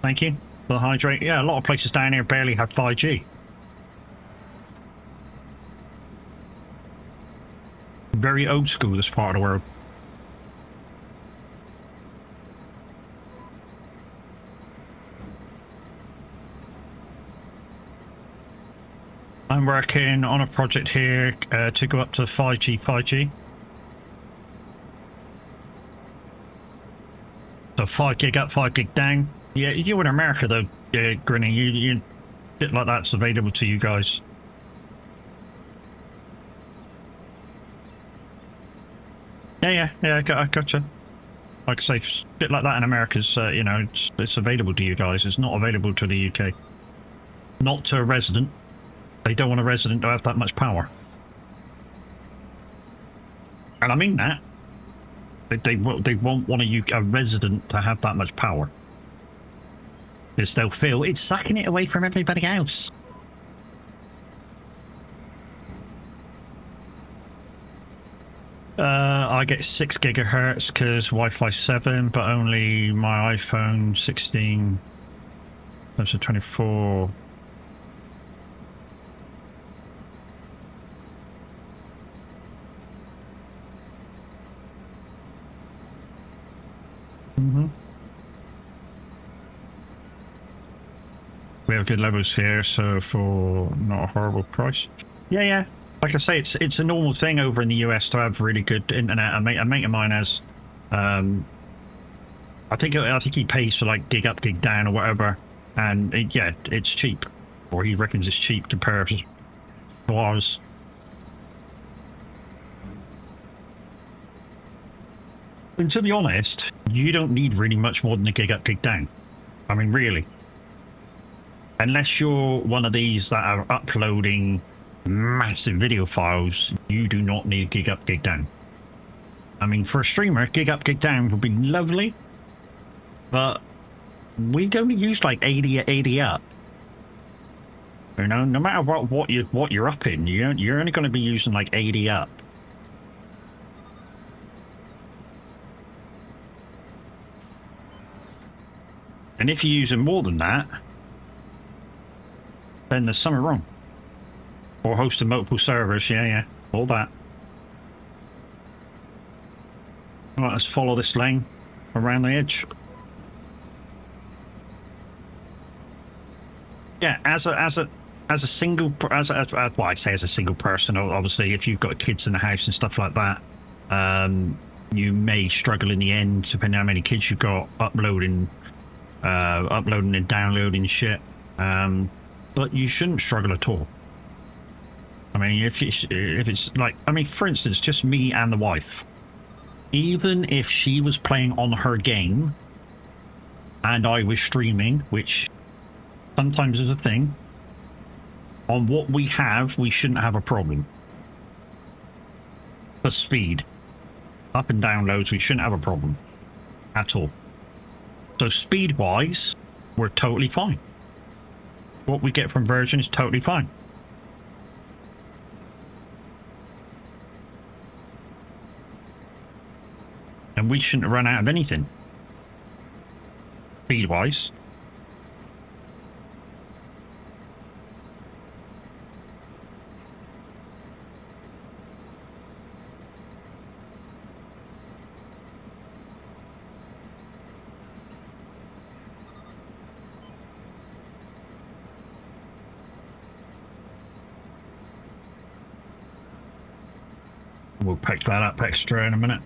Thank you for the hydrate. Yeah, a lot of places down here barely have 5G. Very old school, this part of the world. I'm working on a project here to go up to 5G. So 5 gig up, 5 gig down. Yeah, you're in America though, Grinny. You shit like that's available to you guys. Yeah, I gotcha. Like I say, shit like that in America's, you know, it's available to you guys. It's not available to the UK. Not to a resident. They don't want a resident to have that much power. And I mean that. They won't want a resident to have that much power. Because they'll feel it's sucking it away from everybody else. I get 6 gigahertz because Wi-Fi 7, but only my iPhone 16. That's a 24. We have good levels here, so for not a horrible price. Yeah, yeah. Like I say, it's a normal thing over in the US to have really good internet. A mate of mine has, I think he pays for like gig up, gig down or whatever, and yeah, it's cheap, or he reckons it's cheap compared to ours. And to be honest, you don't need really much more than a gig up, gig down. I mean, really. Unless you're one of these that are uploading massive video files, you do not need gig up, gig down. I mean, for a streamer, gig up, gig down would be lovely, but we only use like 80 up. You know, no matter what you're up in, you're only going to be using like 80 up. And if you're using more than that, then there's something wrong. Or hosting multiple servers, yeah, all that. Right, let's follow this lane around the edge. Yeah, as a single, well, I say as a single person. Obviously, if you've got kids in the house and stuff like that, you may struggle in the end, depending on how many kids you've got uploading and downloading shit. But you shouldn't struggle at all. I mean, if it's like, I mean, for instance, just me and the wife. Even if she was playing on her game and I was streaming, which sometimes is a thing, on what we have, we shouldn't have a problem. For speed, up and downloads, we shouldn't have a problem at all. So speed-wise, we're totally fine. What we get from Virgin is totally fine. And we shouldn't run out of anything. Speed-wise. We'll pick that up extra in a minute.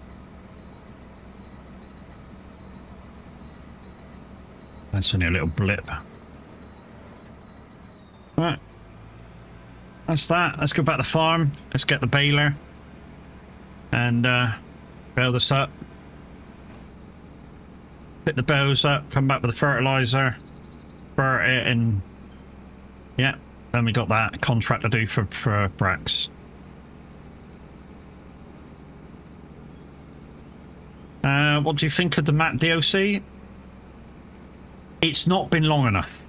That's only a little blip. Right. That's that. Let's go back to the farm. Let's get the baler. And bail this up. Pick the bales up, come back with the fertilizer. Burn it and... yeah. Then we got that contract to do for Brax. What do you think of the map DOC? It's not been long enough.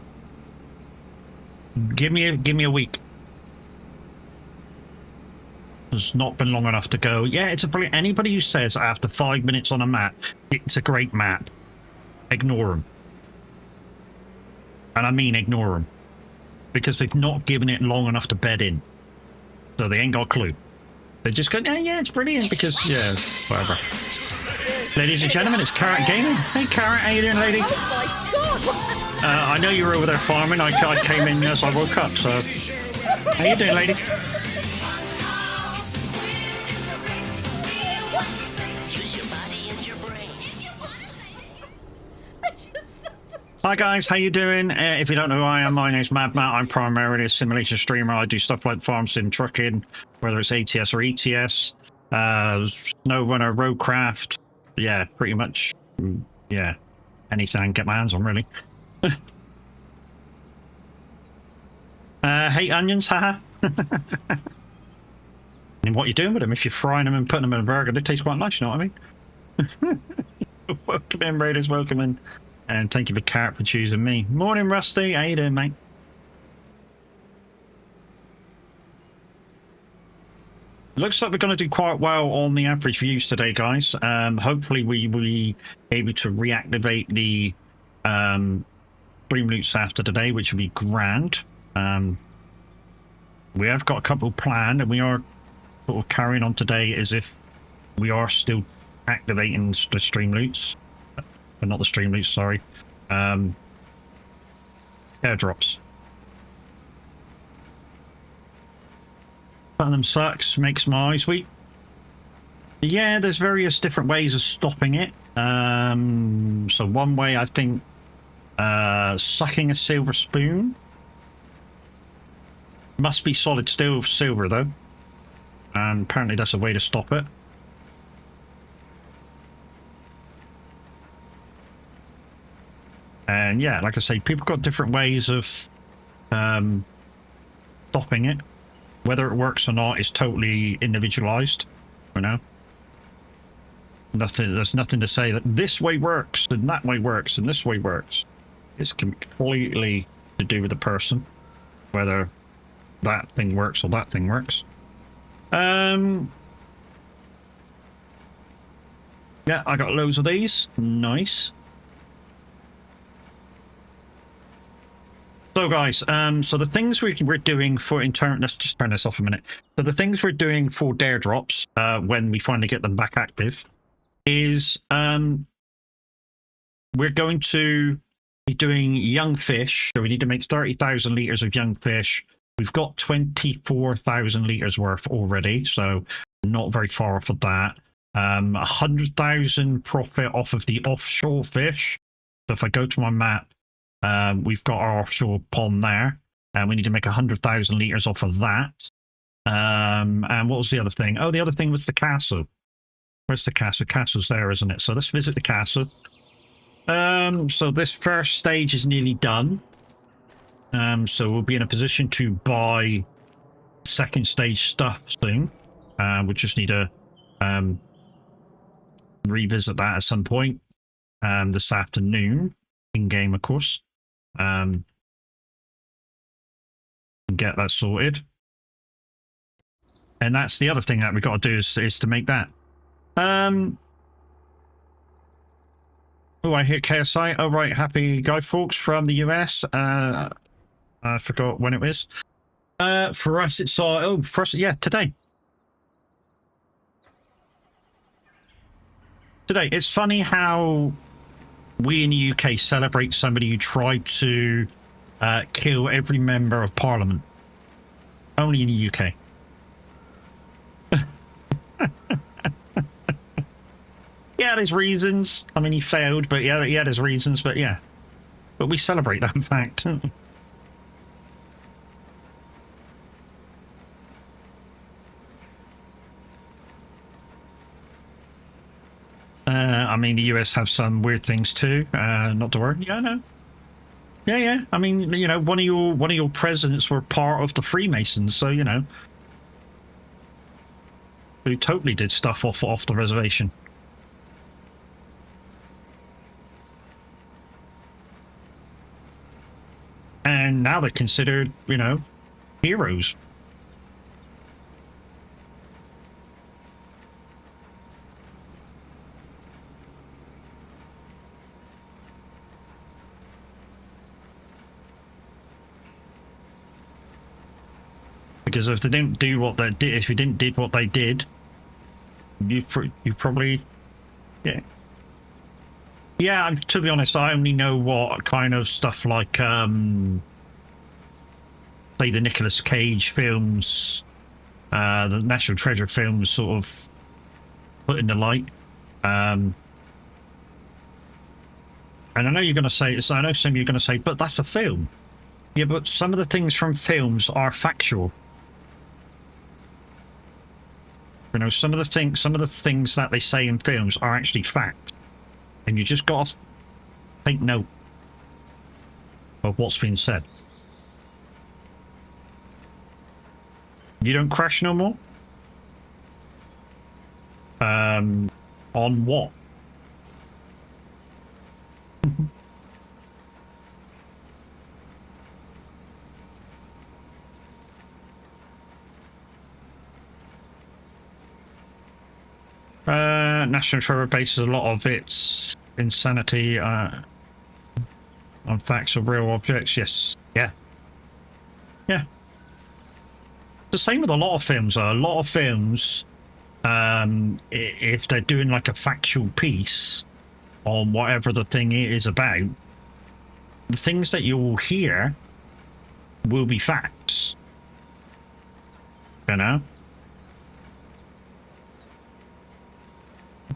Give me a week. It's not been long enough to go, yeah, it's a brilliant. Anybody who says after 5 minutes on a map, it's a great map, ignore them. And I mean ignore them. Because they've not given it long enough to bed in. So they ain't got a clue. They just go, yeah, it's brilliant because, yeah, whatever. Ladies and gentlemen, it's Carrot Gaming. Hey, Carrot, how you doing, lady? Oh my god! I know you were over there farming. I came in as I woke up, so... How you doing, lady? Hi guys, how you doing? If you don't know who I am, my name's Mad Matt. I'm primarily a simulation streamer. I do stuff like farm sim trucking, whether it's ATS or ETS, SnowRunner, Roadcraft. Yeah, pretty much. Yeah, anything I can get my hands on, really. Hate onions, haha. And what you're doing with them, if you're frying them and putting them in a burger, they taste quite nice, you know what I mean? Welcome in, Raiders, welcome in. And thank you for Carrot for choosing me. Morning, Rusty. How you doing, mate? Looks like we're going to do quite well on the average views today, guys. Hopefully we will be able to reactivate the stream loots after today, which will be grand. We have got a couple planned, and we are sort of carrying on today as if we are still activating the stream loots. But not the stream loots, sorry. airdrops. Finding them sucks, makes my eyes weep. Yeah, there's various different ways of stopping it. So one way, I think, sucking a silver spoon. Must be solid steel silver, though. And apparently that's a way to stop it. And yeah, like I say, people got different ways of stopping it. Whether it works or not is totally individualized, you know. There's nothing to say that this way works and that way works and this way works. It's completely to do with the person, whether that thing works or that thing works. Yeah, I got loads of these. Nice. So guys, so the things we're doing for let's just turn this off a minute. So the things we're doing for dare drops, when we finally get them back active, is we're going to be doing young fish. So we need to make 30,000 liters of young fish. We've got 24,000 liters worth already, so not very far off of that. 100,000 profit off of the offshore fish. So if I go to my map, we've got our offshore pond there, and we need to make 100,000 liters off of that. And what was the other thing? Oh, the other thing was the castle. Where's the castle? Castle's there, isn't it? So let's visit the castle. So this first stage is nearly done. So we'll be in a position to buy second stage stuff soon. We just need to revisit that at some point this afternoon, in game, of course. Get that sorted. And that's the other thing that we got to do is to make that. Oh, I hear KSI. Oh, right. Happy Guy Fawkes from the US. I forgot when it was. For us, it's for us, yeah, today. Today. It's funny how we in the UK celebrate somebody who tried to kill every member of Parliament. Only in the UK. Yeah, there's reasons. I mean, he failed, but yeah, there's reasons, but yeah. But we celebrate that fact. I mean, the US have some weird things too. Not to worry. Yeah, no. Yeah. I mean, you know, one of your presidents were part of the Freemasons, so you know, who totally did stuff off the reservation. And now they're considered, you know, heroes. Because if they didn't do what they did, if you didn't did what they did, you probably, yeah. Yeah, to be honest, I only know what kind of stuff like, say, the Nicolas Cage films, the National Treasure films sort of put in the light. And I know you're going to say, I know some of you are going to say, but that's a film. Yeah, but some of the things from films are factual. You know, some of the things that they say in films are actually fact. And you just got to take note of what's being said. You don't crash no more? On what? National Treasure bases a lot of its insanity on facts of real objects. Yes. Yeah. The same with a lot of films. A lot of films, if they're doing like a factual piece on whatever the thing is about, the things that you'll hear will be facts. You know?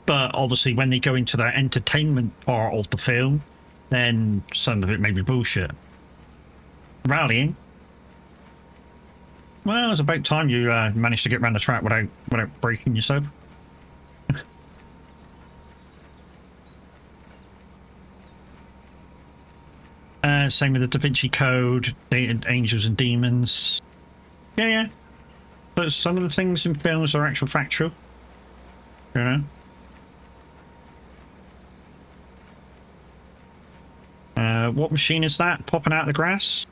But obviously when they go into that entertainment part of the film, then some of it may be bullshit. Rallying. Well, it's about time you managed to get around the track without breaking yourself. Same with the Da Vinci Code, Angels and Demons. Yeah. But some of the things in films are actual factual. You know? What machine is that popping out of the grass?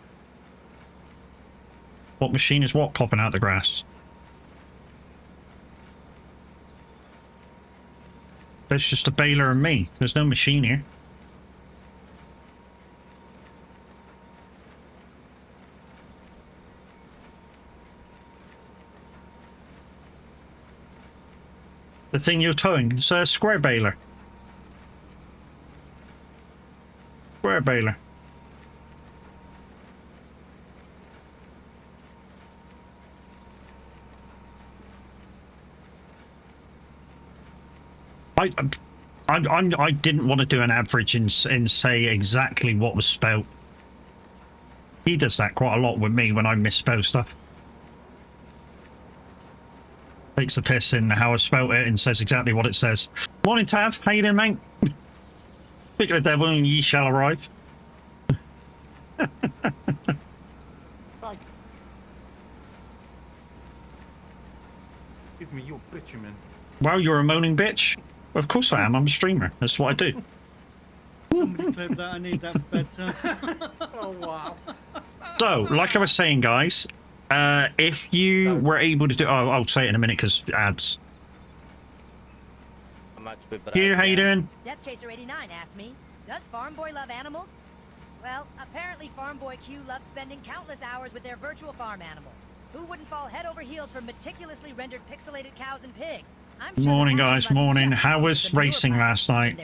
What machine is what popping out of the grass? There's just a baler and me. There's no machine here. The thing you're towing is a square baler. Square baler. I didn't want to do an average and say exactly what was spelt. He does that quite a lot with me when I misspell stuff. Takes the piss in how I spelt it and says exactly what it says. Morning, Tav. How you doing, mate? Speak of the devil and ye shall arrive. Give me your bitumen. Well, you're a moaning bitch. Of course I am. I'm a streamer. That's what I do. Somebody clip that. I need that for bedtime. Oh, wow. So, like I was saying, guys, if you were able to do... Oh, I'll say it in a minute because ads. Here, how you doing? Death Chaser 89 asked me, does Farm Boy love animals? Well, apparently Farm Boy Q loves spending countless hours with their virtual farm animals. Who wouldn't fall head over heels for meticulously rendered pixelated cows and pigs? Morning, guys. Morning. How was racing last night?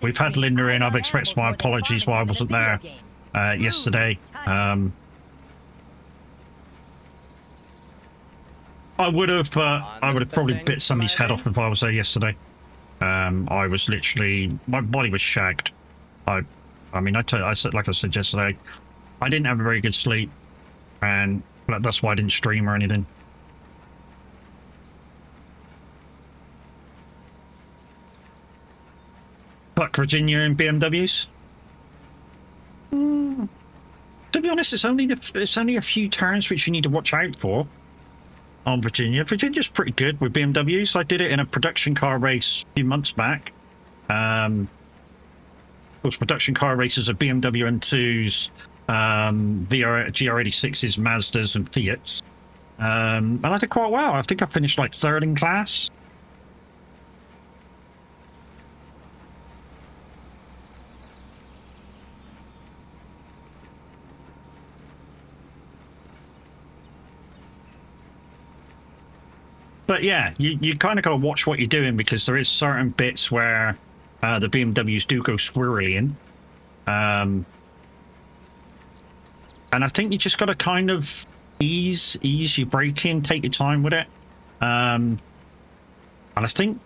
We've had Linda in. I've expressed my apologies why I wasn't there yesterday. I would have, but I would have probably bit somebody's head off if I was there yesterday. I was literally, my body was shagged. I mean, I said, like I said yesterday, I didn't have a very good sleep, and that's why I didn't stream or anything. Fuck Virginia and BMWs. To be honest, it's only a few turns which you need to watch out for on Virginia. Virginia's pretty good with BMWs. I did it in a production car race a few months back. Of course, production car races are BMW M2s, GR86s, Mazdas, and Fiats. And I did quite well. I think I finished like third in class. But yeah, you kind of got to watch what you're doing because there is certain bits where the BMWs do go squirrely in. And I think you just got to kind of ease your braking, take your time with it. And I think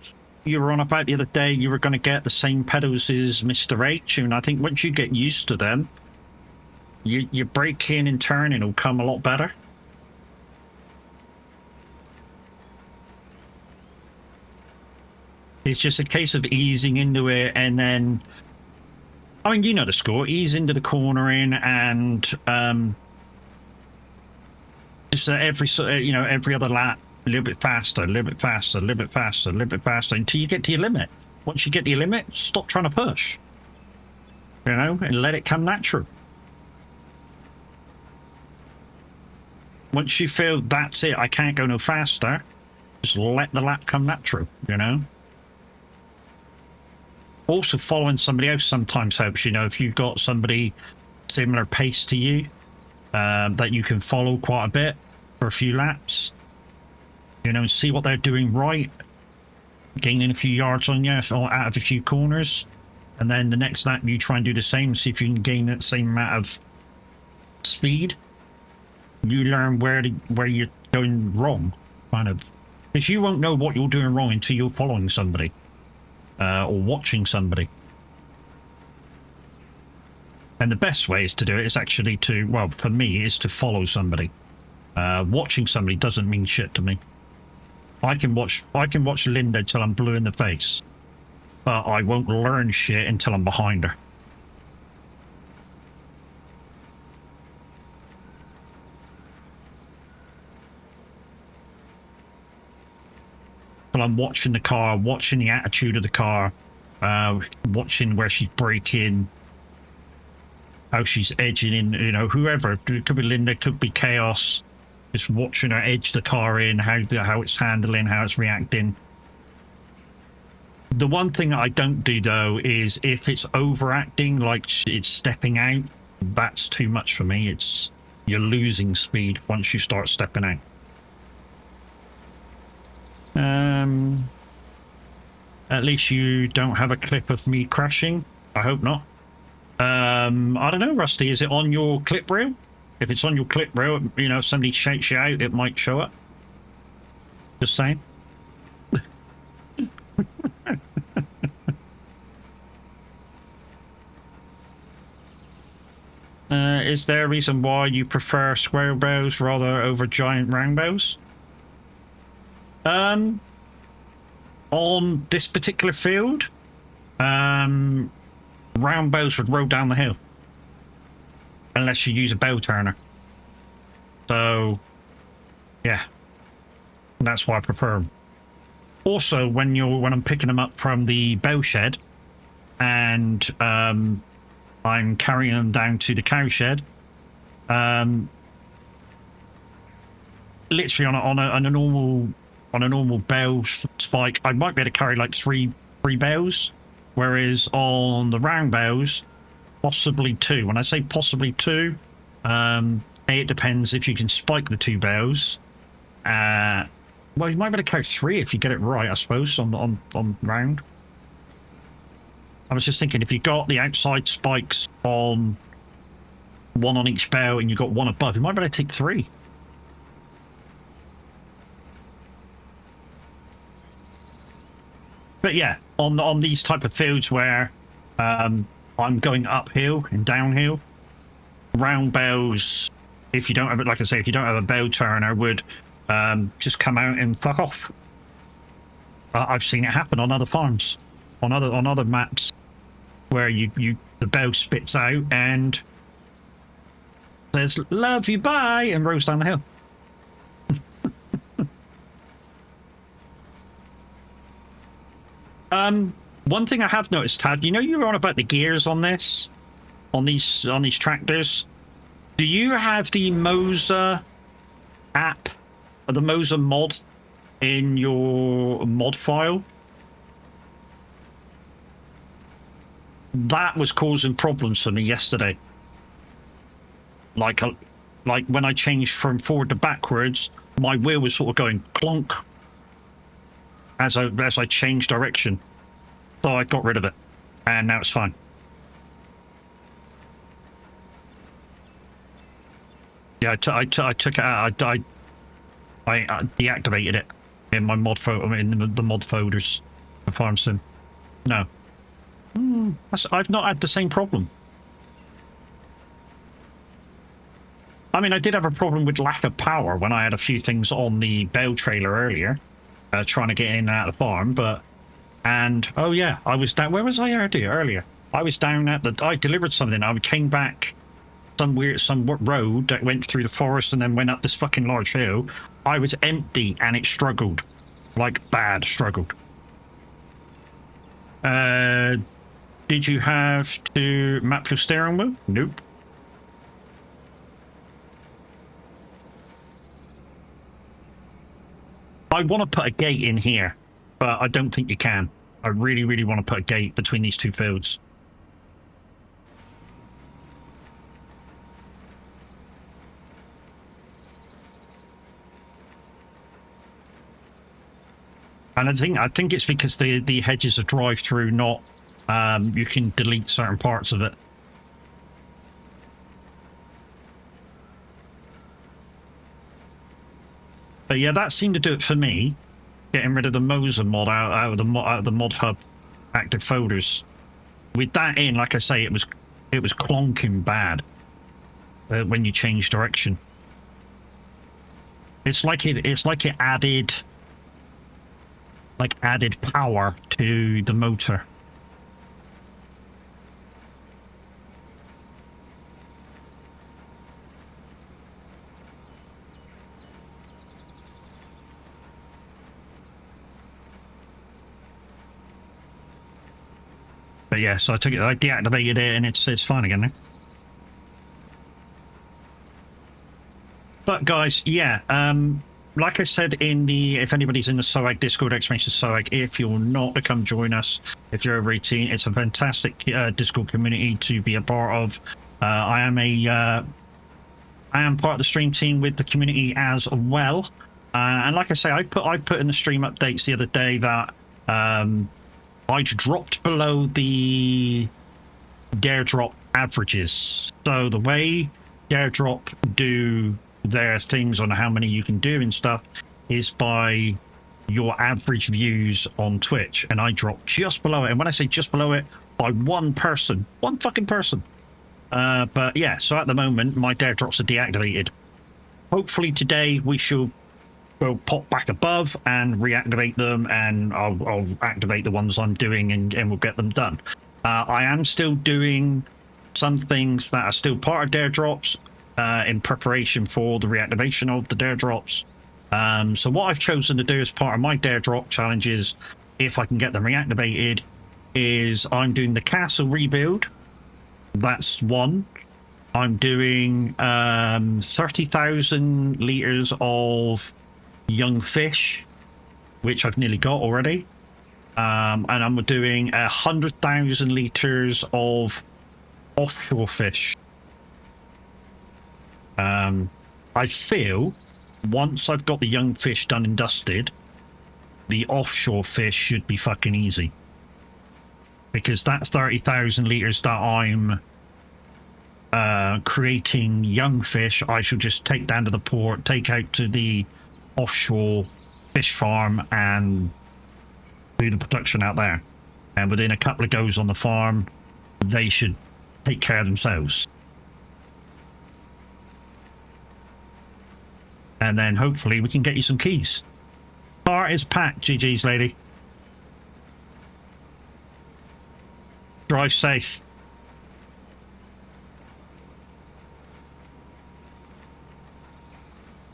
you were on about the other day, you were going to get the same pedals as Mr. H. And I think once you get used to them, your braking and turning will come a lot better. It's just a case of easing into it, and then, I mean, you know the score. Ease into the cornering, and just every other lap, a little bit faster, a little bit faster, a little bit faster, a little bit faster, until you get to your limit. Once you get to your limit, stop trying to push. You know, and let it come natural. Once you feel that's it, I can't go no faster, just let the lap come natural. You know. Also, following somebody else sometimes helps, you know, if you've got somebody similar pace to you that you can follow quite a bit for a few laps, you know, and see what they're doing right, gaining a few yards on you out of a few corners. and then the next lap you try and do the same, see if you can gain that same amount of speed. You learn where you're going wrong, kind of, because you won't know what you're doing wrong until you're following somebody or watching somebody. And the best way is to do it is actually to, well, for me, is to follow somebody. Watching somebody doesn't mean shit to me. I can watch Linda till I'm blue in the face, but I won't learn shit until I'm behind her. But I'm watching the car, watching the attitude of the car, watching where she's braking, how she's edging in, you know, whoever. It could be Linda, could be Chaos. Just watching her edge the car in, how it's handling, how it's reacting. The one thing I don't do, though, is if it's overacting, like it's stepping out, that's too much for me. You're losing speed once you start stepping out. At least you don't have a clip of me crashing. I hope not. I don't know, Rusty, is it on your clip reel? If it's on your clip reel, you know, if somebody shakes you out, it might show up. Just saying. Is there a reason why you prefer square bows rather over giant round bows? On this particular field, round bows would roll down the hill. Unless you use a bow turner. So, yeah. That's why I prefer them. Also, when I'm picking them up from the bow shed and I'm carrying them down to the cow shed, literally on a normal bow spike, I might be able to carry like three bows, whereas on the round bows, possibly two. When I say possibly two, it depends if you can spike the two bows. Well, you might be able to carry three if you get it right, I suppose, on round. I was just thinking, if you got the outside spikes on one on each bow and you got one above, you might be able to take three. But yeah, on these type of fields where I'm going uphill and downhill, round bows, if you don't have it, like I say, if you don't have a bow turner, would just come out and fuck off. I've seen it happen on other farms, on other maps, where the bow spits out and says "love you, bye" and rolls down the hill. One thing I have noticed, Tad, you know, you were on about the gears on these tractors. Do you have the Moser app or the Moser mod in your mod file? That was causing problems for me yesterday. Like when I changed from forward to backwards, my wheel was sort of going clonk as I changed direction. So I got rid of it, and now it's fine. Yeah, I took it out. I deactivated it in my mod in the mod folders for Farm Sim. No, I've not had the same problem. I mean, I did have a problem with lack of power when I had a few things on the bale trailer earlier, trying to get in and out of the farm, but. And oh yeah, I was down. Where was I earlier? I was down at I delivered something. I came back some road that went through the forest and then went up this fucking large hill. I was empty and it struggled, like bad struggled. Did you have to map your steering wheel? Nope. I want to put a gate in here, but I don't think you can. I really, really want to put a gate between these two fields. And I think it's because the hedges are drive-through, not you can delete certain parts of it. But yeah, that seemed to do it for me. Getting rid of the Moser mod out of the mod hub active folders. With that in, like I say, it was clonking bad when you change direction. It's like it added power to the motor. But yeah, so I deactivated it, and it's fine again now. But guys, yeah, like I said if anybody's in the SOAG Discord, exclamation SOAG, if you're not to come join us, if you're over 18, it's a fantastic Discord community to be a part of. I am part of the stream team with the community as well. And like I say, I put in the stream updates the other day that I dropped below the dare drop averages. So the way dare drop do their things on how many you can do and stuff is by your average views on Twitch, and I dropped just below it. And when I say just below it, by one fucking person. But yeah, so at the moment my dare drops are deactivated. Hopefully today we shall pop back above and reactivate them, and I'll activate the ones I'm doing, and we'll get them done. I am still doing some things that are still part of dare drops in preparation for the reactivation of the dare drops. So what I've chosen to do as part of my dare drop challenges, if I can get them reactivated, is I'm doing the castle rebuild. That's one. I'm doing 30,000 liters of young fish, which I've nearly got already, and I'm doing 100,000 liters of offshore fish. I feel once I've got the young fish done and dusted, the offshore fish should be fucking easy, because that 30,000 liters that I'm creating young fish, I shall just take down to the port, take out to the offshore fish farm, and do the production out there. And within a couple of goes on the farm, they should take care of themselves. And then hopefully we can get you some keys. Car is packed, GG's lady. Drive safe.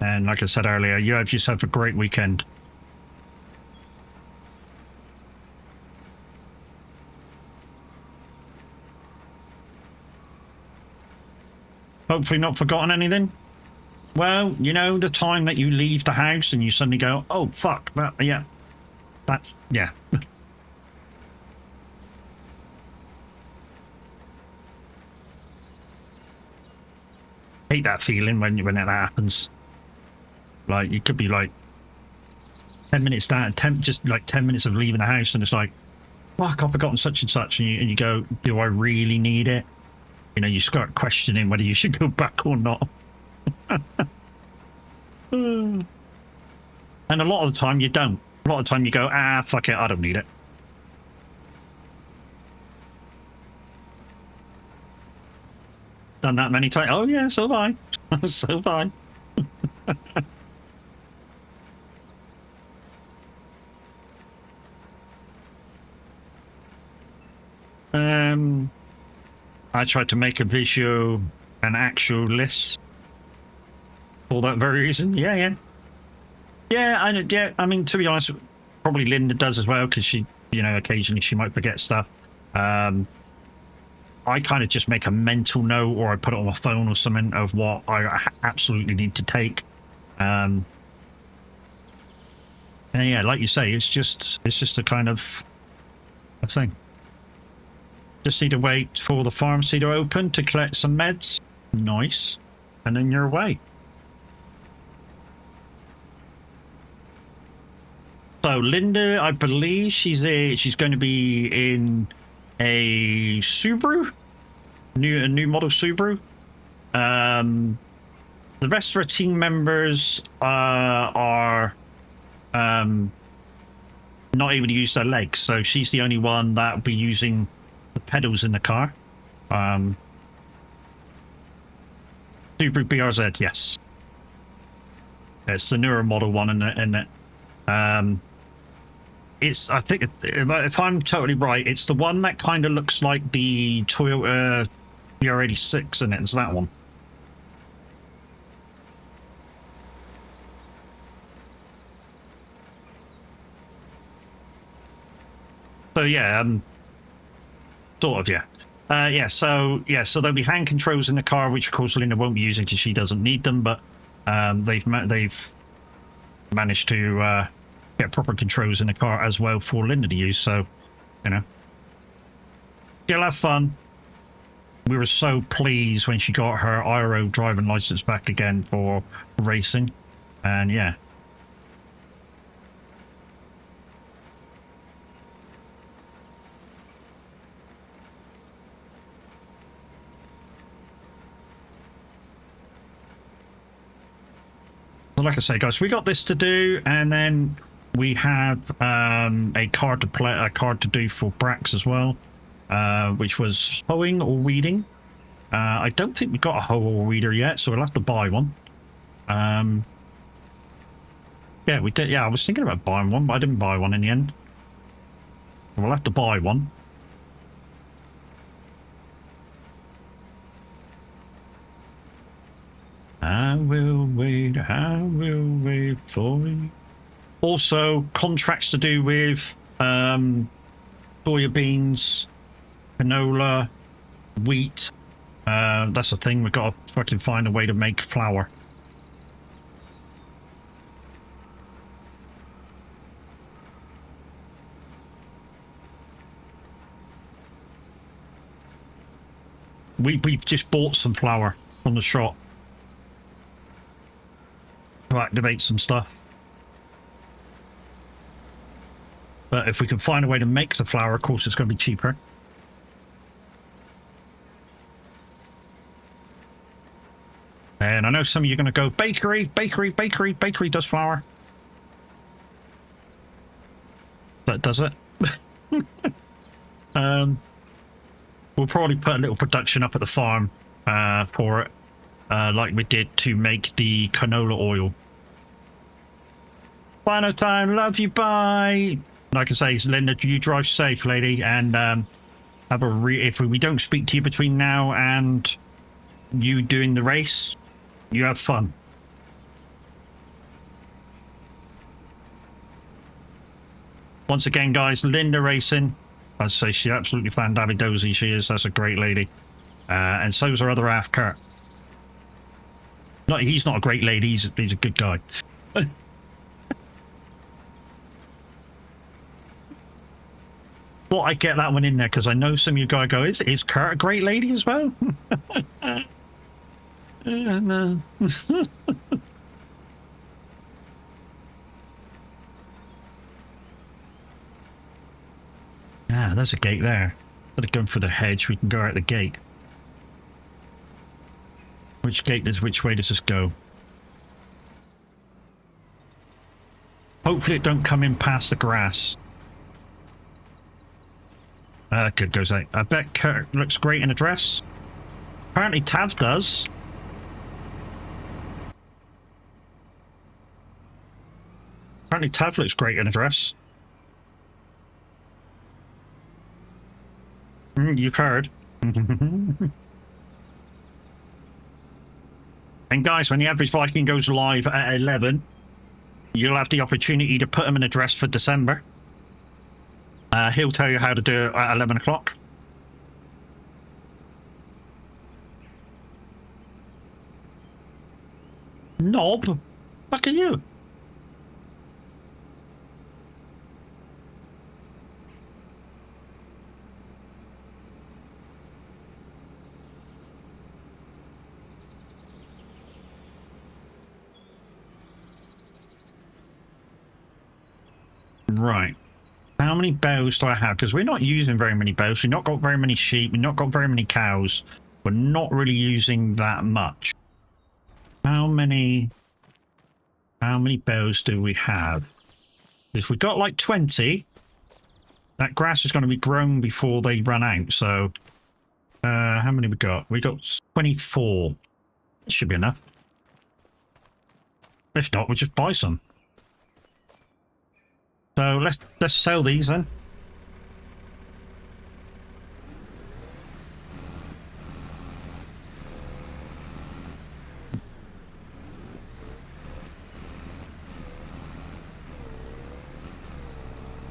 And like I said earlier, you have yourself a great weekend. Hopefully not forgotten anything. Well, you know, the time that you leave the house and you suddenly go, oh, fuck, that, yeah. That's, yeah. Hate that feeling when that happens. Like, you could be like 10 minutes down, just like 10 minutes of leaving the house, and it's like, fuck, I've forgotten such and such, and you go, do I really need it? You know, you start questioning whether you should go back or not. And a lot of the time you don't. A lot of the time you go, ah, fuck it, I don't need it. Done that many times. Oh yeah, so have I. So have I. I tried to make a video, an actual list for that very reason. Yeah. I mean, to be honest, probably Linda does as well, because she, you know, occasionally she might forget stuff. I kind of just make a mental note, or I put it on my phone or something, of what I absolutely need to take. And yeah, like you say, it's just a kind of a thing. Just need to wait for the pharmacy to open to collect some meds. Nice. And then you're away. So Linda, I believe she's going to be in a Subaru, a new model Subaru. The rest of our team members are not able to use their legs, so she's the only one that will be using the pedals in the car. Subaru BRZ, yes. It's the newer model one in it. It's, I think, if I'm totally right, it's the one that kind of looks like the Toyota BR86 in it. It's that one. So yeah, sort of, yeah. So there'll be hand controls in the car, which of course Linda won't be using because she doesn't need them, but they've managed to get proper controls in the car as well for Linda to use. So, you know, she'll have fun. We were so pleased when she got her IRO driving license back again for racing, and yeah. Like I say, guys, we got this to do, and then we have a card to do for Brax as well, which was hoeing or weeding. I don't think we got a hoe or weeder yet, so we'll have to buy one. Yeah, we did. Yeah, I was thinking about buying one, but I didn't buy one in the end. We'll have to buy one. I will wait for you. Also, contracts to do with soya beans, canola, wheat. That's the thing. We've got to fucking find a way to make flour. We've just bought some flour from the shop to activate some stuff. But if we can find a way to make the flour, of course it's going to be cheaper. And I know some of you are going to go, bakery does flour. That does it. We'll probably put a little production up at the farm for it, like we did to make the canola oil. Final time, love you, bye. Like I say, Linda, you drive safe, lady, and have a if we don't speak to you between now and you doing the race, you have fun. Once again, guys, Linda Racing, I'd say she's absolutely fan-dabby-dozy. She is. That's a great lady. And so's her other half, Kurt. He's not a great lady. He's a good guy. Well, I get that one in there because I know some of you guys go, is Kurt a great lady as well? No. Ah, there's a gate there. Instead of going for the hedge, we can go out the gate. Which way does this go? Hopefully it don't come in past the grass. Good, goes out. I bet Kurt looks great in a dress. Apparently Tav does. Apparently Tav looks great in a dress. You've heard. And guys, when the average Viking goes live at 11, you'll have the opportunity to put him in a dress for December. He'll tell you how to do it at 11 o'clock. Knob? Fuck are you? Right. How many bows do I have? Because we're not using very many bows. We've not got very many sheep. We've not got very many cows. We're not really using that much. How many bows do we have? If we've got like 20, that grass is going to be grown before they run out. So, how many we got? We got 24. That should be enough. If not, we'll just buy some. So let's sell these then.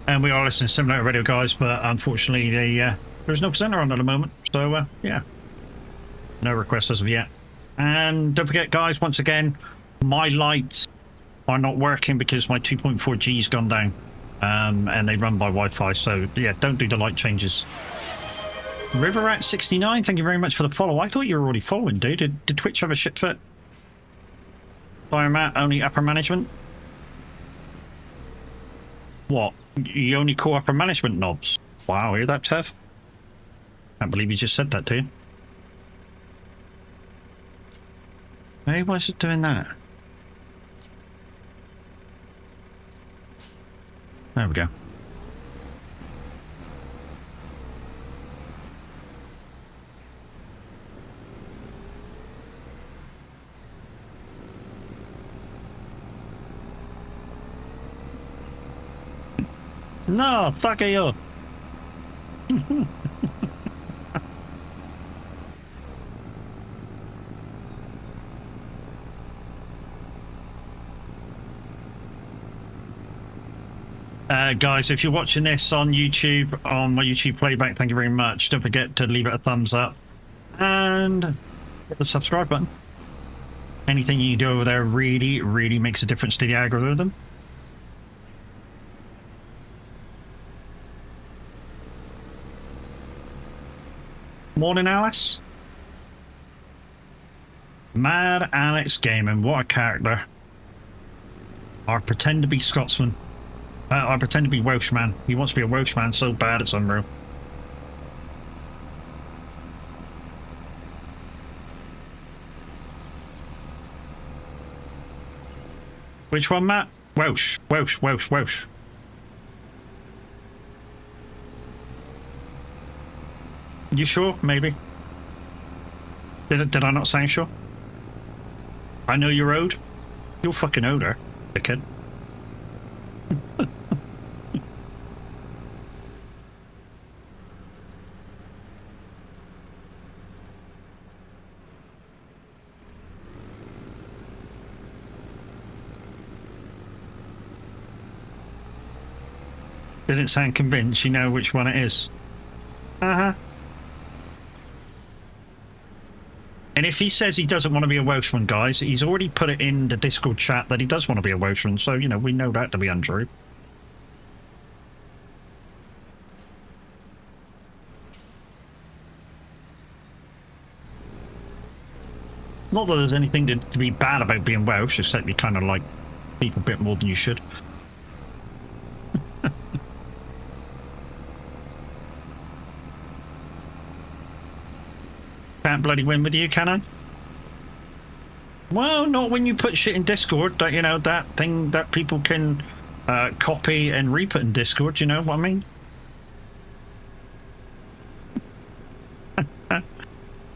And we are listening to Simulator Radio, guys, but unfortunately there's no presenter on at the moment. So, yeah. No requests as of yet. And don't forget, guys, once again, my lights are not working because my 2.4G's gone down. And they run by Wi-Fi. So, yeah, don't do the light changes. Riverat69, thank you very much for the follow. I thought you were already following, dude. Did Twitch have a shit fit? Biomat, only upper management? What? You only call upper management knobs? Wow, hear that, Tev? Can't believe you just said that, do you? Hey, why is it doing that? There we go. No, fuck you. Guys, if you're watching this on YouTube, on my YouTube playback, thank you very much. Don't forget to leave it a thumbs up and hit the subscribe button. Anything you do over there really, really makes a difference to the algorithm. Morning, Alice. Mad Alex Gaming, what a character. I pretend to be Scotsman. I pretend to be Welshman. He wants to be a Welshman so bad it's unreal. Which one, Matt? Welsh. Welsh, Welsh, Welsh. You sure? Maybe. Did I not sound sure? I know you're owed. You're fucking owed her, dickhead. Didn't sound convinced. You know which one it is. Uh-huh. And if he says he doesn't want to be a Welshman, guys, he's already put it in the Discord chat that he does want to be a Welshman. So, you know, we know that to be untrue. Not that there's anything to be bad about being Welsh, except you kind of like people a bit more than you should. Can't bloody win with you, can I? Well, not when you put shit in Discord, that, you know, that thing that people can copy and re-put in Discord, you know what I mean?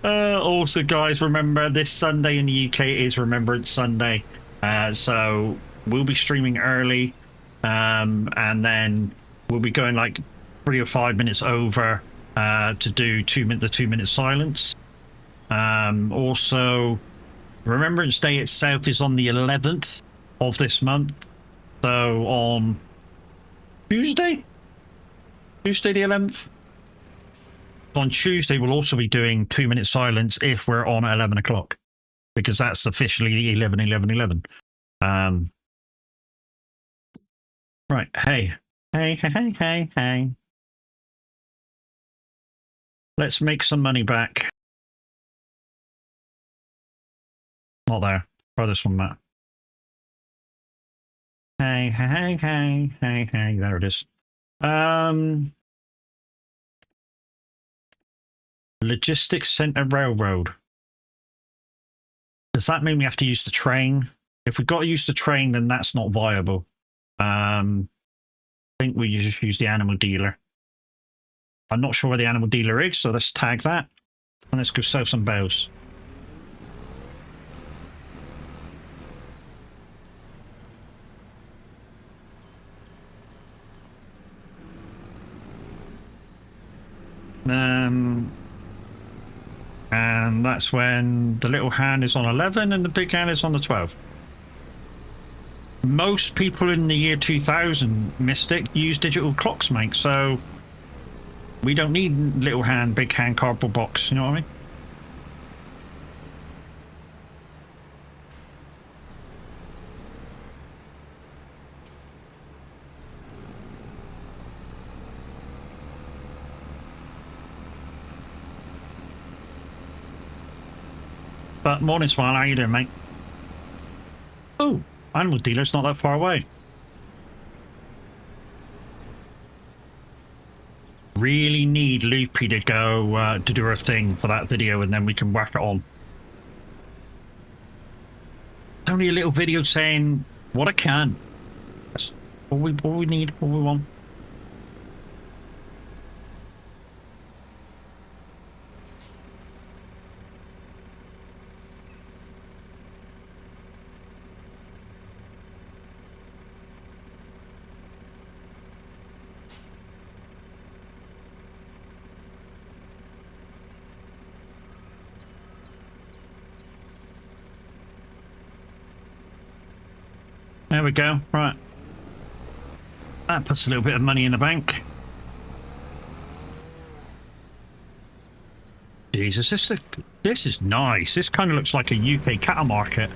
Also, guys, remember, this Sunday in the UK is Remembrance Sunday, so we'll be streaming early, and then we'll be going like 3 or 5 minutes over to do the 2-minute silence. Also, Remembrance Day itself is on the 11th of this month, so on Tuesday the 11th. On Tuesday, we'll also be doing 2-minute silence if we're on at 11 o'clock, because that's officially the 11-11-11. Right, hey. Let's make some money back. Not there. Try this one, Matt. Hey, there it is. Logistics Center Railroad. Does that mean we have to use the train? If we've got to use the train, then that's not viable. I think we just use the animal dealer. I'm not sure where the animal dealer is, so let's tag that. And let's go sell some bells. And that's when the little hand is on 11 and the big hand is on the 12. Most people in the year 2000, Mystic, use digital clocks, mate, so we don't need little hand, big hand, cardboard box, you know what I mean? But morning, Smile, how you doing, mate? Oh, animal dealer's not that far away. Really need Loopy to go to do her thing for that video, and then we can whack it on. It's only a little video saying what I can. That's all we need, all we want. There we go. Right. That puts a little bit of money in the bank. Jesus, this is nice. This kind of looks like a UK cattle market.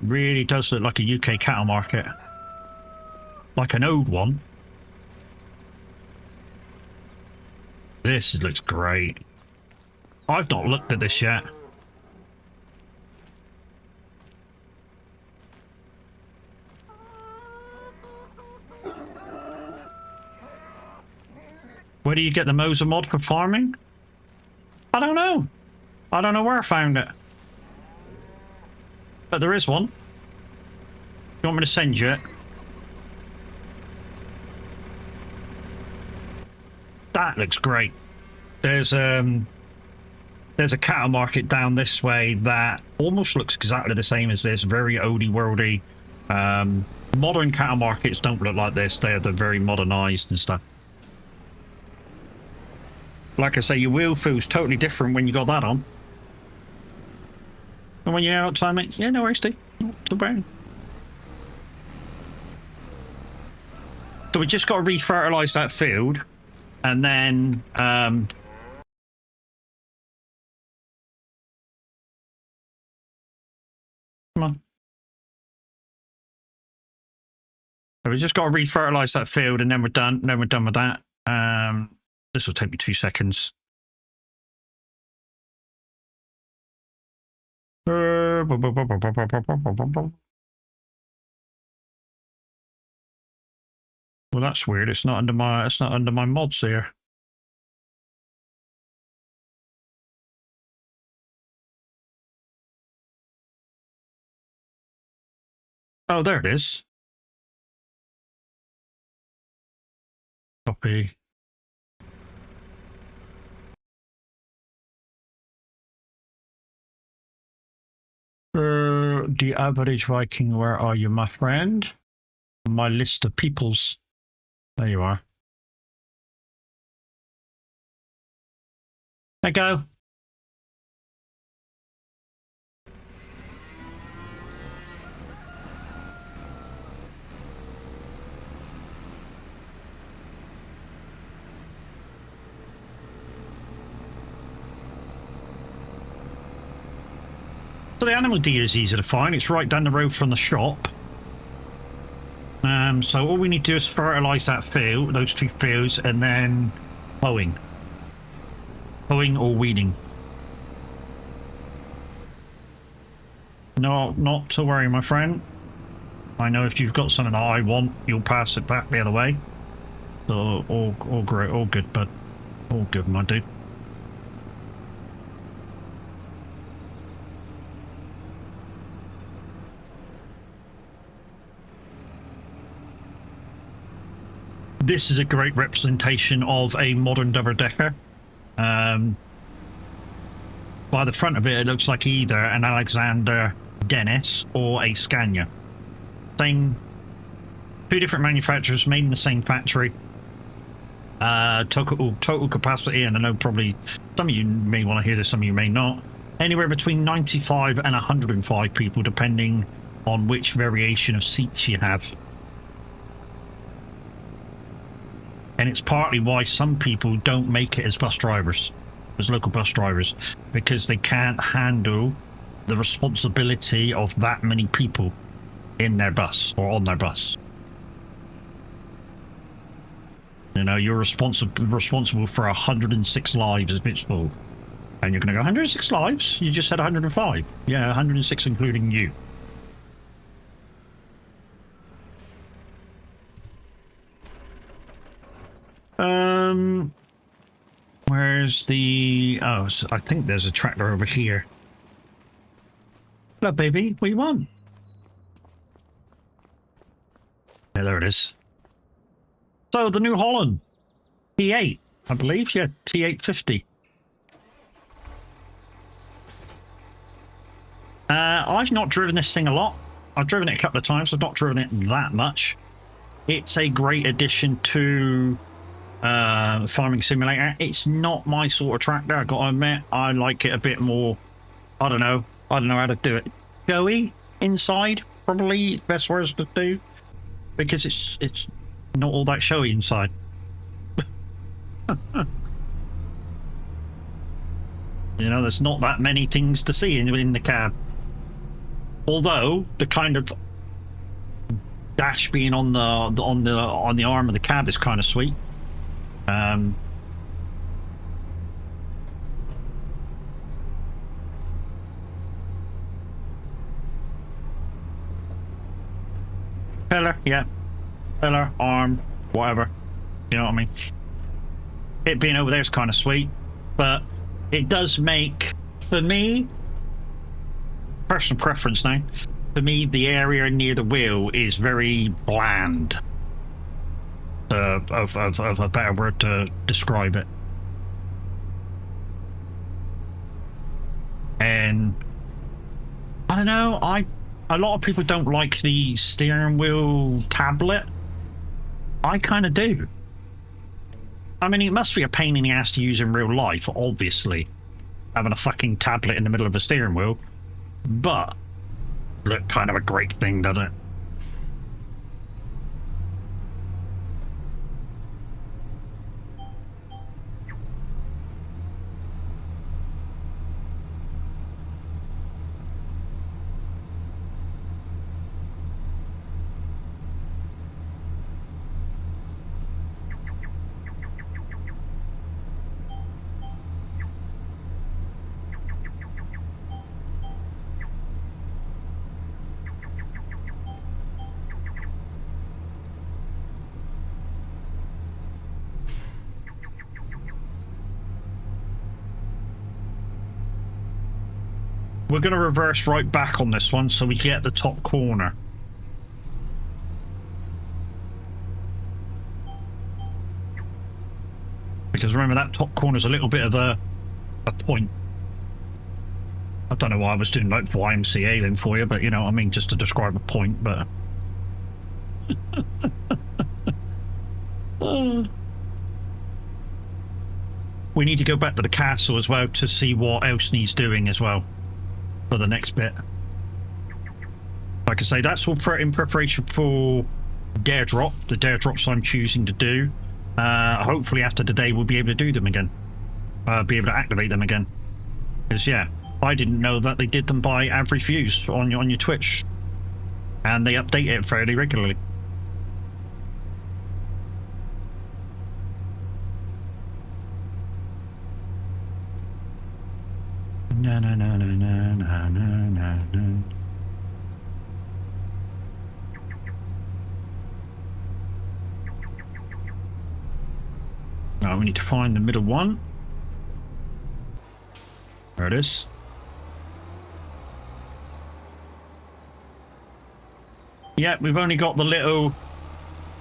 Really does look like a UK cattle market. Like an old one. This looks great. I've not looked at this yet. Where do you get the Moser mod for farming? I don't know. I don't know where I found it. But there is one. You want me to send you it? That looks great. There's a cattle market down this way that almost looks exactly the same as this. Very oldie worldy. Modern cattle markets don't look like this. They're very modernized and stuff. Like I say, your wheel feels totally different when you got that on. And when you're out time, mate, yeah, no worries, Steve. No brain. So we just got to re-fertilize that field, and then come on. So we just got to re-fertilize that field, and then we're done. Then we're done with that. This will take me 2 seconds. Well, that's weird. It's not under my mods here. Oh, there it is. Copy. The average Viking, where are you, my friend? My list of peoples. There you are. There you go. So the animal dealer is easy to find. It's right down the road from the shop. So all we need to do is fertilize that field, those 2 fields, and then hoeing. Hoeing or weeding. No, not to worry, my friend. I know if you've got something that I want, you'll pass it back the other way. So all great, all good, bud. All good, my dude. This is a great representation of a modern double-decker. By the front of it, it looks like either an Alexander Dennis or a Scania. Same, two different manufacturers made in the same factory. Total capacity, and I know probably some of you may want to hear this, some of you may not. Anywhere between 95 and 105 people, depending on which variation of seats you have. And it's partly why some people don't make it as bus drivers, as local bus drivers, because they can't handle the responsibility of that many people in their bus or on their bus. You know, you're responsible for 106 lives if it's full. And you're going to go, 106 lives? You just said 105. Yeah, 106 including you. Where's the... Oh, so I think there's a tractor over here. Hello, baby. What do you want? Yeah, there it is. So, the New Holland. T8, I believe. Yeah, T850. I've not driven this thing a lot. I've driven it a couple of times. I've not driven it that much. It's a great addition to Farming Simulator. It's not my sort of tractor, I've got to admit. I like it a bit more, I don't know how to do it. Showy inside, probably the best words to do, because it's not all that showy inside. You know, there's not that many things to see in the cab. Although the kind of dash being on the arm of the cab is kind of sweet. Pillar, yeah. Pillar, arm, whatever. You know what I mean? It being over there is kind of sweet, but it does make, for me, personal preference now, for me, the area near the wheel is very bland. Of a better word to describe it. And I don't know, a lot of people don't like the steering wheel tablet. I kind of do. I mean, it must be a pain in the ass to use in real life, obviously, having a fucking tablet in the middle of a steering wheel, but look, kind of a great thing, doesn't it? We're going to reverse right back on this one so we get the top corner. Because remember, that top corner is a little bit of a point. I don't know why I was doing like YMCA then for you, but you know what I mean, just to describe a point, but... We need to go back to the castle as well to see what else needs doing as well for the next bit. Like I say, that's all in preparation for dare drop, the dare drops I'm choosing to do. Hopefully after today we'll be able to do them again, be able to activate them again, because yeah, I didn't know that they did them by average views on your Twitch, and they update it fairly regularly. No, no, no, no, no, no, no, no, no. Now we need to find the middle one. There it is. Yeah, we've only got the little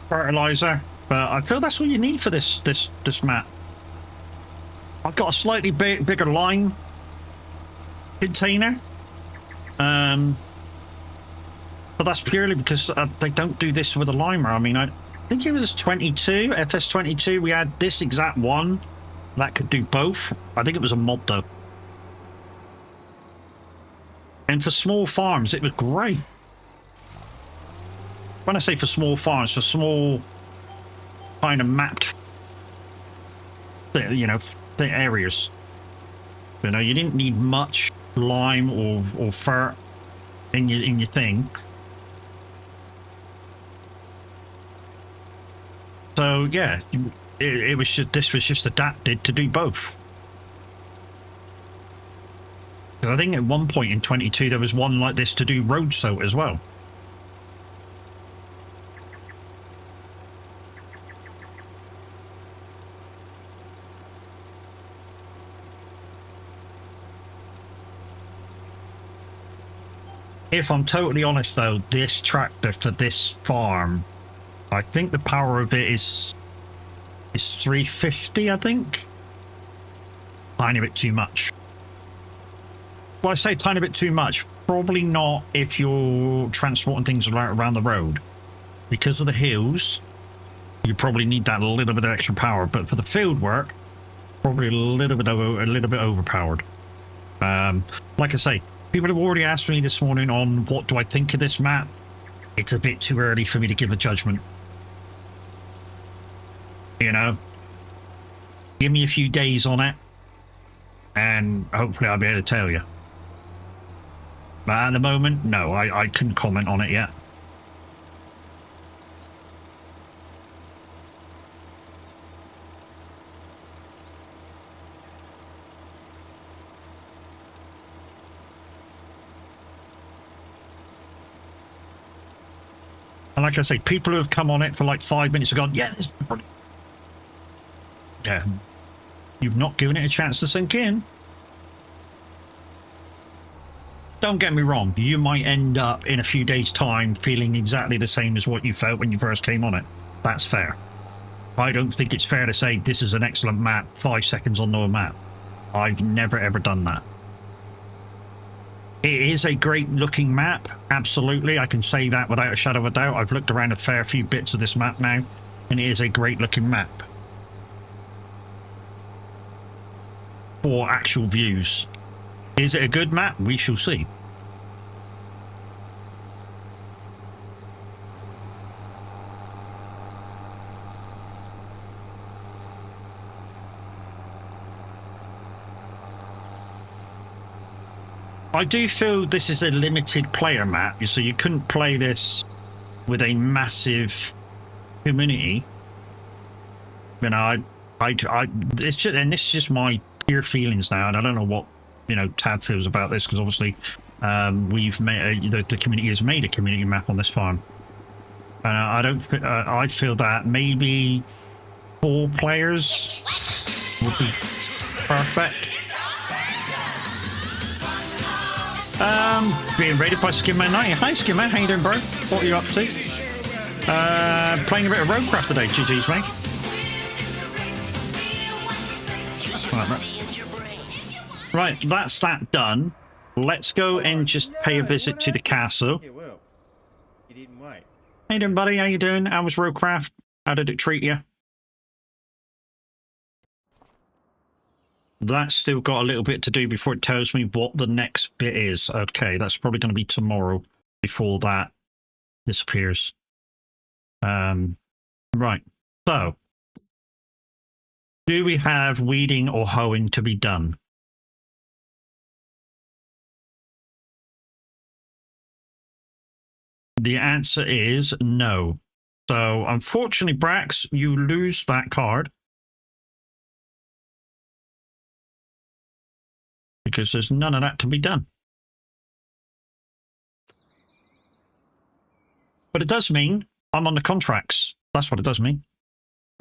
fertilizer, but I feel that's all you need for this map. I've got a slightly bigger lime container, but that's purely because they don't do this with a limer. I mean, I think it was 22 FS22. We had this exact one that could do both. I think it was a mod though, and for small farms it was great. When I say for small farms, for small kind of mapped, you know, the areas. You know, you didn't need much lime or fur in your thing. So yeah, it was just, this was just adapted to do both. I think at one point in 22 there was one like this to do road salt as well. If I'm totally honest though, this tractor for this farm, I think the power of it is 350, I think. Tiny bit too much. Well, I say tiny bit too much. Probably not if you're transporting things around the road. Because of the hills, you probably need that little bit of extra power. But for the field work, probably a little bit overpowered. Like I say, people have already asked me this morning on what do I think of this map. It's a bit too early for me to give a judgment. You know, give me a few days on it, and hopefully I'll be able to tell you. But at the moment, no, I couldn't comment on it yet. And like I say, people who have come on it for like 5 minutes have gone, yeah, this is brilliant. Yeah, you've not given it a chance to sink in. Don't get me wrong, you might end up in a few days' time feeling exactly the same as what you felt when you first came on it. That's fair. I don't think it's fair to say this is an excellent map 5 seconds on no map. I've never ever done that. It is a great looking map, absolutely. I can say that without a shadow of a doubt. I've looked around a fair few bits of this map now, and it is a great looking map. For actual views. Is it a good map? We shall see. I do feel this is a limited player map, so you couldn't play this with a massive community. You know, it's just, and this is just my pure feelings now, and I don't know what, you know, Tad feels about this, because obviously we've made the community has made a community map on this farm, and I feel that maybe 4 players would be perfect. Being raided by Skimmer 90. Hi Skimmer, how you doing, bro? What are you up to? Playing a bit of Roadcraft today. GG's, mate. Right, that's that done. Let's go and just pay a visit to the castle. You didn't wait. How you doing, buddy? How you doing? How was Roadcraft? How did it treat you? That's still got a little bit to do before it tells me what the next bit is. Okay, that's probably going to be tomorrow before that disappears. Right, so do we have weeding or hoeing to be done? The answer is no. So unfortunately, Brax, you lose that card. Because there's none of that to be done. But it does mean I'm on the contracts. That's what it does mean.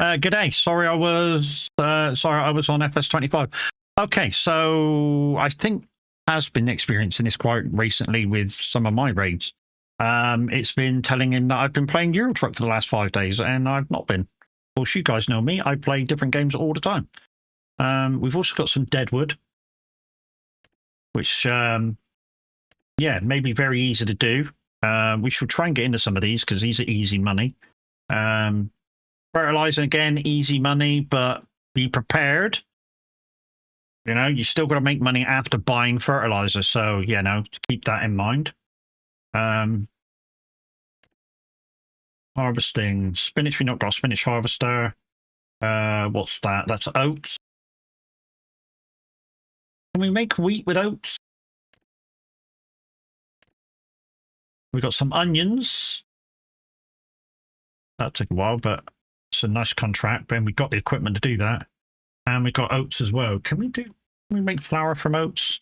G'day. Sorry, I was on FS25. Okay, so I think has been experiencing this quite recently with some of my raids. It's been telling him that I've been playing Euro Truck for the last 5 days, and I've not been. Of course, you guys know me. I play different games all the time. We've also got some Deadwood, which, yeah, may be very easy to do. We should try and get into some of these because these are easy money. Fertilizer, again, easy money, but be prepared. You know, you still got to make money after buying fertilizer. So, you know, keep that in mind. Harvesting spinach. We not got a spinach harvester. What's that? That's oats. Can we make wheat with oats? We got some onions. That'll take a while, but it's a nice contract. And we got the equipment to do that. And we got oats as well. Can we make flour from oats?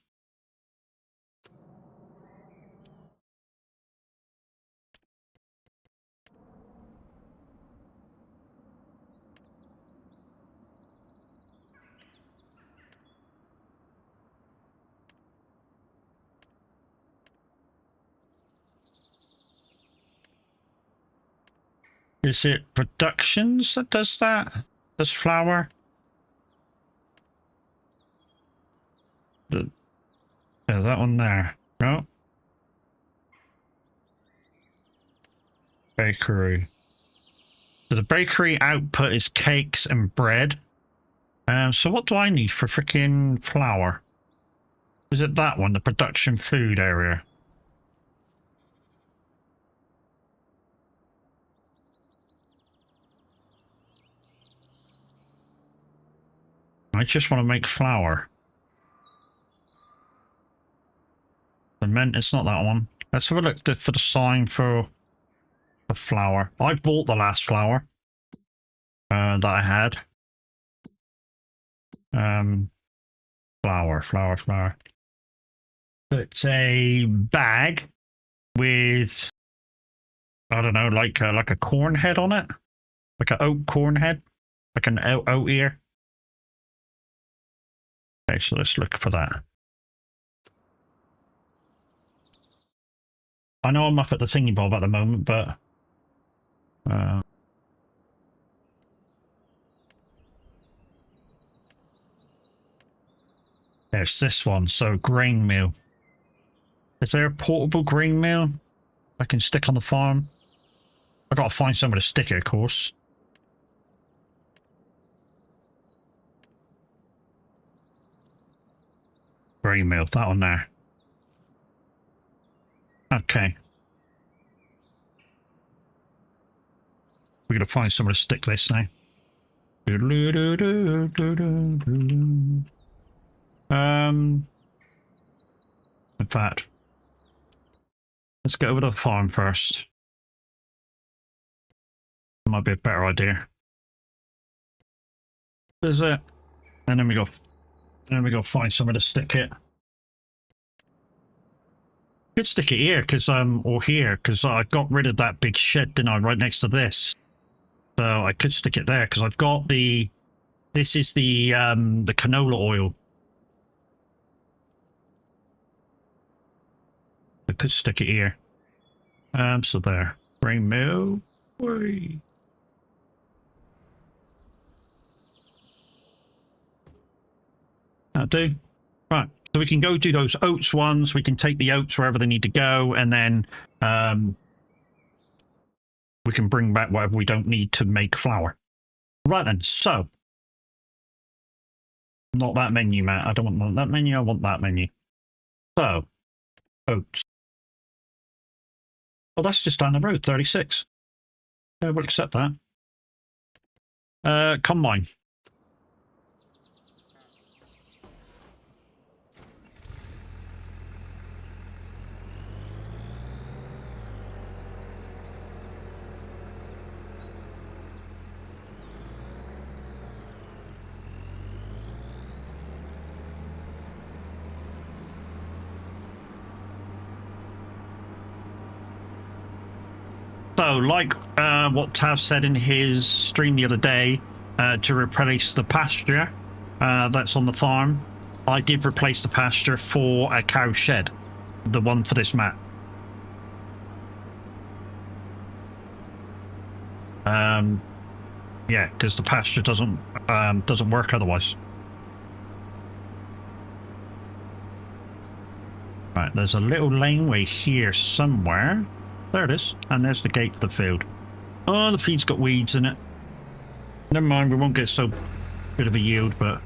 Is it Productions that does that? Does flour? Yeah, that one there. No. Bakery. So the bakery output is cakes and bread. So what do I need for freaking flour? Is it that one, the production food area? I just want to make flour. Cement, it's not that one. Let's have a look for the sign for the flour. I bought the last flour that I had. Flour. It's a bag with, I don't know, like a corn head on it, like an oat corn head, like an oat ear. Okay, so let's look for that. I know I'm off at the thingy bob at the moment, but there's this one. So grain mill. Is there a portable grain mill I can stick on the farm? I gotta find somewhere to stick it, of course. Grain mill, that one there. Okay. We gotta find somewhere to stick this now. In fact, let's get over to the farm first. Might be a better idea. There's it. And then we go find somewhere to stick it. Could stick it here, or here, because I got rid of that big shed, didn't I, right next to this. So I could stick it there, because I've got this is the canola oil. I could stick it here. So there. Grain mill. Whee. That'll do. Right. So we can go do those oats ones. We can take the oats wherever they need to go, and then we can bring back whatever we don't need to make flour. Right then. So not that menu, Matt. I don't want that menu. I want that menu. So oats. Oh, that's just down the road. 36. Yeah, we'll accept that. Combine. So, like what Tav said in his stream the other day, to replace the pasture that's on the farm, I did replace the pasture for a cow shed, the one for this map. Yeah, because the pasture doesn't work otherwise. Right, there's a little laneway here somewhere. There it is, and there's the gate for the field. Oh, the feed's got weeds in it. Never mind, we won't get so good of a yield, but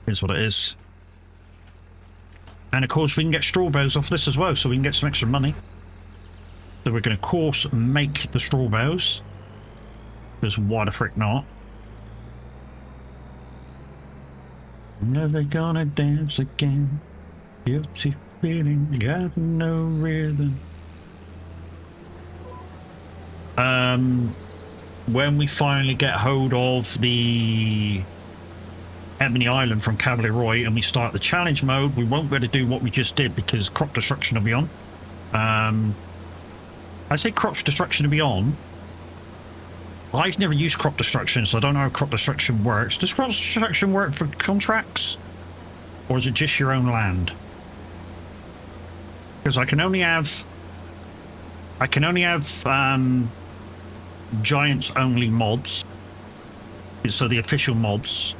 here's what it is. And of course, we can get straw bales off this as well, so we can get some extra money. So we're going to, of course, make the straw bales. Because why the frick not? Never gonna dance again. Guilty feeling, got no rhythm. When we finally get hold of the Ebony Island from Cavalier Roy and we start the challenge mode, we won't be able to do what we just did because crop destruction will be on. I say crop destruction will be on. I've never used crop destruction, so I don't know how crop destruction works. Does crop destruction work for contracts? Or is it just your own land? Because I can only have Giants only mods. So the official mods.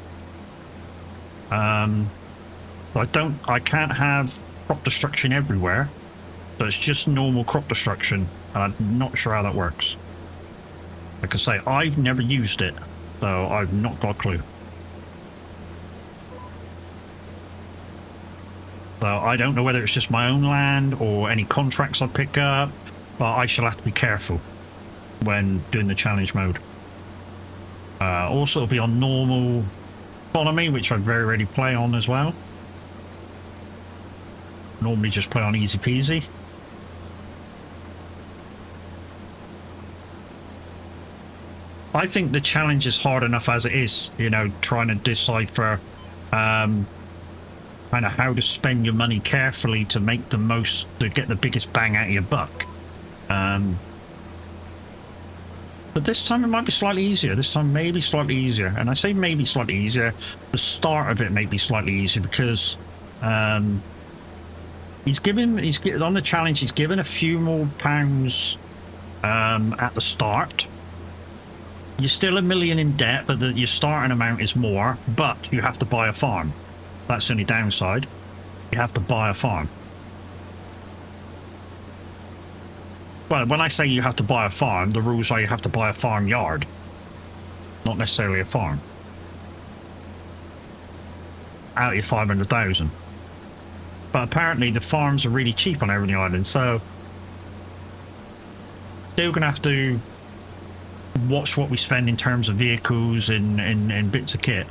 I can't have crop destruction everywhere. So it's just normal crop destruction. And I'm not sure how that works. Like I say, I've never used it, so I've not got a clue. So I don't know whether it's just my own land or any contracts I pick up, but I shall have to be careful when doing the challenge mode. Also, it'll be on normal economy, which I very rarely play on as well. Normally just play on easy peasy. I think the challenge is hard enough as it is, you know, trying to decipher kind of how to spend your money carefully to make the most, to get the biggest bang out of your buck. But this time it might be slightly easier. This time maybe slightly easier. And I say maybe slightly easier. The start of it may be slightly easier because he's given on the challenge, he's given a few more pounds at the start. You're still $1 million in debt, but your starting amount is more, but you have to buy a farm. That's the only downside. You have to buy a farm. Well, when I say you have to buy a farm, the rules are you have to buy a farmyard, not necessarily a farm. Out of your 500,000. But apparently the farms are really cheap on Ebony Island, so still gonna have to watch what we spend in terms of vehicles and bits of kit.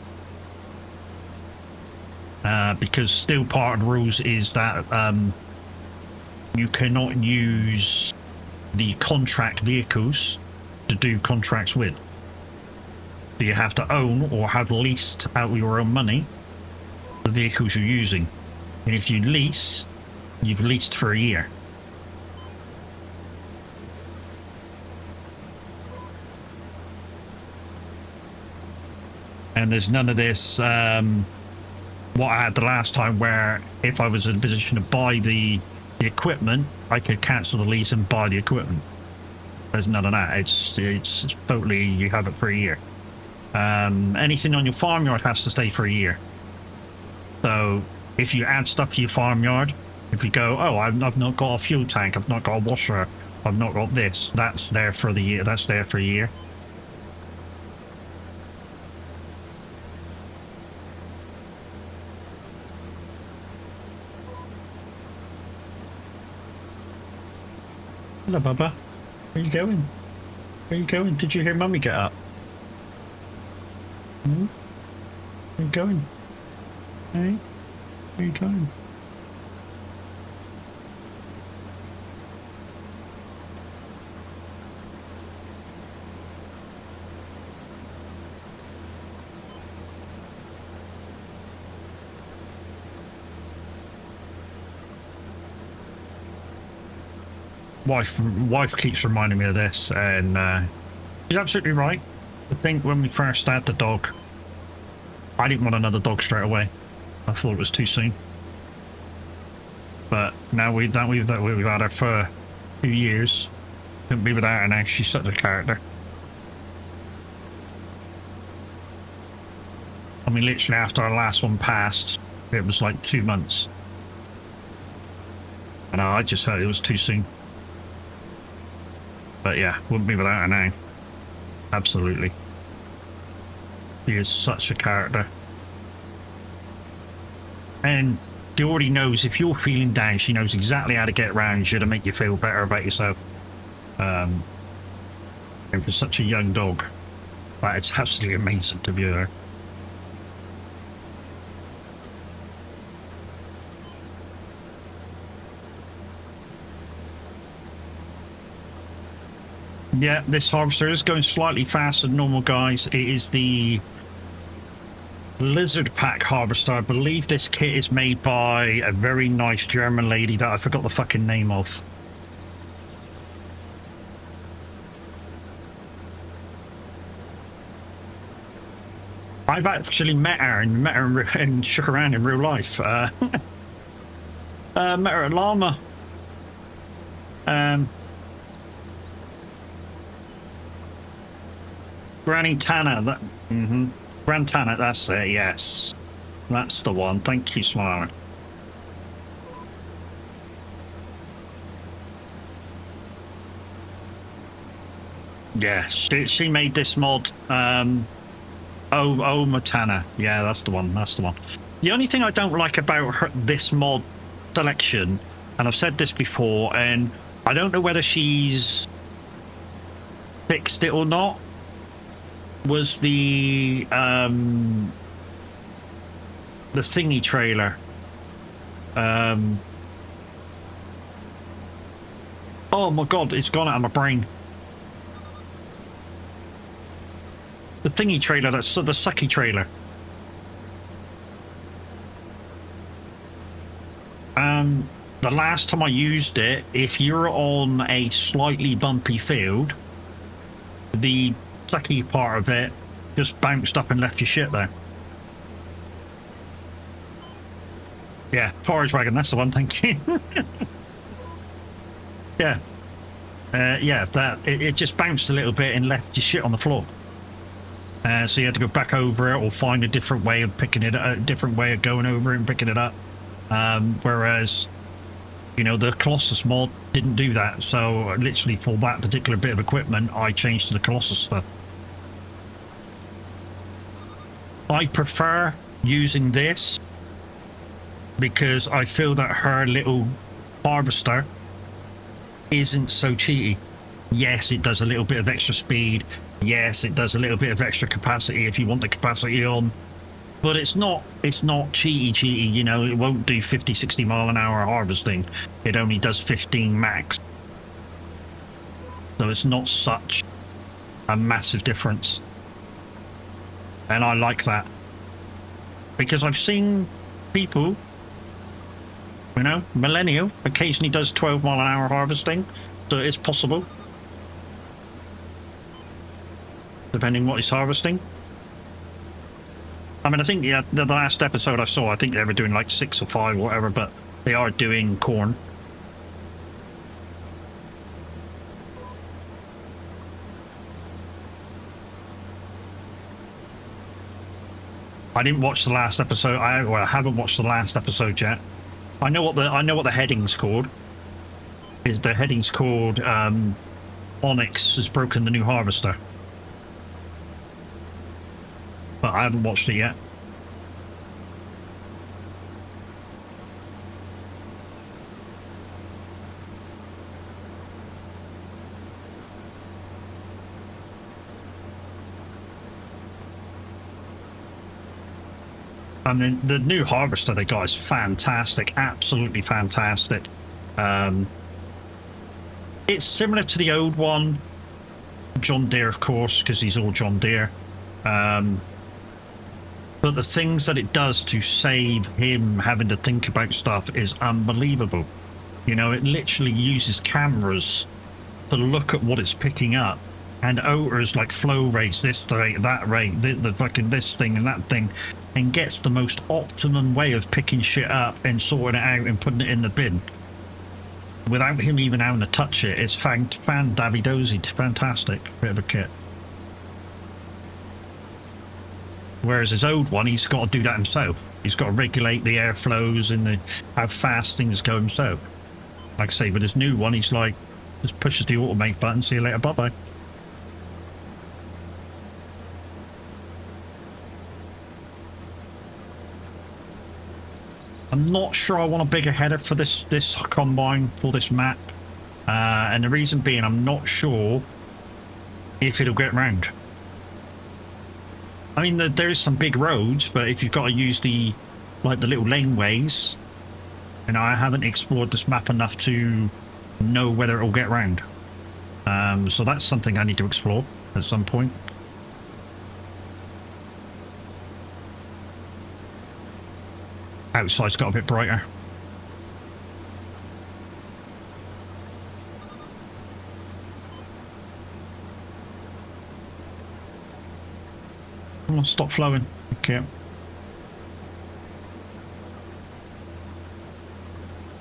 Because still part of the rules is that you cannot use the contract vehicles to do contracts with. So you have to own or have leased out of your own money the vehicles you're using. And if you lease, you've leased for a year. And there's none of this, what I had the last time where if I was in a position to buy the equipment, I could cancel the lease and buy the equipment. There's none of that. It's totally, you have it for a year. Anything on your farmyard has to stay for a year. So if you add stuff to your farmyard, if you go, oh, I've not got a fuel tank, I've not got a washer, I've not got this, that's there for the year, that's there for a year. Hello, Bubba. Where you going? Where you going? Did you hear Mummy get up? Hmm? Where you going? Hey? Where you going? Wife keeps reminding me of this, and she's absolutely right. I think when we first had the dog, I didn't want another dog straight away. I thought it was too soon. But now we've had her for a few years. Couldn't be without her now. She's such a character. I mean, literally after our last one passed, it was like 2 months. And I just heard it was too soon. But yeah, wouldn't be without her now. Absolutely. She is such a character. And she already knows if you're feeling down, she knows exactly how to get around you to make you feel better about yourself. And for such a young dog, it's absolutely amazing to be there. Yeah, this harvester is going slightly faster than normal, guys. It is the Lizard Pack harvester. I believe this kit is made by a very nice German lady that I forgot the fucking name of. I've actually met her and shook around in real life. Met her at Llama. Granny Tanner, Grand Tanner, that's it, yes. That's the one. Thank you, Smiley. Yeah, she made this mod. Matana. Yeah, that's the one. That's the one. The only thing I don't like about this mod selection, and I've said this before, and I don't know whether she's fixed it or not, was the thingy trailer. Oh my god, it's gone out of my brain. The thingy trailer, that's the sucky trailer. The last time I used it, if you're on a slightly bumpy field, the sucky part of it just bounced up and left your shit there. Yeah, porridge wagon, that's the one, thank you. Yeah. Yeah, it just bounced a little bit and left your shit on the floor. So you had to go back over it or find a different way of picking it up, a different way of going over it and picking it up. Whereas, you know, the Colossus mod didn't do that. So literally for that particular bit of equipment, I changed to the Colossus stuff. I prefer using this because I feel that her little harvester isn't so cheaty. Yes, it does a little bit of extra speed. Yes, it does a little bit of extra capacity if you want the capacity on. But it's not cheaty, you know, it won't do 50, 60 mile an hour harvesting. It only does 15 max. So it's not such a massive difference. And I like that. Because I've seen people, you know, Millennial occasionally does 12 mile an hour harvesting. So it's possible. Depending what he's harvesting. I mean, I think the last episode I saw, I think they were doing like 6 or 5 or whatever, but they are doing corn. I didn't watch the last episode. I haven't watched the last episode yet. I know what the heading's called. The heading's called Onyx has broken the new harvester. But I haven't watched it yet. And then the new harvester they got is fantastic, absolutely fantastic. It's similar to the old one, John Deere, of course, because he's all John Deere. But the things that it does to save him having to think about stuff is unbelievable. You know, it literally uses cameras to look at what it's picking up, and odors like flow rates, this rate, that rate, the fucking this thing and that thing, and gets the most optimum way of picking shit up and sorting it out and putting it in the bin without him even having to touch it. It's dabby dozy, fantastic bit of a kit. Whereas his old one, he's got to do that himself. He's got to regulate the airflows and how fast things go himself. Like I say, with his new one, he's like, just pushes the automate button, see you later, bye-bye. I'm not sure I want a bigger header for this combine, for this map. And the reason being, I'm not sure if it'll get round. I mean, there is some big roads, but if you've got to use the little laneways, and I haven't explored this map enough to know whether it will get round. So that's something I need to explore at some point. Outside's got a bit brighter. Come on, stop flowing. Okay.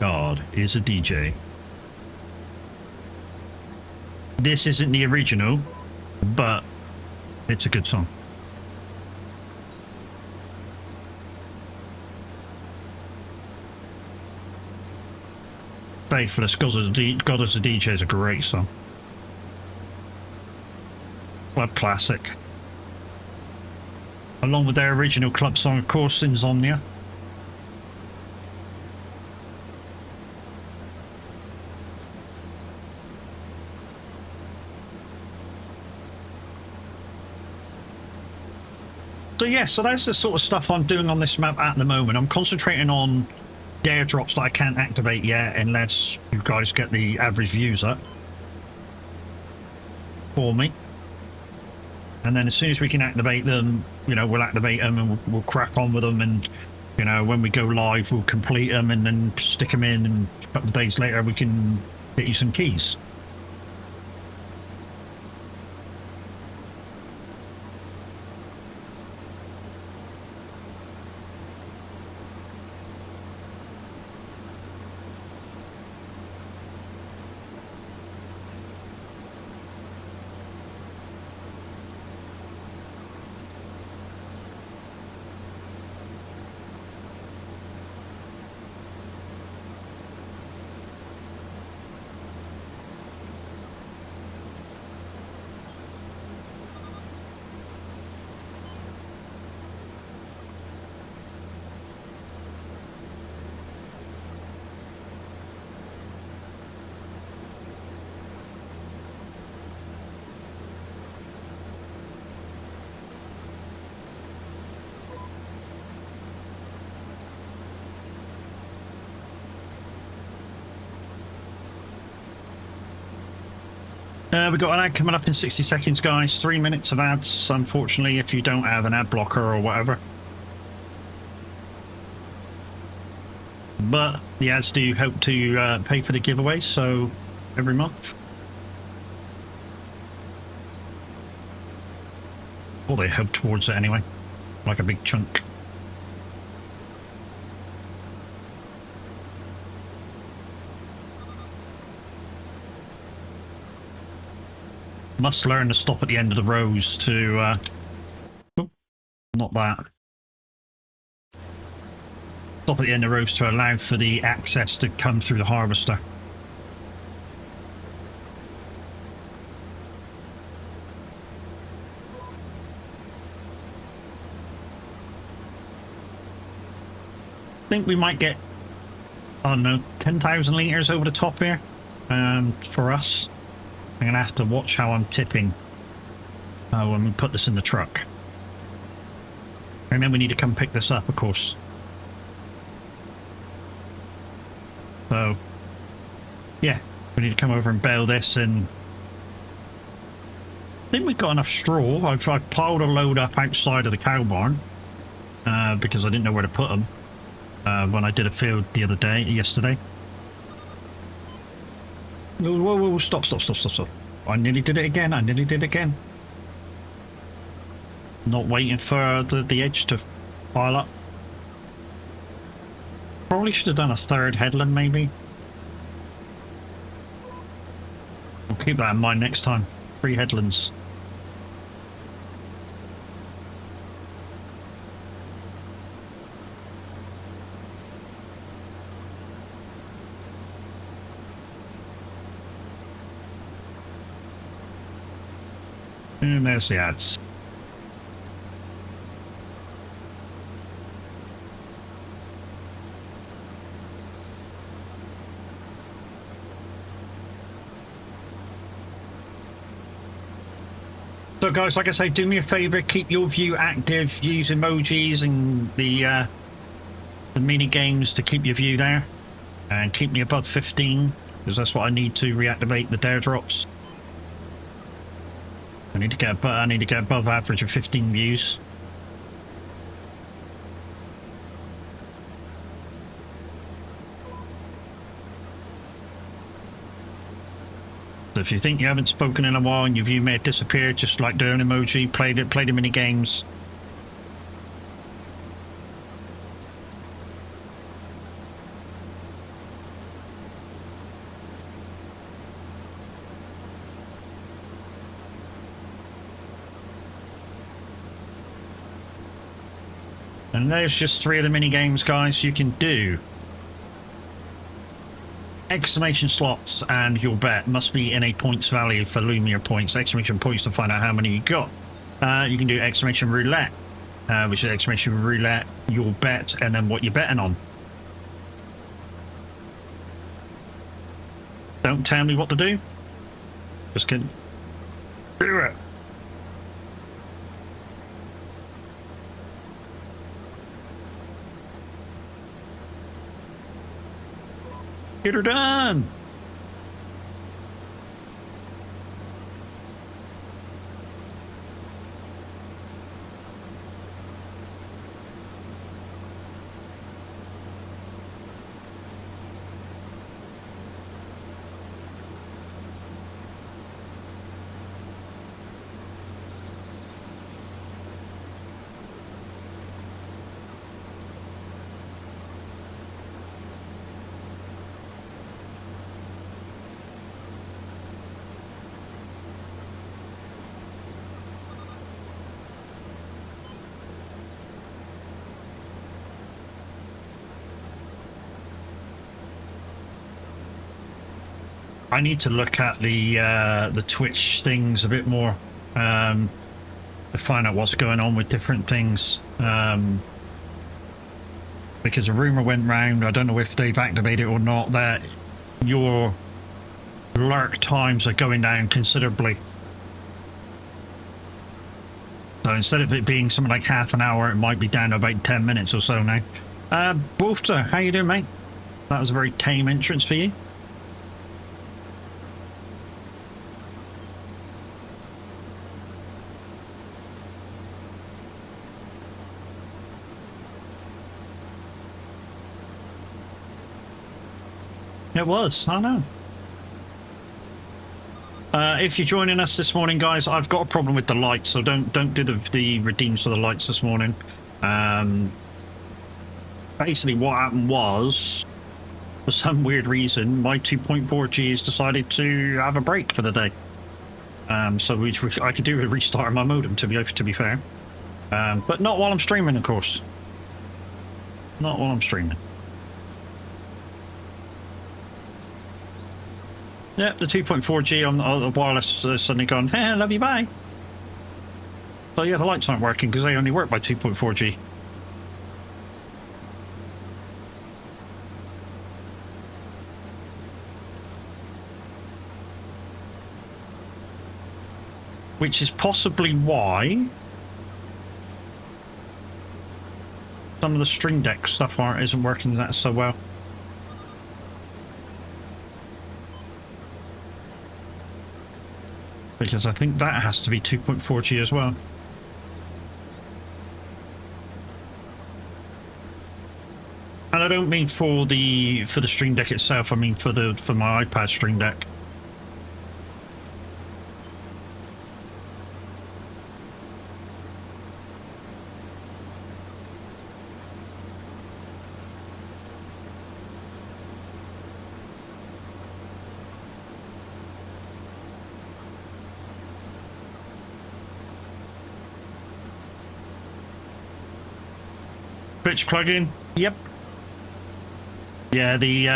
God is a DJ. This isn't the original, but it's a good song. Faithless, God as a DJ is a great song. Club classic. Along with their original club song, of course, Insomnia. So yeah, so that's the sort of stuff I'm doing on this map at the moment. I'm concentrating on dare drops that I can't activate yet unless you guys get the average views up for me. And then as soon as we can activate them, you know, we'll activate them and we'll crack on with them. And, you know, when we go live, we'll complete them and then stick them in. And a couple of days later, we can get you some keys. We've got an ad coming up in 60 seconds, guys. 3 minutes of ads, unfortunately, if you don't have an ad blocker or whatever. But the ads do help to pay for the giveaways, so every month. Or they help towards it anyway, like a big chunk. Must learn to stop at the end of the rows to, not that. Stop at the end of the rows to allow for the access to come through the harvester. I think we might get, I don't know, 10,000 litres over the top here, for us. I'm gonna have to watch how I'm tipping when we put this in the truck. And then we need to come pick this up, of course. So, yeah, we need to come over and bale this, and I think we've got enough straw. I've piled a load up outside of the cow barn because I didn't know where to put them when I did a field the other day, yesterday. Whoa, whoa, whoa, stop. I nearly did it again. Not waiting for the edge to pile up. Probably should have done a third headland, maybe. I'll keep that in mind next time. 3 headlands. And there's the ads. So guys, like I say, do me a favor, keep your view active, use emojis and the mini games to keep your view there, and keep me above 15, because that's what I need to reactivate the dare drops. I need to get above average of 15 views. So if you think you haven't spoken in a while and your view may have disappeared, just like do an emoji, play the mini games. And there's just 3 of the mini games, guys, you can do. Exclamation slots and your bet must be in a points value for Lumiere points. Exclamation points to find out how many you got. You can do exclamation roulette, which is exclamation roulette, your bet, and then what you're betting on. Don't tell me what to do. Just kidding. Do it. Get her done. I need to look at the Twitch things a bit more to find out what's going on with different things, because a rumor went round, I don't know if they've activated it or not, that your lurk times are going down considerably. So instead of it being something like half an hour, it might be down to about 10 minutes or so now. Wolfter, how you doing, mate? That was a very tame entrance for you. It was, I know. If you're joining us this morning, guys, I've got a problem with the lights, so don't do the redeems for the lights this morning. Basically, what happened was, for some weird reason, my 2.4G has decided to have a break for the day. So I could do a restart of my modem, to be fair, but not while I'm streaming, of course. Not while I'm streaming. Yep, the 2.4G on the wireless has suddenly gone, hey, love you, bye. So yeah, the lights aren't working because they only work by 2.4G. Which is possibly why some of the Stream Deck stuff isn't working that so well. Because I think that has to be 2.4G as well. And I don't mean for the Stream Deck itself, I mean for my iPad Stream Deck. Switch plugin. Yep. Yeah, the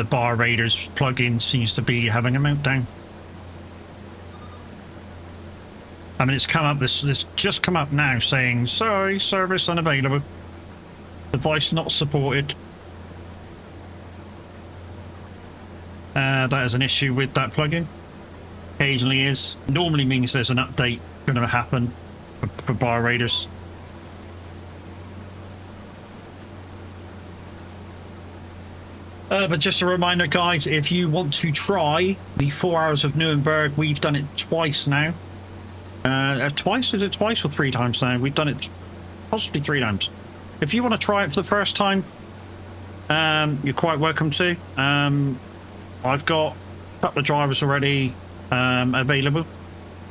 Bar Raiders plugin seems to be having a meltdown. I mean, it's come up. This just come up now saying sorry, service unavailable. Device not supported. That is an issue with that plugin. Occasionally is. Normally means there's an update going to happen for Bar Raiders. But just a reminder, guys, if you want to try the 4 hours of Nuremberg, we've done it twice now. Twice? Is it twice or 3 times now? We've done it possibly 3 times. If you want to try it for the first time, you're quite welcome to. I've got a couple of drivers already available.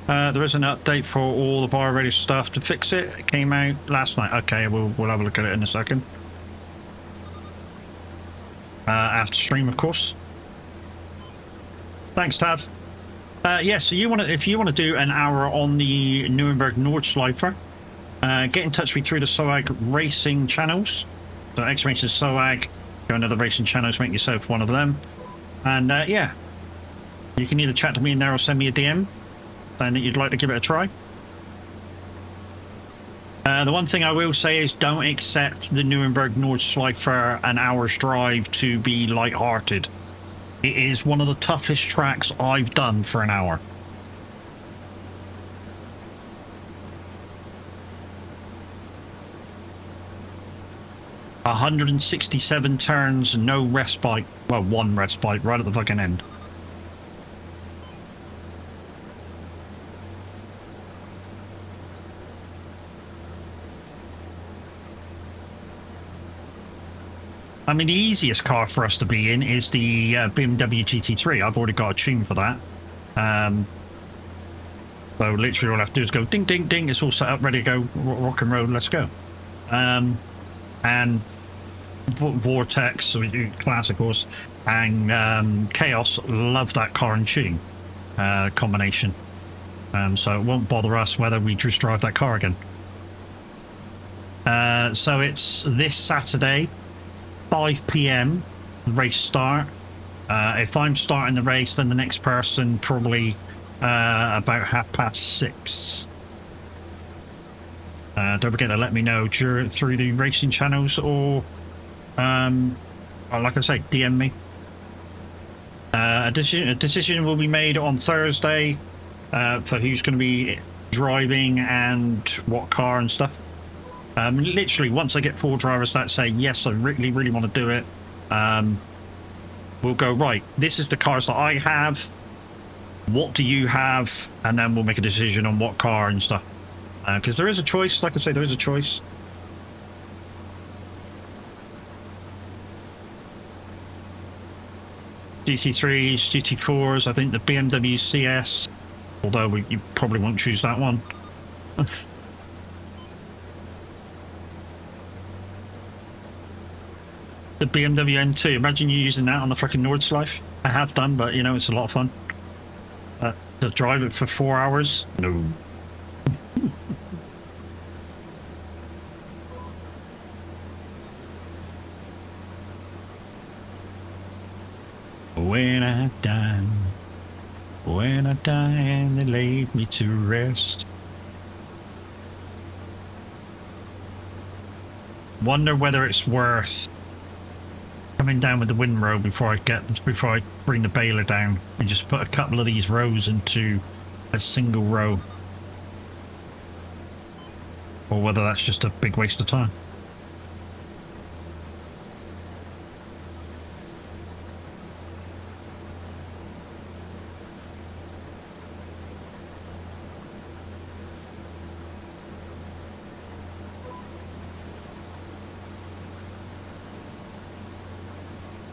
There is an update for all the Bar Raiders stuff to fix it. It came out last night. Okay, we'll have a look at it in a second. After stream, of course. Thanks, Tav. Yeah, so if you want to do an hour on the Nuremberg Nordschleifer, get in touch with me through the SOAG racing channels. So exclamation SOAG, go into the racing channels, make yourself one of them. And yeah, you can either chat to me in there or send me a DM saying that you'd like to give it a try. The one thing I will say is don't accept the Nuremberg Nordschleifer an hour's drive to be light-hearted. It is one of the toughest tracks I've done for an hour. A 167 turns, no respite. Well, 1 respite right at the fucking end. I mean, the easiest car for us to be in is the BMW GT3. I've already got a tune for that. So literally all I have to do is go ding, ding, ding. It's all set up, ready to go, rock and roll, let's go. And Vortex, classic course, and Chaos love that car and tune combination. So it won't bother us whether we just drive that car again. So it's this Saturday. 5 PM race start. If I'm starting the race, then the next person probably about 6:30. Don't forget to let me know through the racing channels or like I say, DM me. A decision will be made on Thursday for who's going to be driving and what car and stuff. Literally, once I get 4 drivers that say, yes, I really, really want to do it, we'll go, right, this is the cars that I have, what do you have, and then we'll make a decision on what car and stuff. Because there is a choice, like I say, there is a choice. GT3s, GT4s, I think the BMW CS, although you probably won't choose that one. The BMW M2, imagine you using that on the fucking Nordschleife. I have done, but you know, it's a lot of fun. To drive it for 4 hours? No. When I die and they laid me to rest. Wonder whether it's worth coming down with the windrow before I bring the baler down and just put a couple of these rows into a single row, or whether that's just a big waste of time.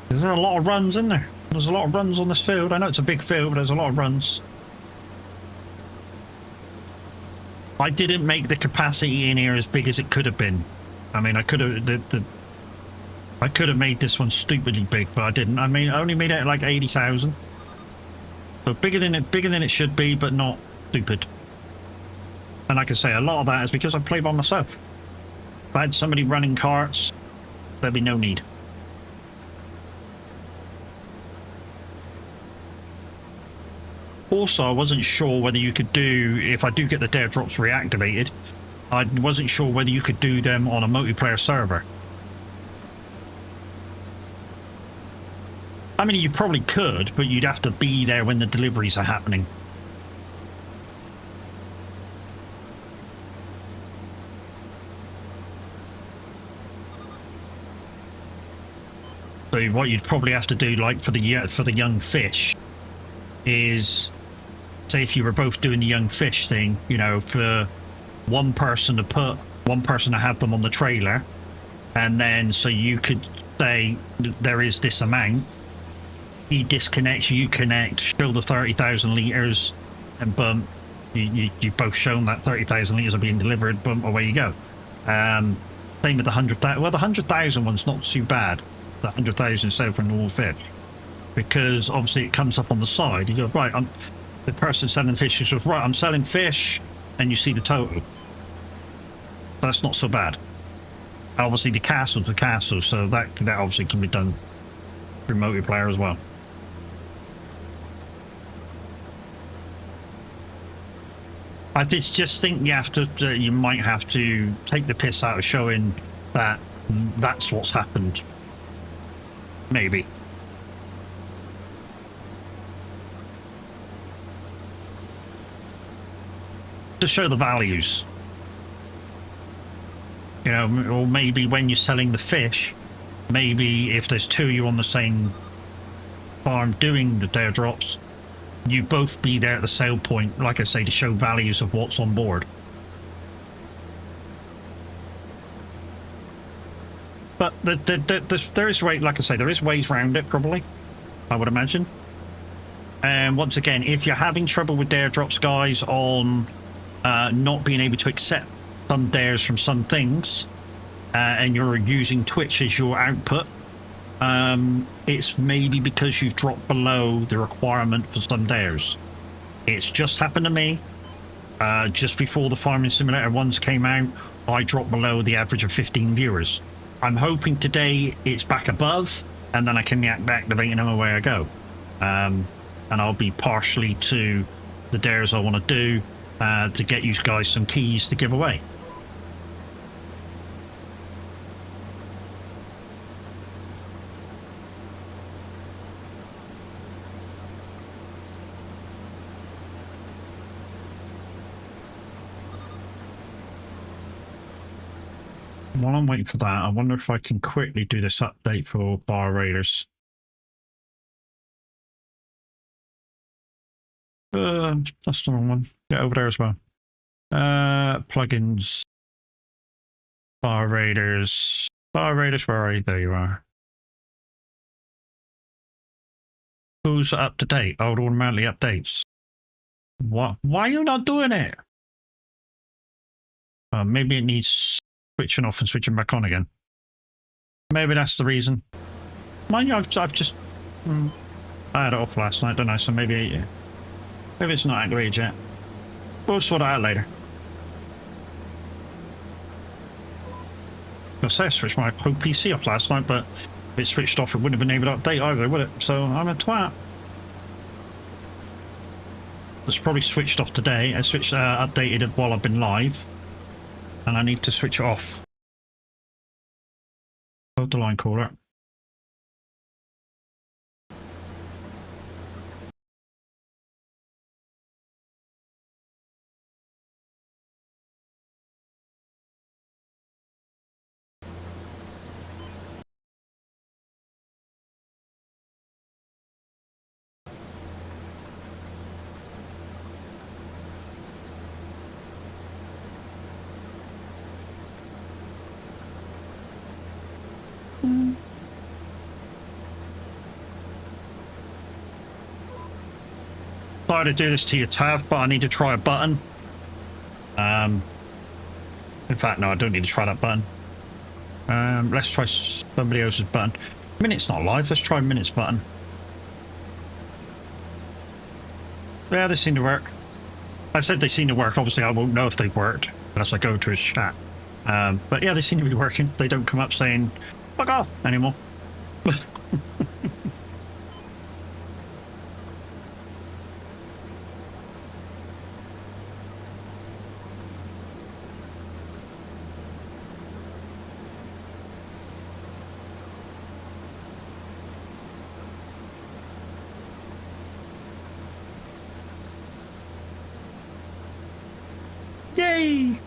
There's a lot of runs in there. There's a lot of runs on this field. I know it's a big field, but there's a lot of runs. I didn't make the capacity in here as big as it could have been. I mean, I could have made this one stupidly big, but I didn't. I mean, I only made it like 80,000. So bigger than it should be, but not stupid. And like I say, a lot of that is because I play by myself. If I had somebody running carts, there'd be no need. Also, I wasn't sure whether you could do, if I do get the dare drops reactivated, I wasn't sure whether you could do them on a multiplayer server. I mean, you probably could, but you'd have to be there when the deliveries are happening. So what you'd probably have to do, like for the young fish, is say if you were both doing the young fish thing, you know, for one person to have them on the trailer, and then so you could say there is this amount. He disconnects, you connect, show the 30,000 litres, and boom, you've both shown that 30,000 litres are being delivered, boom, away you go. Same with the 100,000. Well, the 100,000 one's not too bad. The 100,000 instead for normal fish. Because obviously it comes up on the side. You go, right, the person selling fish goes, right, I'm selling fish, and you see the total. That's not so bad. Obviously the castle's the castle, so that obviously can be done through multiplayer as well. I just think you might have to take the piss out of showing that that's what's happened. Maybe. To show the values. You know, or maybe when you're selling the fish, maybe if there's two of you on the same farm doing the dare drops, you both be there at the sale point, like I say, to show values of what's on board. But there is way, like I say, there is ways around it, probably, I would imagine. And once again, if you're having trouble with dare drops, guys, on not being able to accept some dares from some things, and you're using Twitch as your output, it's maybe because you've dropped below the requirement for some dares. It's just happened to me. Just before the Farming Simulator ones came out, I dropped below the average of 15 viewers. I'm hoping today it's back above, and then I can activate and know where I go. And I'll be partially to the dares I want to do to get you guys some keys to give away. While I'm waiting for that, I wonder if I can quickly do this update for Bar Raiders. That's the wrong one. Get over there as well. Plugins. Bar Raiders. Bar Raiders, where are you? There you are. Who's up to date? Oh, it automatically updates. What? Why are you not doing it? Maybe it needs switching off and switching back on again. Maybe that's the reason. Mind you, I've just I had it off last night, don't I? So maybe it's not activated yet. We'll sort it out later. I say I switched my whole PC off last night, but if it switched off, it wouldn't have been able to update either, would it? So I'm a twat. It's probably switched off today. I switched updated it while I've been live. And I need to switch it off. Hold the line caller. Sorry to do this to your tab, but I need to try a button. In fact, no, I don't need to try that button. Let's try somebody else's button. Minute's not live. Let's try Minute's button. Yeah, this seemed to work. I said they seem to work. Obviously, I won't know if they worked unless I go to his chat. But yeah, they seem to be working. They don't come up saying, fuck off anymore. Yay!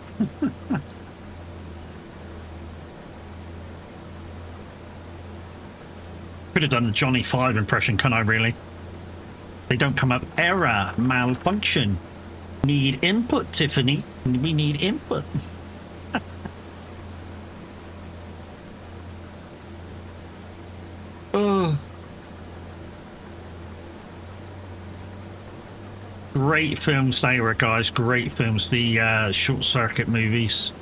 Could have done a Johnny 5 impression, can I really? They don't come up. Error, malfunction. Need input, Tiffany. We need input. Oh. Great films they were, guys. Great films. The Short Circuit movies.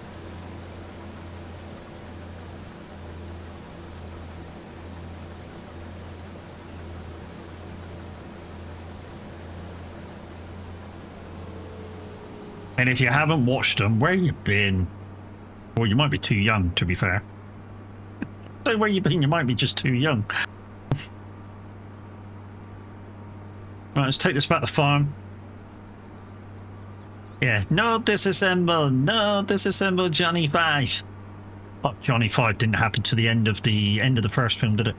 And if you haven't watched them, where you been? Well, you might be too young, to be fair. So where you been? You might be just too young. Right, let's take this back to the farm. Yeah, no disassemble, no disassemble, Johnny 5. Oh, Johnny 5 didn't happen to the end of the first film, did it?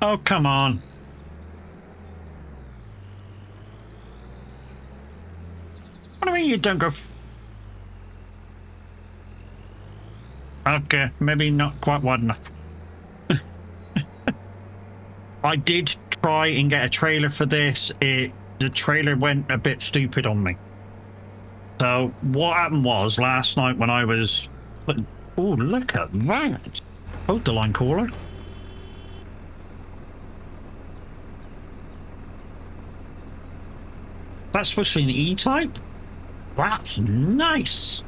Oh, come on. What do you mean you don't go okay, maybe not quite wide enough. I did try and get a trailer for this. The trailer went a bit stupid on me. So what happened was last night when I was... Oh, look at that. Hold the line caller. That's supposed to be an E-type? That's nice.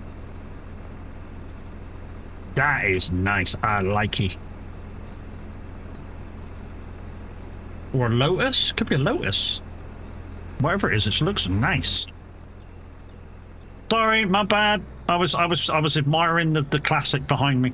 That is nice. I like it. Or a Lotus? Could be a Lotus. Whatever it is, it looks nice. Sorry, my bad. I was admiring the classic behind me.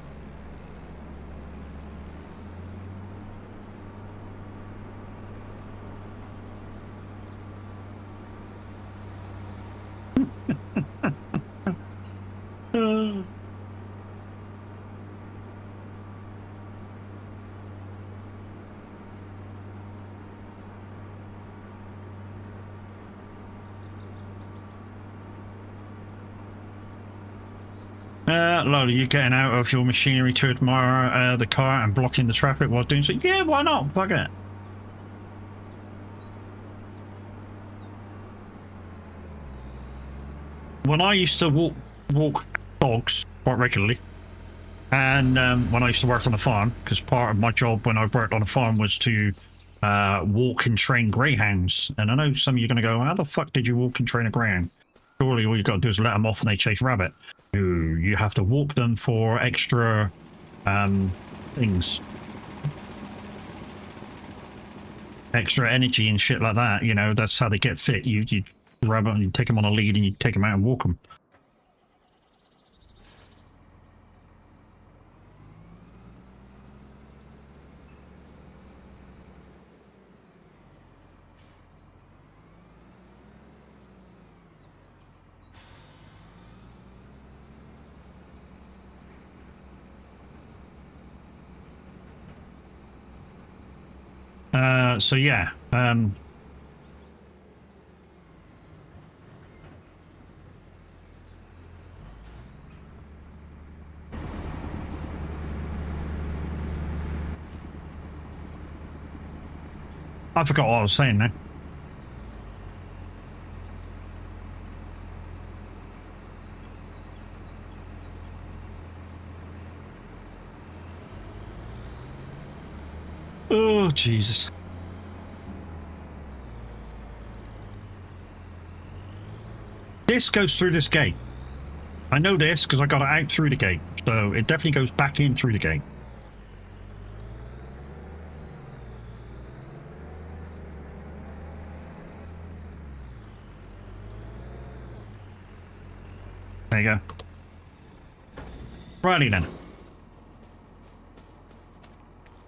Lola, you getting out of your machinery to admire the car and blocking the traffic while doing so? Yeah, why not? Fuck it. When I used to walk dogs quite regularly, and when I used to work on the farm, because part of my job when I worked on a farm was to walk and train greyhounds. And I know some of you are going to go, how the fuck did you walk and train a greyhound? Surely all you got to do is let them off and they chase rabbit. You have to walk them for extra things. Extra energy and shit like that, you know, that's how they get fit. You grab them and you take them on a lead and you take them out and walk them. So yeah, I forgot what I was saying now. Oh, Jesus. This goes through this gate. I know this because I got it out through the gate. So it definitely goes back in through the gate. There you go. Righty then.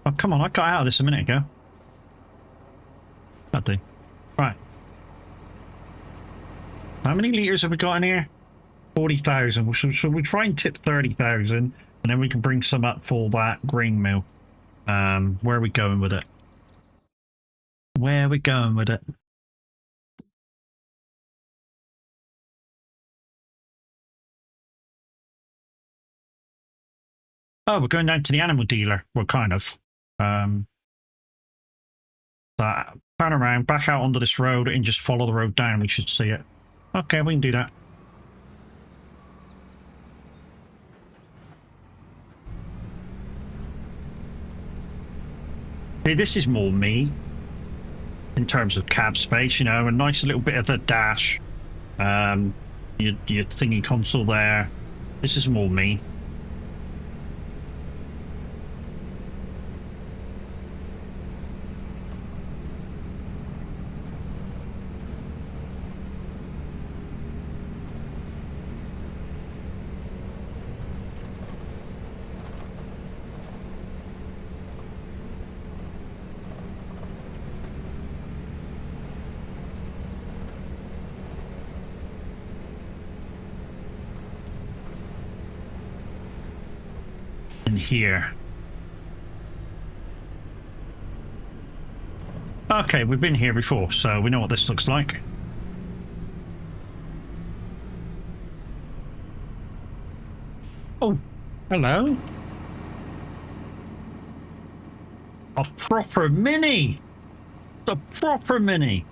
Oh, come on. I got out of this a minute ago. That do. Right. How many litres have we got in here? 40,000. So we try and tip 30,000 and then we can bring some up for that grain mill. Where are we going with it? Where are we going with it? Oh, we're going down to the animal dealer. Well, kind of. Turn around, back out onto this road and just follow the road down. We should see it. Okay, we can do that. Hey, this is more me in terms of cab space, you know, a nice little bit of a dash. Your thingy console there. This is more me. Here. Okay, we've been here before, so we know what this looks like. Oh, hello. A proper Mini. A proper Mini.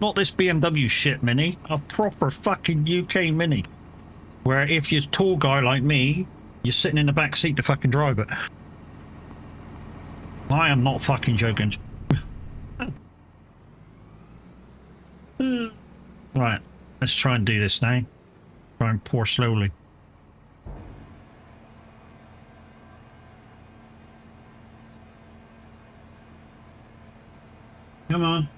Not this BMW shit Mini. A proper fucking UK Mini. Where if you're a tall guy like me, you're sitting in the back seat to fucking drive it. I am not fucking joking. Right, let's try and do this now. Try and pour slowly. Come on.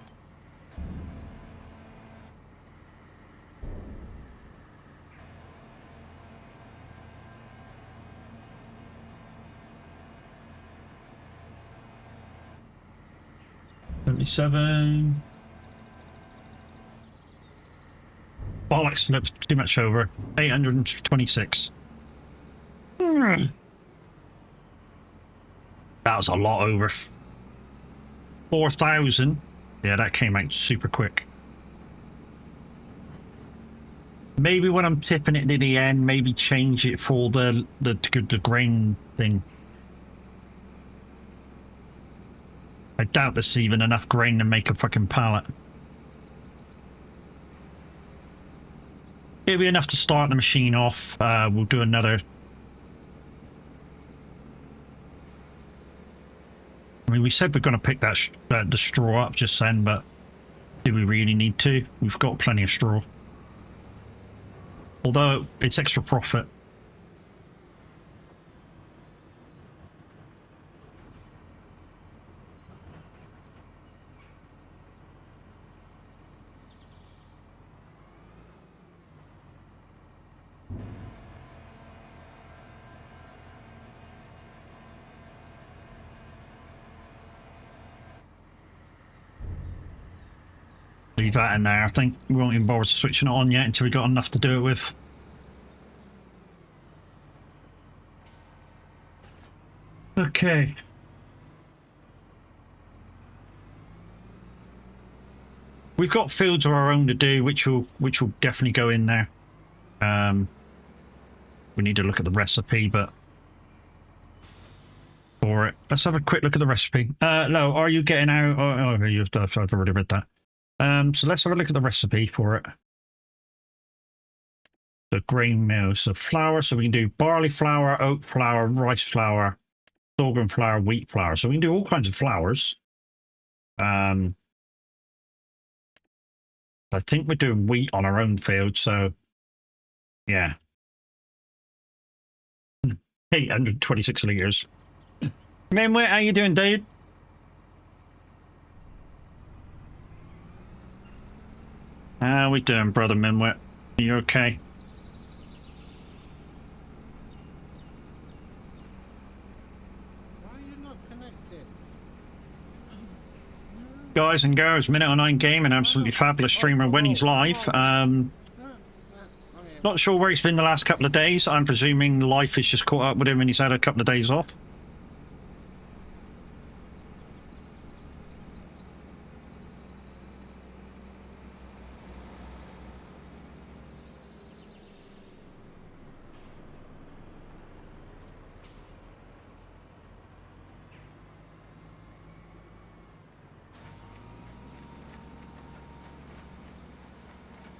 Seven. Bollocks, slips too much over. 826. That was a lot over. 4,000. Yeah, that came out super quick. Maybe when I'm tipping it to the end, maybe change it for the grain thing. I doubt there's even enough grain to make a fucking pallet. It'll be enough to start the machine off. We'll do another. I mean, we said we're going to pick that the straw up just then, but do we really need to? We've got plenty of straw. Although it's extra profit. Leave that in there. I think we won't even bother switching it on yet until we got enough to do it with. Okay. We've got fields of our own to do, which will definitely go in there. We need to look at the recipe, but for it, let's have a quick look at the recipe. No, are you getting out? Oh, I've already read that. So let's have a look at the recipe for it. The grain mill, so flour, so we can do barley flour, oat flour, rice flour, sorghum flour, wheat flour. So we can do all kinds of flours. I think we're doing wheat on our own field, so yeah. 826 litres. Minwit, how you doing, dude? How we doing, brother Minwit? Are you okay? Why are you not connected? Guys and girls, Minute on 9 Game, an absolutely fabulous streamer when he's live. Not sure where he's been the last couple of days. I'm presuming life has just caught up with him and he's had a couple of days off.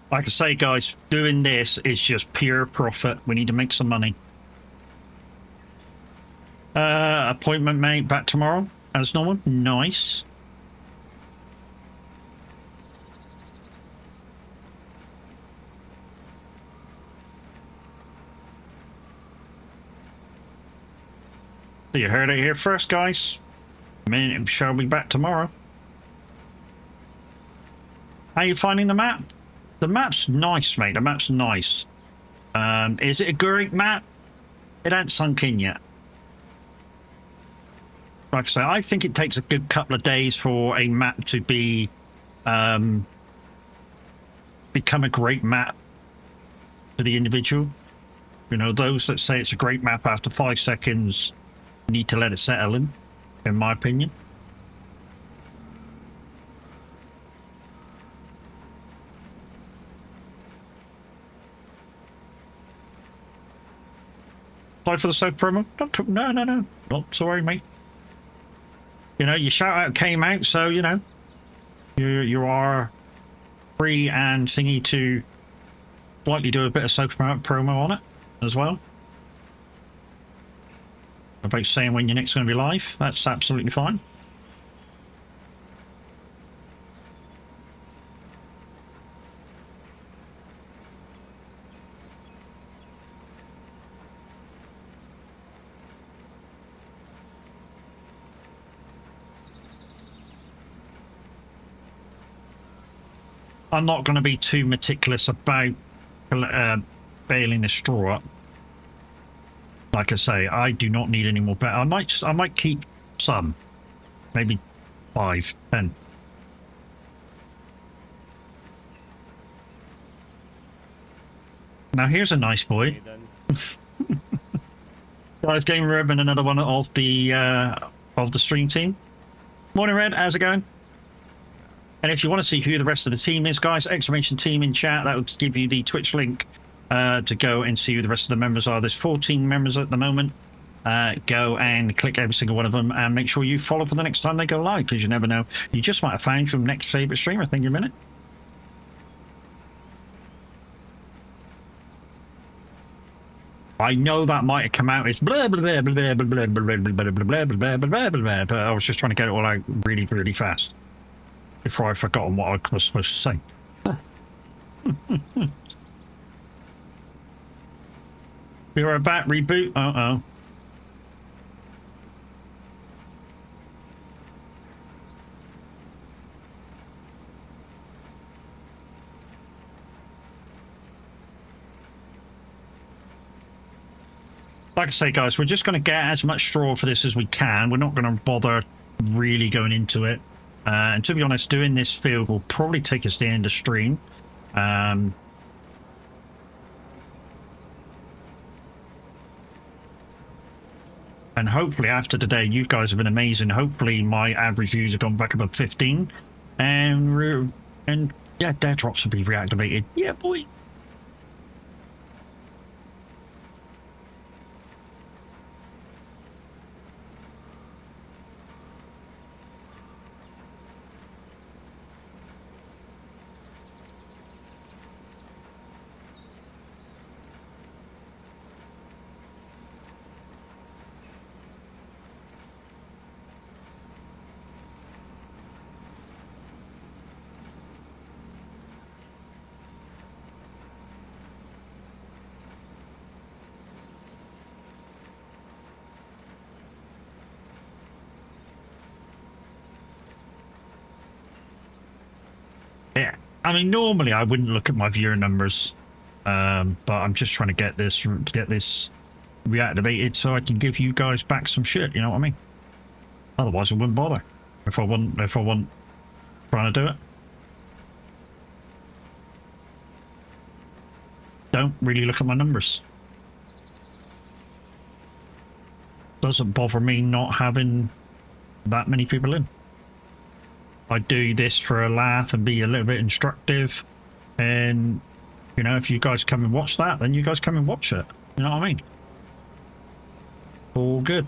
Like I say, guys, doing this is just pure profit. We need to make some money. Appointment mate back tomorrow as normal. Nice. So you heard it here first, guys. Shall be back tomorrow. How you finding the map? The map's nice, mate. The map's nice. Is it a great map? It ain't sunk in yet. Like I say, I think it takes a good couple of days for a map to be become a great map to the individual. You know, those that say it's a great map after 5 seconds need to let it settle in my opinion. Apply for the soap promo? No. Not sorry, mate. You know, your shout out came out, so you know you are free and thingy to slightly do a bit of soap promo on it as well. About saying when you're next going to be live, that's absolutely fine. I'm not going to be too meticulous about baling the straw up. Like I say, I do not need any more. I might keep some, maybe 5, 10. Now here's a nice boy. Guys, Game Ribbon, another one of the stream team. Morning, Red. How's it going? And if you want to see who the rest of the team is, guys, exclamation team in chat. That will give you the Twitch link to go and see who the rest of the members are. There's 14 members at the moment. Go and click every single one of them and make sure you follow for the next time they go live, because you never know. You just might have found your next favourite streamer. Thank you a minute. I know that might have come out as blah blah blah blah blah blah blah blah blah blah blah blah blah, but I was just trying to get it all out really, really fast before I'd forgotten what I was supposed to say. We were about reboot. Uh-oh. Like I say, guys, we're just going to get as much straw for this as we can. We're not going to bother really going into it. And to be honest, doing this field will probably take us to the end of stream. And hopefully after today, you guys have been amazing. Hopefully my average views have gone back above 15. And yeah, dare drops will be reactivated. Yeah, boy. I mean, normally I wouldn't look at my viewer numbers, but I'm just trying to get this reactivated so I can give you guys back some shit. You know what I mean? Otherwise, I wouldn't bother if I want trying to do it. Don't really look at my numbers. Doesn't bother me not having that many people in. I do this for a laugh and be a little bit instructive, and you know, if you guys come and watch that, then you guys come and watch it. You know what I mean? All good.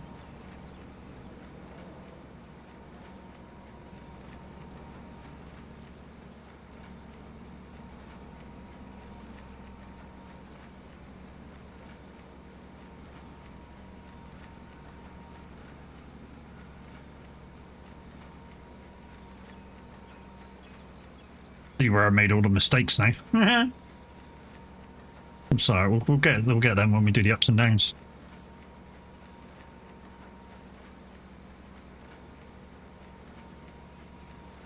See where I made all the mistakes now. I'm sorry, we'll get them when we do the ups and downs.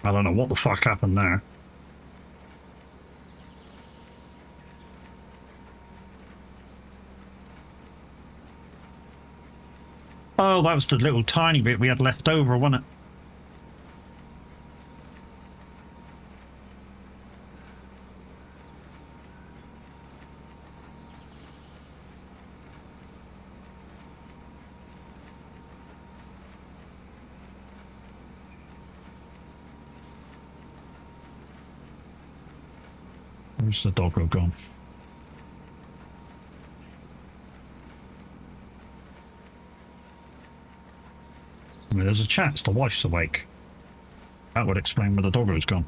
I don't know what the fuck happened there. Oh, that was the little tiny bit we had left over, wasn't it? Where's the doggo gone? I mean, there's a chance the wife's awake. That would explain where the doggo's gone.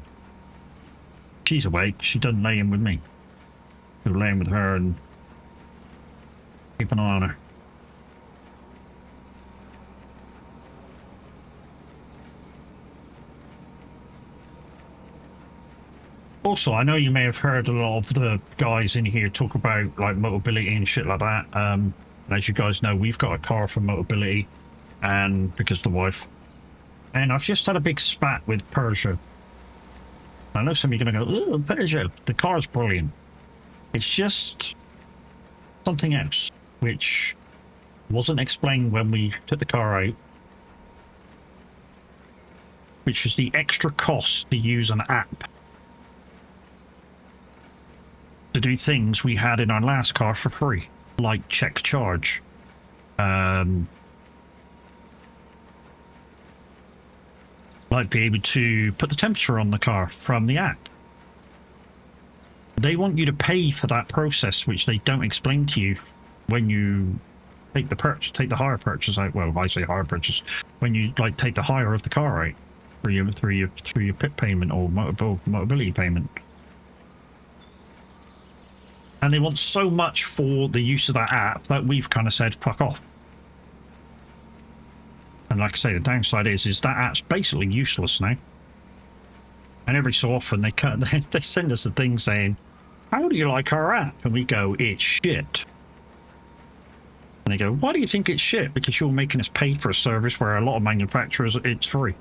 She's awake, she doesn't lay in with me. We'll lay in with her and keep an eye on her. Also, I know you may have heard a lot of the guys in here talk about like Motability and shit like that. As you guys know, we've got a car for Motability, and because the wife. And I've just had a big spat with Peugeot. I know some of you are going to go, "Oh, Peugeot, the car's brilliant." It's just something else, which wasn't explained when we took the car out, which was the extra cost to use an app to do things we had in our last car for free, like check charge. Like be able to put the temperature on the car from the app. They want you to pay for that process, which they don't explain to you when you take the hire purchase out. Well, I say hire purchase when you like take the hire of the car out through your PIP payment or Motability payment. And they want so much for the use of that app that we've kind of said, fuck off. And like I say, the downside is that app's basically useless now. And every so often they send us a thing saying, "How do you like our app?" And we go, "It's shit." And they go, "Why do you think it's shit?" "Because you're making us pay for a service where a lot of manufacturers, it's free."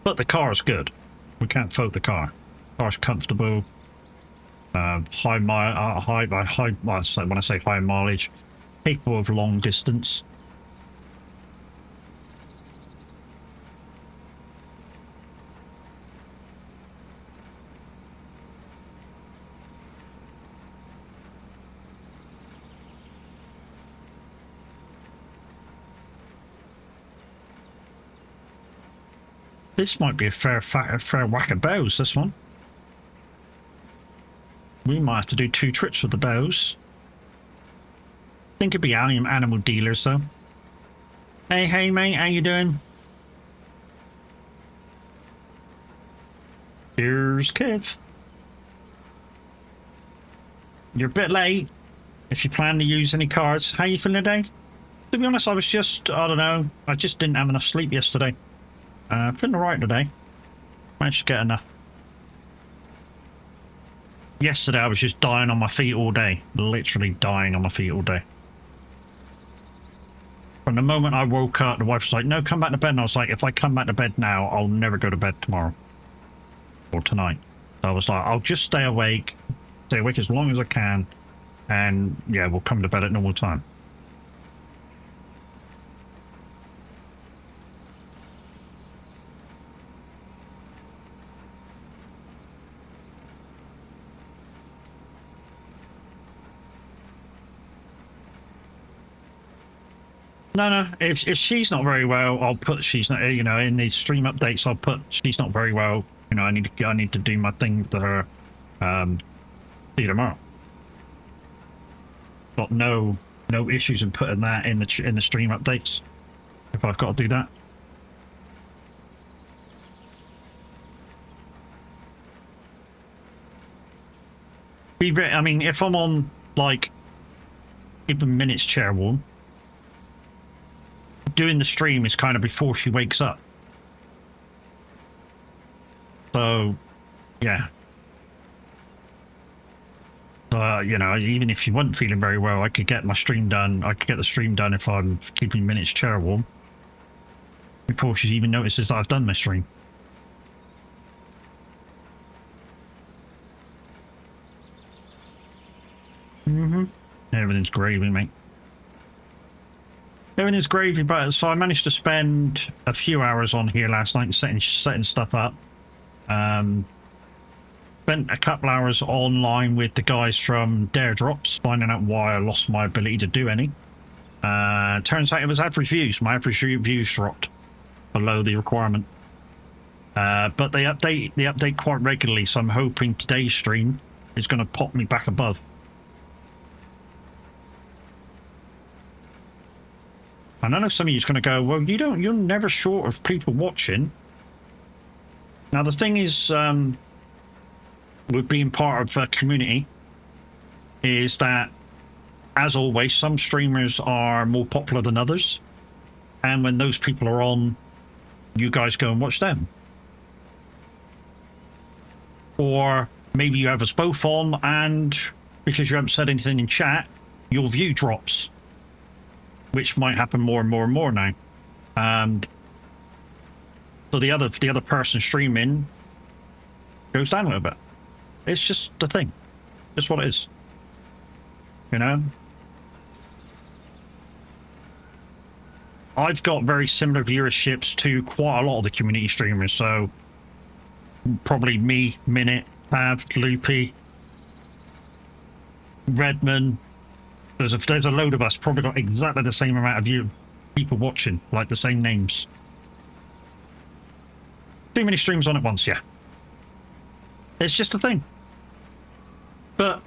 But the car's good. We can't fault the car. Car's comfortable. When I say high mileage, capable of long distance. This might be a fair whack of bows, this one. We might have to do 2 trips with the bows. Think it'd be animal dealers, though. Hey, mate, how you doing? Here's Kev. You're a bit late. If you plan to use any cards, how you feeling today? To be honest, I was just, I don't know, I just didn't have enough sleep yesterday. Feeling alright today. Managed to get enough. Yesterday I was just dying on my feet all day. Literally dying on my feet all day. From the moment I woke up, the wife was like, no, come back to bed. And I was like, if I come back to bed now, I'll never go to bed tomorrow. Or tonight. So I was like, I'll just stay awake as long as I can. And yeah, we'll come to bed at normal time. No. If she's not very well, I'll put she's not. You know, in these stream updates, I'll put she's not very well. You know, I need to do my thing with her. See you tomorrow. Got no issues in putting that in the stream updates. If I've got to do that. I mean, if I'm on like even minutes chair warm. Doing the stream is kind of before she wakes up. So, yeah. You know, even if she wasn't feeling very well, I could get my stream done. I could get the stream done if I'm keeping minutes chair warm. Before she even notices that I've done my stream. Everything's gravy, mate. Everything's gravy, but so I managed to spend a few hours on here last night setting stuff up. Spent a couple hours online with the guys from Dare Drops, finding out why I lost my ability to do any. Turns out it was average views. My average views dropped below the requirement. But they update quite regularly, so I'm hoping today's stream is going to pop me back above. And I know some of you's going to go, well, you're never short of people watching. Now, the thing is, with being part of a community, is that, as always, some streamers are more popular than others. And when those people are on, you guys go and watch them. Or maybe you have us both on, and because you haven't said anything in chat, your view drops. Which might happen more and more and more now. So the other person streaming goes down a little bit. It's just the thing. It's what it is. You know? I've got very similar viewerships to quite a lot of the community streamers, so probably me, Minute, Pav, Loopy, Redman. There's a load of us probably got exactly the same amount of people watching, like the same names. Too many streams on at once, yeah. It's just a thing. But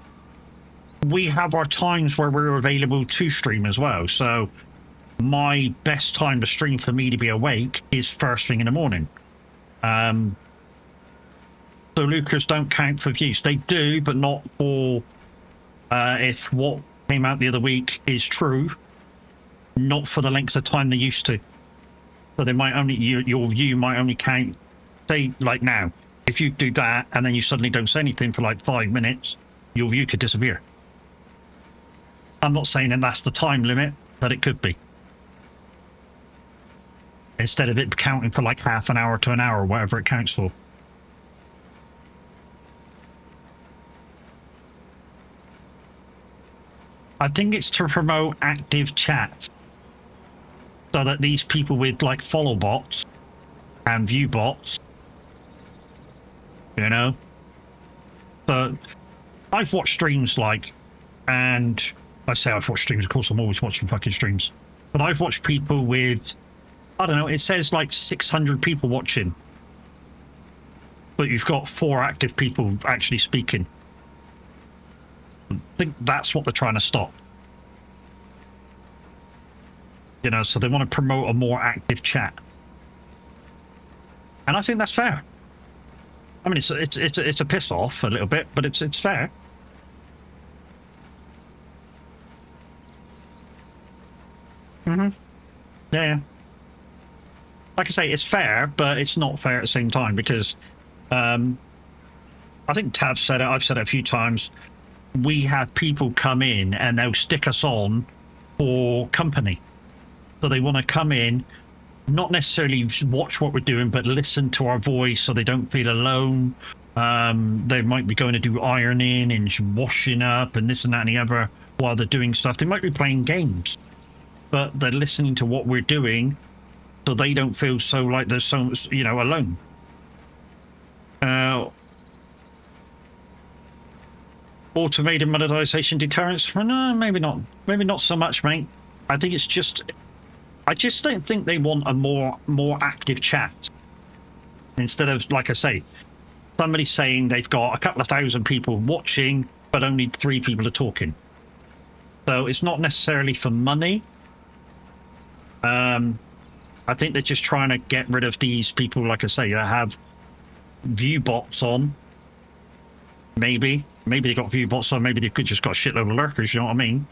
we have our times where we're available to stream as well. So my best time to stream for me to be awake is first thing in the morning. So Lucas don't count for views. They do, but not for if what came out the other week is true, not for the length of time they used to. So they might only your view might only count, say, like now. If you do that and then you suddenly don't say anything for like 5 minutes, your view could disappear. I'm not saying that that's the time limit, but it could be. Instead of it counting for like half an hour to an hour, or whatever it counts for. I think it's to promote active chat, so that these people with like follow bots and view bots, you know. So I've watched streams and I say I've watched streams, of course I'm always watching fucking streams, but I've watched people with, I don't know, it says like 600 people watching, but you've got 4 active people actually speaking. I think that's what they're trying to stop. You know, so they want to promote a more active chat. And I think that's fair. I mean, it's a piss off a little bit, but it's fair. Yeah. Like I say, it's fair, but it's not fair at the same time, because I think Tav said it, I've said it a few times. We have people come in and they'll stick us on for company. So they want to come in, not necessarily watch what we're doing, but listen to our voice so they don't feel alone. They might be going to do ironing and washing up and this and that and the other while they're doing stuff. They might be playing games, but they're listening to what we're doing so they don't feel so like they're so, you know, alone. Automated monetization deterrence? Well, no, maybe not. Maybe not so much, mate. I think it's just... I just don't think they want a more active chat. Instead of, like I say, somebody saying they've got a couple of thousand people watching, but only 3 people are talking. So it's not necessarily for money. I think they're just trying to get rid of these people, like I say, that have view bots on. Maybe they got view bots on, maybe they could just got a shitload of lurkers, you know what I mean?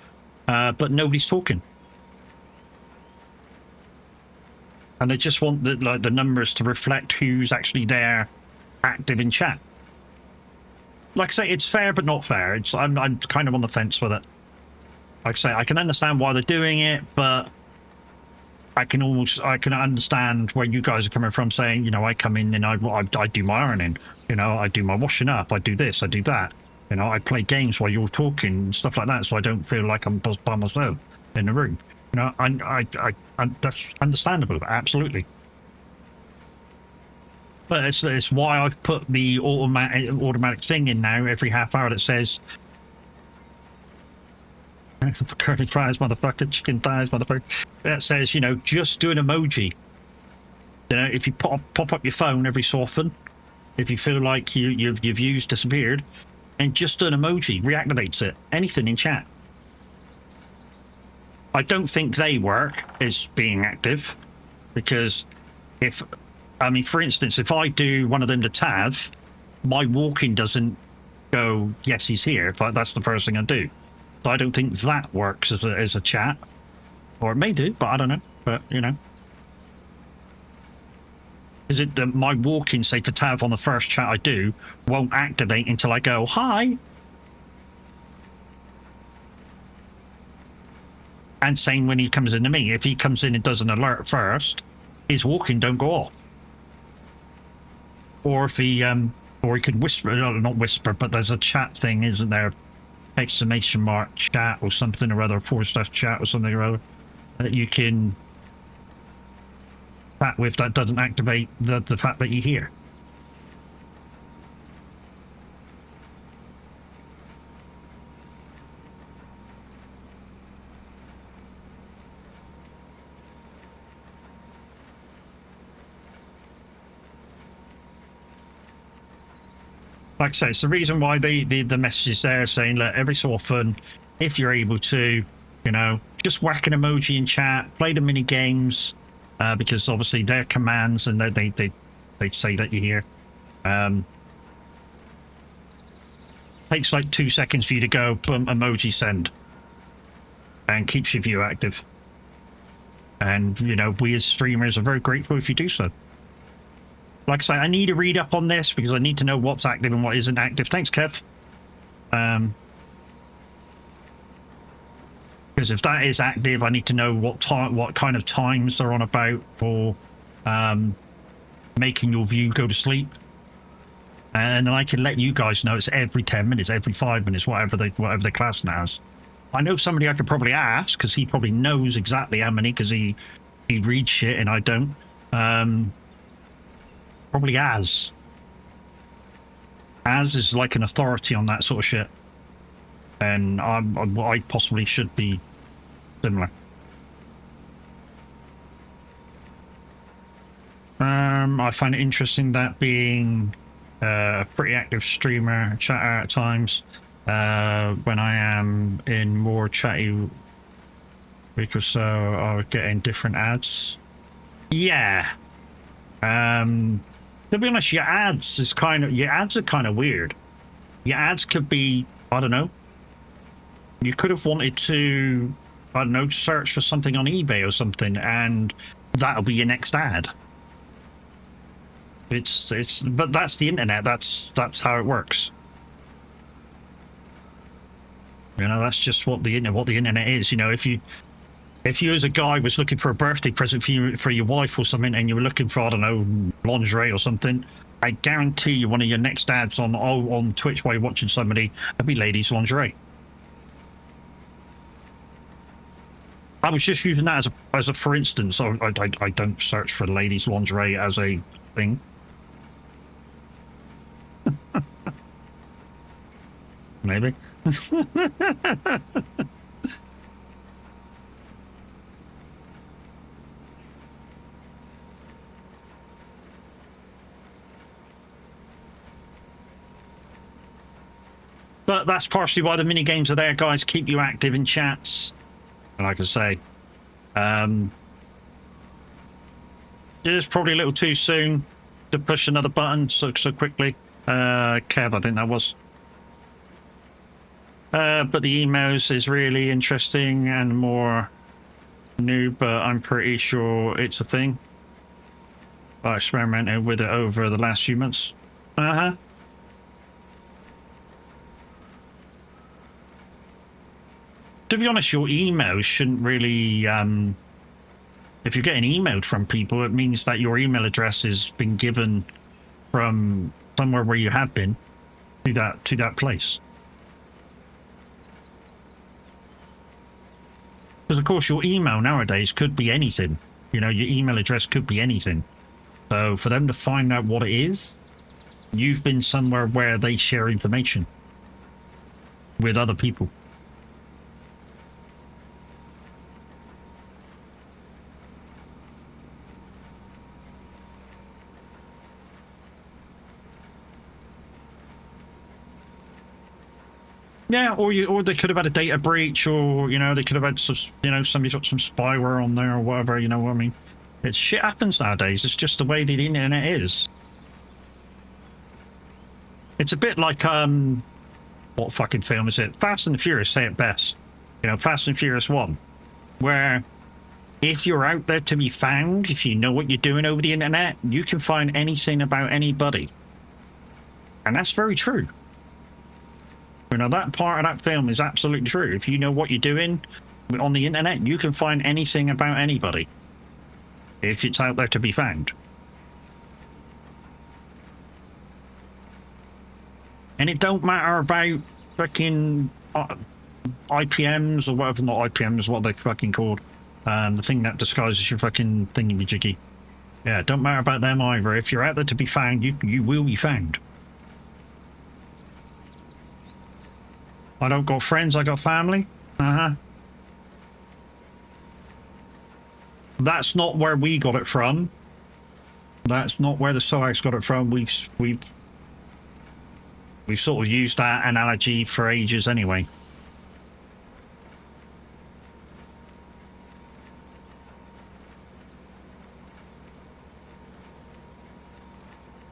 But nobody's talking. And they just want the numbers to reflect who's actually there, active in chat. Like I say, it's fair but not fair. I'm kind of on the fence with it. Like I say, I can understand why they're doing it, but I can understand where you guys are coming from, saying, you know, I come in and I do my ironing, you know, I do my washing up, I do this, I do that, you know, I play games while you're talking and stuff like that, so I don't feel like I'm by myself in the room. You know, I that's understandable, absolutely. But it's why I've put the automatic thing in now every half hour that says, curly fries, motherfucker, chicken thighs, motherfucker. That says, you know, just do an emoji. You know, if you pop up your phone every so often, if you feel like your views disappeared, and just do an emoji, reactivates it. Anything in chat. I don't think they work as being active, because for instance, if I do one of them to Tav, my walking doesn't go, yes, he's here. That's the first thing I do. So I don't think that works as a chat. Or it may do, but I don't know. But, you know. Is it that my walking, say, for Tav on the first chat I do, won't activate until I go, hi? And same when he comes into me. If he comes in and does an alert first, his walking don't go off. Or if he could whisper, not whisper, but there's a chat thing, isn't there? Exclamation mark chat or something or other, / chat or something or other, that you can chat with that doesn't activate the fact that you hear. Like I say, it's the reason why the message is there saying, look, every so often, if you're able to, you know, just whack an emoji in chat, play the mini games, because obviously they're commands and they say that you hear. Takes like 2 seconds for you to go, boom, emoji send, and keeps your view active. And, you know, we as streamers are very grateful if you do so. Like I say, I need to read up on this because I need to know what's active and what isn't active. Thanks, Kev. Because if that is active, I need to know what kind of times they're on about for making your view go to sleep. And then I can let you guys know it's every 10 minutes, every 5 minutes, whatever the class has. I know somebody I could probably ask because he probably knows exactly how many because he reads shit and I don't. Probably Az is like an authority on that sort of shit, and I possibly should be similar. I find it interesting that being a pretty active streamer, chatter at times, when I am in more chatty week or so, I'm getting different ads. Yeah. To be honest, your ads are kind of weird. Your ads could be, I don't know. You could have wanted to, I don't know, search for something on eBay or something, and that'll be your next ad. But that's the internet. That's how it works. You know, that's just what the internet is. You know, if you If you as a guy was looking for a birthday present for your wife or something, and you were looking for, I don't know, lingerie or something, I guarantee you one of your next ads on Twitch while you're watching somebody, that'd be ladies lingerie. I was just using that as a for instance. I don't search for ladies lingerie as a thing. Maybe. But that's partially why the mini games are there, guys. Keep you active in chats. And like I say, it's probably a little too soon to push another button so quickly. Kev, I think that was. But the emails is really interesting and more new, but I'm pretty sure it's a thing. I experimented with it over the last few months. Uh-huh. To be honest, your emails shouldn't really, if you're getting emailed from people, it means that your email address has been given from somewhere where you have been to that place. Because of course your email nowadays could be anything. You know, your email address could be anything. So for them to find out what it is, you've been somewhere where they share information with other people. Yeah, or they could have had a data breach, or, you know, they could have had some, you know, somebody's got some spyware on there or whatever, you know what I mean? It's shit happens nowadays. It's just the way the internet is. It's a bit like, what fucking film is it? Fast and the Furious say it best. You know, Fast and Furious 1, where if you're out there to be found, if you know what you're doing over the internet, you can find anything about anybody. And that's very true. You know, that part of that film is absolutely true. If you know what you're doing on the internet, you can find anything about anybody if it's out there to be found. And it don't matter about fucking IPMs or whatever, not IPMs, what they're fucking called. The thing that disguises your fucking thingy-majiggy. Yeah, don't matter about them either. If you're out there to be found, you will be found. I don't got friends, I got family. Uh-huh. That's not where we got it from. That's not where the Soax got it from. We've sort of used that analogy for ages anyway.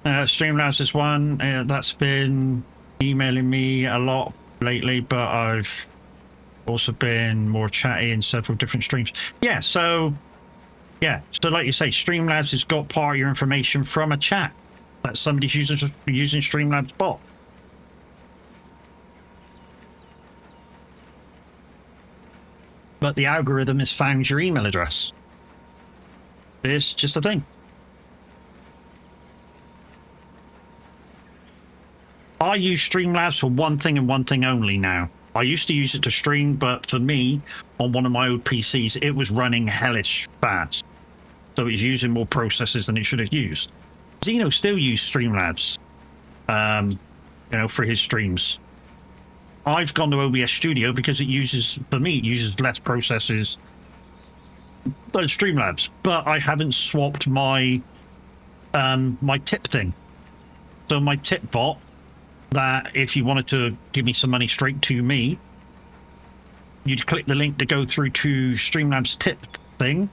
Streamlabs is one that's been emailing me a lot lately, but I've also been more chatty in several different streams. Yeah, so like you say, Streamlabs has got part of your information from a chat that somebody's using Streamlabs bot. But the algorithm has found your email address. It's just a thing. I use Streamlabs for one thing and one thing only now. I used to use it to stream, but for me, on one of my old PCs, it was running hellish fast. So it's using more processors than it should have used. Zeno still used Streamlabs, you know, for his streams. I've gone to OBS Studio because it uses, for me, it uses less processors than Streamlabs. But I haven't swapped my my tip thing. So my tip bot, that if you wanted to give me some money straight to me, you'd click the link to go through to Streamlabs tip thing,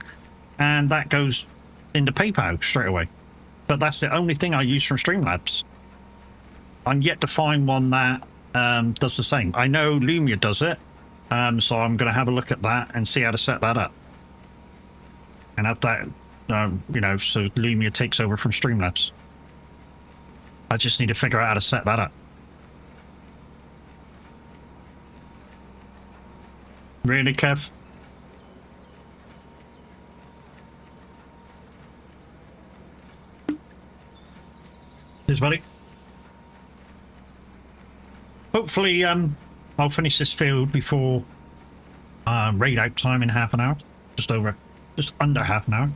and that goes into PayPal straight away. But that's the only thing I use from Streamlabs. I'm yet to find one that does the same. I know Lumia does it, so I'm going to have a look at that and see how to set that up. And have that, you know, so Lumia takes over from Streamlabs. I just need to figure out how to set that up. Really, Kev? buddy. Hopefully, I'll finish this field before raid out time in half an hour. Just under half an hour.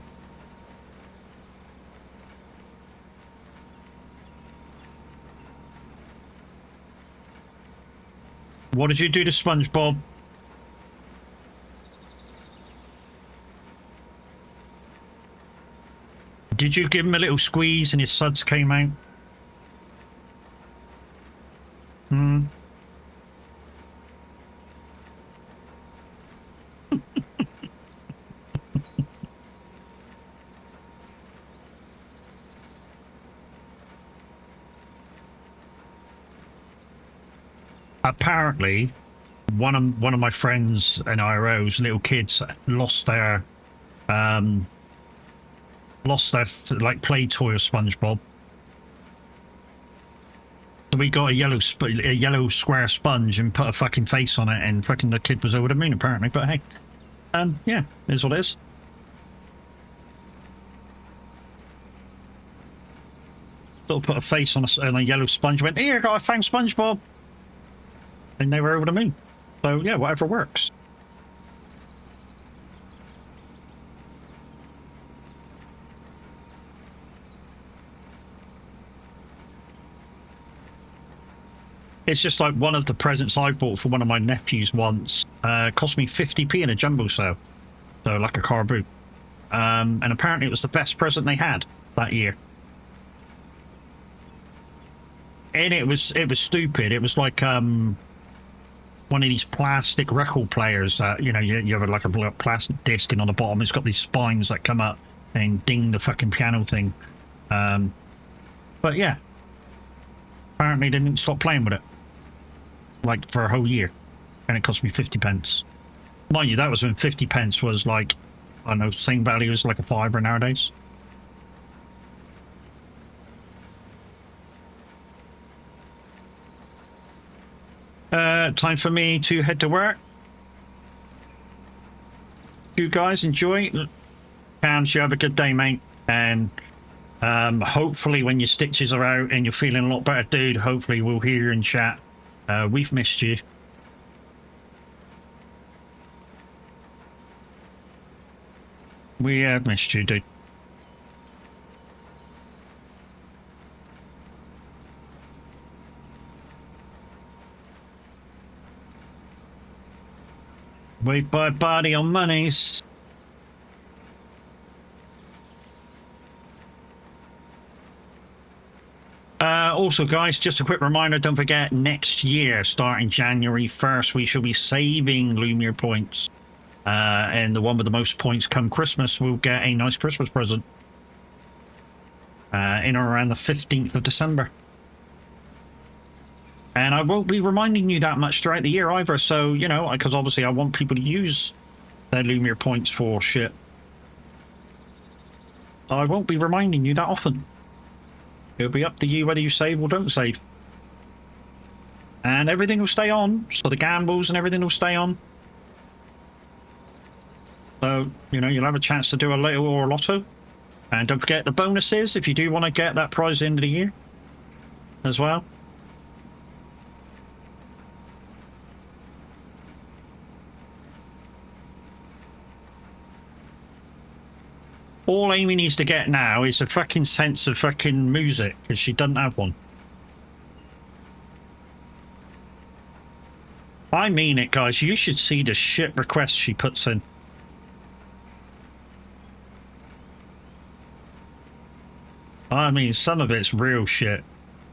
What did you do to SpongeBob? Did you give him a little squeeze and his suds came out? Hmm. Apparently, one of my friends and IRO's little kids lost their like play toy of SpongeBob. So we got a yellow square sponge and put a fucking face on it, and fucking the kid was over the moon apparently. But hey, yeah, it is what it is. Sort of put a face on a yellow sponge. Went, here, I found SpongeBob, and they were over the moon. So yeah, whatever works. It's just like one of the presents I bought for one of my nephews once cost me 50p in a jumbo sale, so like a car boot. And apparently it was the best present they had that year. And it was stupid. It was like one of these plastic record players that, you know, you have like a plastic disc, and on the bottom it's got these spines that come up and ding the fucking piano thing. But yeah, apparently they didn't stop playing with it, like for a whole year, and it cost me 50 pence. Mind you, that was when 50 pence was like, I don't know, same value as like a fiver nowadays. Time for me to head to work. You guys enjoy. Cams, you have a good day, mate. And hopefully when your stitches are out and you're feeling a lot better, dude, hopefully we'll hear you in chat. We've missed you. We have missed you, dude. Wait by body on monies. Also, guys, just a quick reminder, don't forget, next year, starting January 1st, we shall be saving Lumiere points. And the one with the most points come Christmas will get a nice Christmas present. In or around the 15th of December. And I won't be reminding you that much throughout the year either, so, you know, because obviously I want people to use their Lumiere points for shit. I won't be reminding you that often. It'll be up to you whether you save or don't save. And everything will stay on, so the gambles and everything will stay on. So, you know, you'll have a chance to do a little or a lotto. And don't forget the bonuses if you do want to get that prize at the end of the year as well. All Amy needs to get now is a fucking sense of fucking music, because she doesn't have one. I mean it, guys. You should see the shit requests she puts in. I mean, some of it's real shit.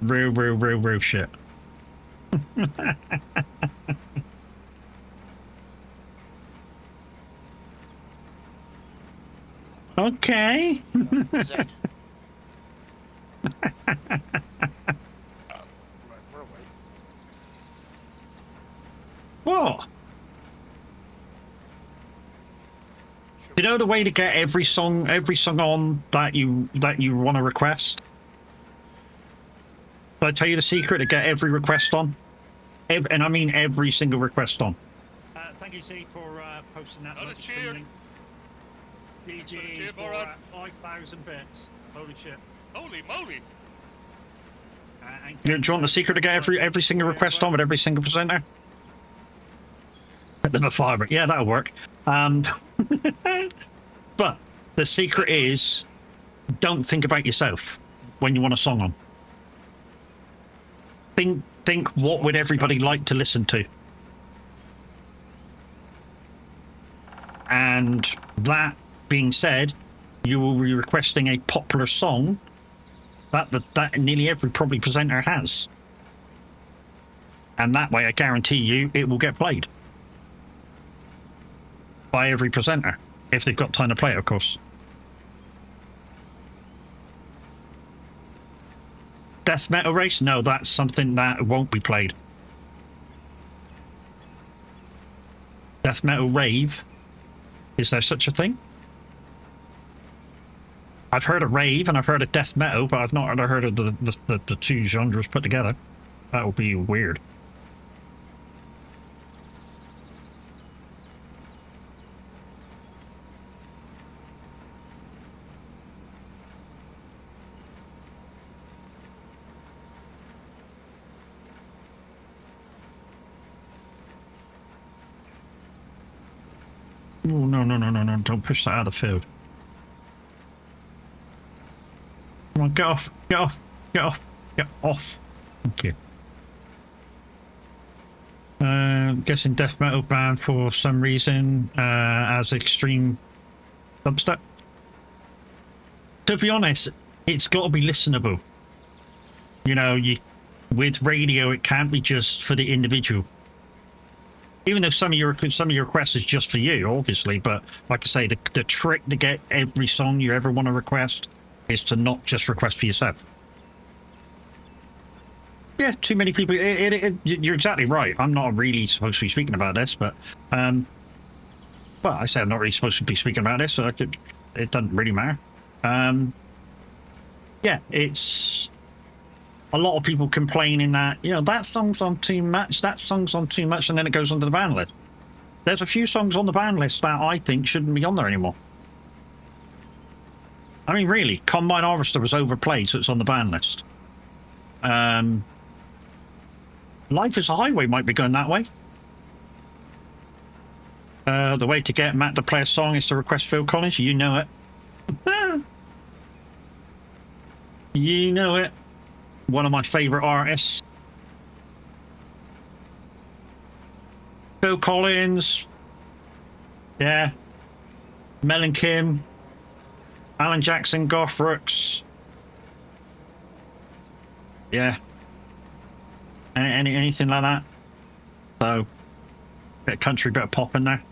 Real shit. Okay. What? You know the way to get every song on that you want to request? Did I tell you the secret to get every request on? And I mean every single request on. Thank you, C, for posting that. Not a cheer. GG for 5,000 bits. Holy shit. Holy moly! Do you want the secret to get every single request on with every single presenter? Put them a fiber. Yeah, that'll work. But the secret is, don't think about yourself when you want a song on. Think what would everybody like to listen to? And that being said, you will be requesting a popular song that nearly every probably presenter has. And that way, I guarantee you, it will get played by every presenter, if they've got time to play it, of course. Death Metal Race? No, that's something that won't be played. Death Metal Rave? Is there such a thing? I've heard of rave and I've heard of death metal, but I've not heard of the two genres put together. That would be weird. Oh, no, don't push that out of the field. Come on, get off, get off, get off, get off. Thank you. Guessing death metal banned for some reason as extreme dubstep. To be honest, it's got to be listenable. You know, with radio, it can't be just for the individual. Even though some of your requests is just for you, obviously, but like I say, the trick to get every song you ever want to request is to not just request for yourself. Yeah, too many people. You're exactly right. I'm not really supposed to be speaking about this, but well, I say I'm not really supposed to be speaking about this, so it doesn't really matter. Yeah, it's a lot of people complaining that, you know, that song's on too much, that song's on too much, and then it goes onto the ban list. There's a few songs on the ban list that I think shouldn't be on there anymore. I mean, really, Combine Harvester was overplayed, so it's on the ban list. Life is a Highway might be going that way. The way to get Matt to play a song is to request Phil Collins. You know it. You know it. One of my favourite artists. Phil Collins. Yeah. Mel and Kim. Alan Jackson, Garth Brooks. Yeah. Anything like that. So, bit of country, bit of pop in there.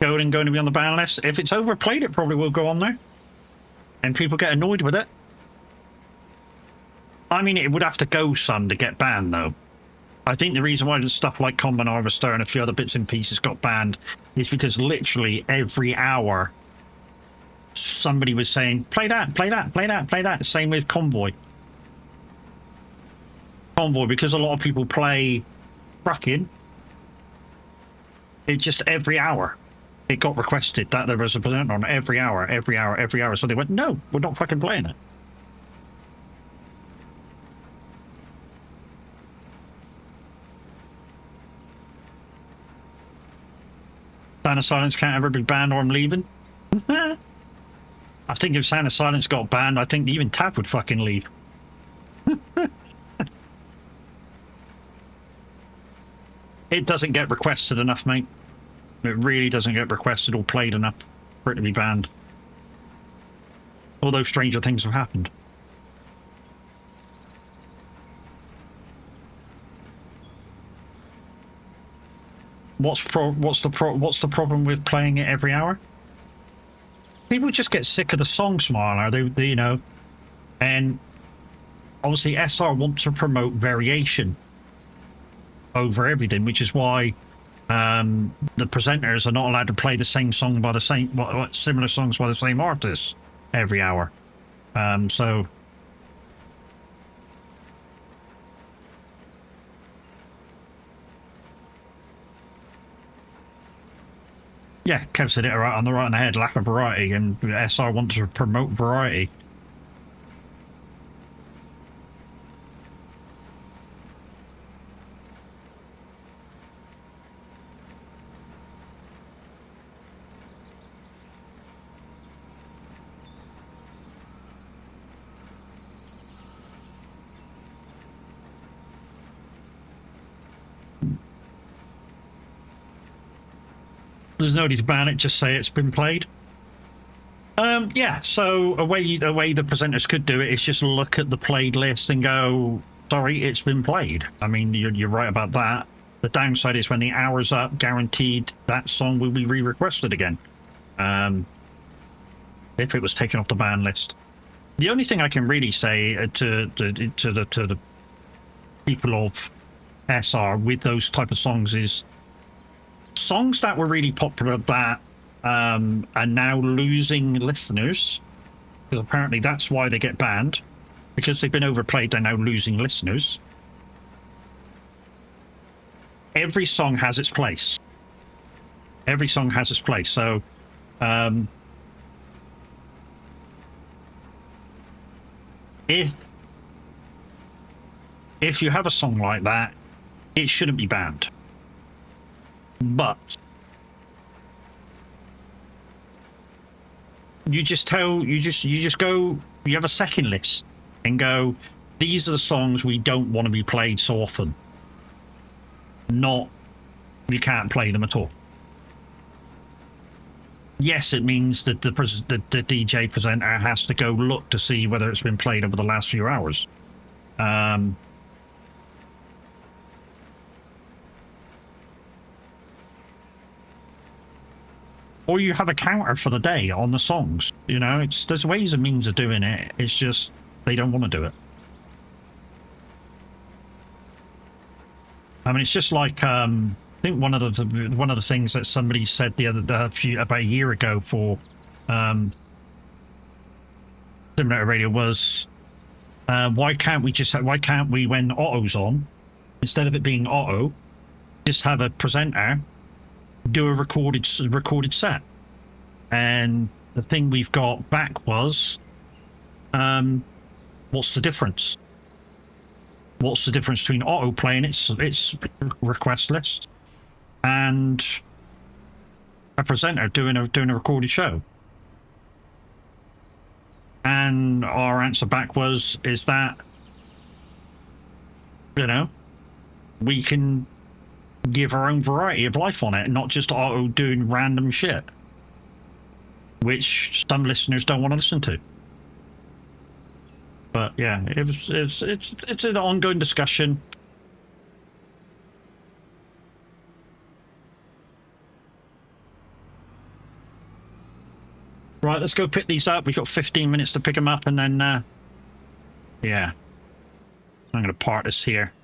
Going to be on the ban list. If it's overplayed, it probably will go on there. And people get annoyed with it. I mean, it would have to go some to get banned, though. I think the reason why stuff like Combine Harvester and a few other bits and pieces got banned is because literally every hour somebody was saying, play that, play that, play that, play that. Same with Convoy. Convoy, because a lot of people play Trucking, it just every hour it got requested that there was a presenter on every hour. So they went, no, we're not fucking playing it. Sound of Silence can't ever be banned or I'm leaving. I think if Sound of Silence got banned, I think even Tav would fucking leave. It doesn't get requested enough, mate. It really doesn't get requested or played enough for it to be banned. Although stranger things have happened. What's the problem with playing it every hour? People just get sick of the song, Smiler. They you know, and obviously SR want to promote variation over everything, which is why the presenters are not allowed to play the same song by the same similar songs by the same artists every hour. So Yeah, Kev said it right on the head, lack of variety, and SR wants to promote variety. There's no need to ban it, just say it's been played. Yeah, so a way the presenters could do it is just look at the played list and go, sorry, it's been played. I mean, you're right about that. The downside is when the hour's up, guaranteed that song will be re-requested again. If it was taken off the ban list. The only thing I can really say to the people of SR with those type of songs is songs that were really popular that are now losing listeners, because apparently that's why they get banned, because they've been overplayed. They're now losing listeners. Every song has its place. Every song has its place. So if you have a song like that, it shouldn't be banned. But you just go, you have a second list and go, these are the songs we don't want to be played so often. Not, you can't play them at all. Yes, it means that the DJ presenter has to go look to see whether it's been played over the last few hours. Or you have a counter for the day on the songs. You know, there's ways and means of doing it. It's just they don't want to do it. I mean, it's just like I think one of the things that somebody said about a year ago for Simulator Radio was why can't we when Otto's on, instead of it being Otto, just have a presenter do a recorded set. And the thing we've got back was what's the difference? What's the difference between Otto playing its request list and a presenter doing a recorded show? And our answer back is that, you know, we can give our own variety of life on it, not just Otto doing random shit, which some listeners don't want to listen to. But yeah, it's an ongoing discussion. Right, let's go pick these up. We've got 15 minutes to pick them up, and then yeah, I'm gonna part this here.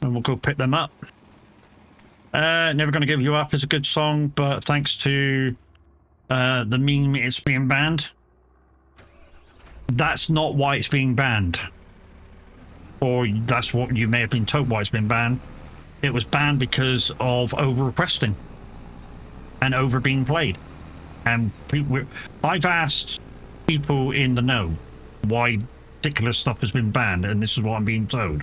And we'll go pick them up. Never Gonna Give You Up is a good song, but thanks to the meme, it's being banned. That's not why it's being banned. Or that's what you may have been told why it's been banned. It was banned because of over-requesting and over being played. And I've asked people in the know why particular stuff has been banned, and this is what I'm being told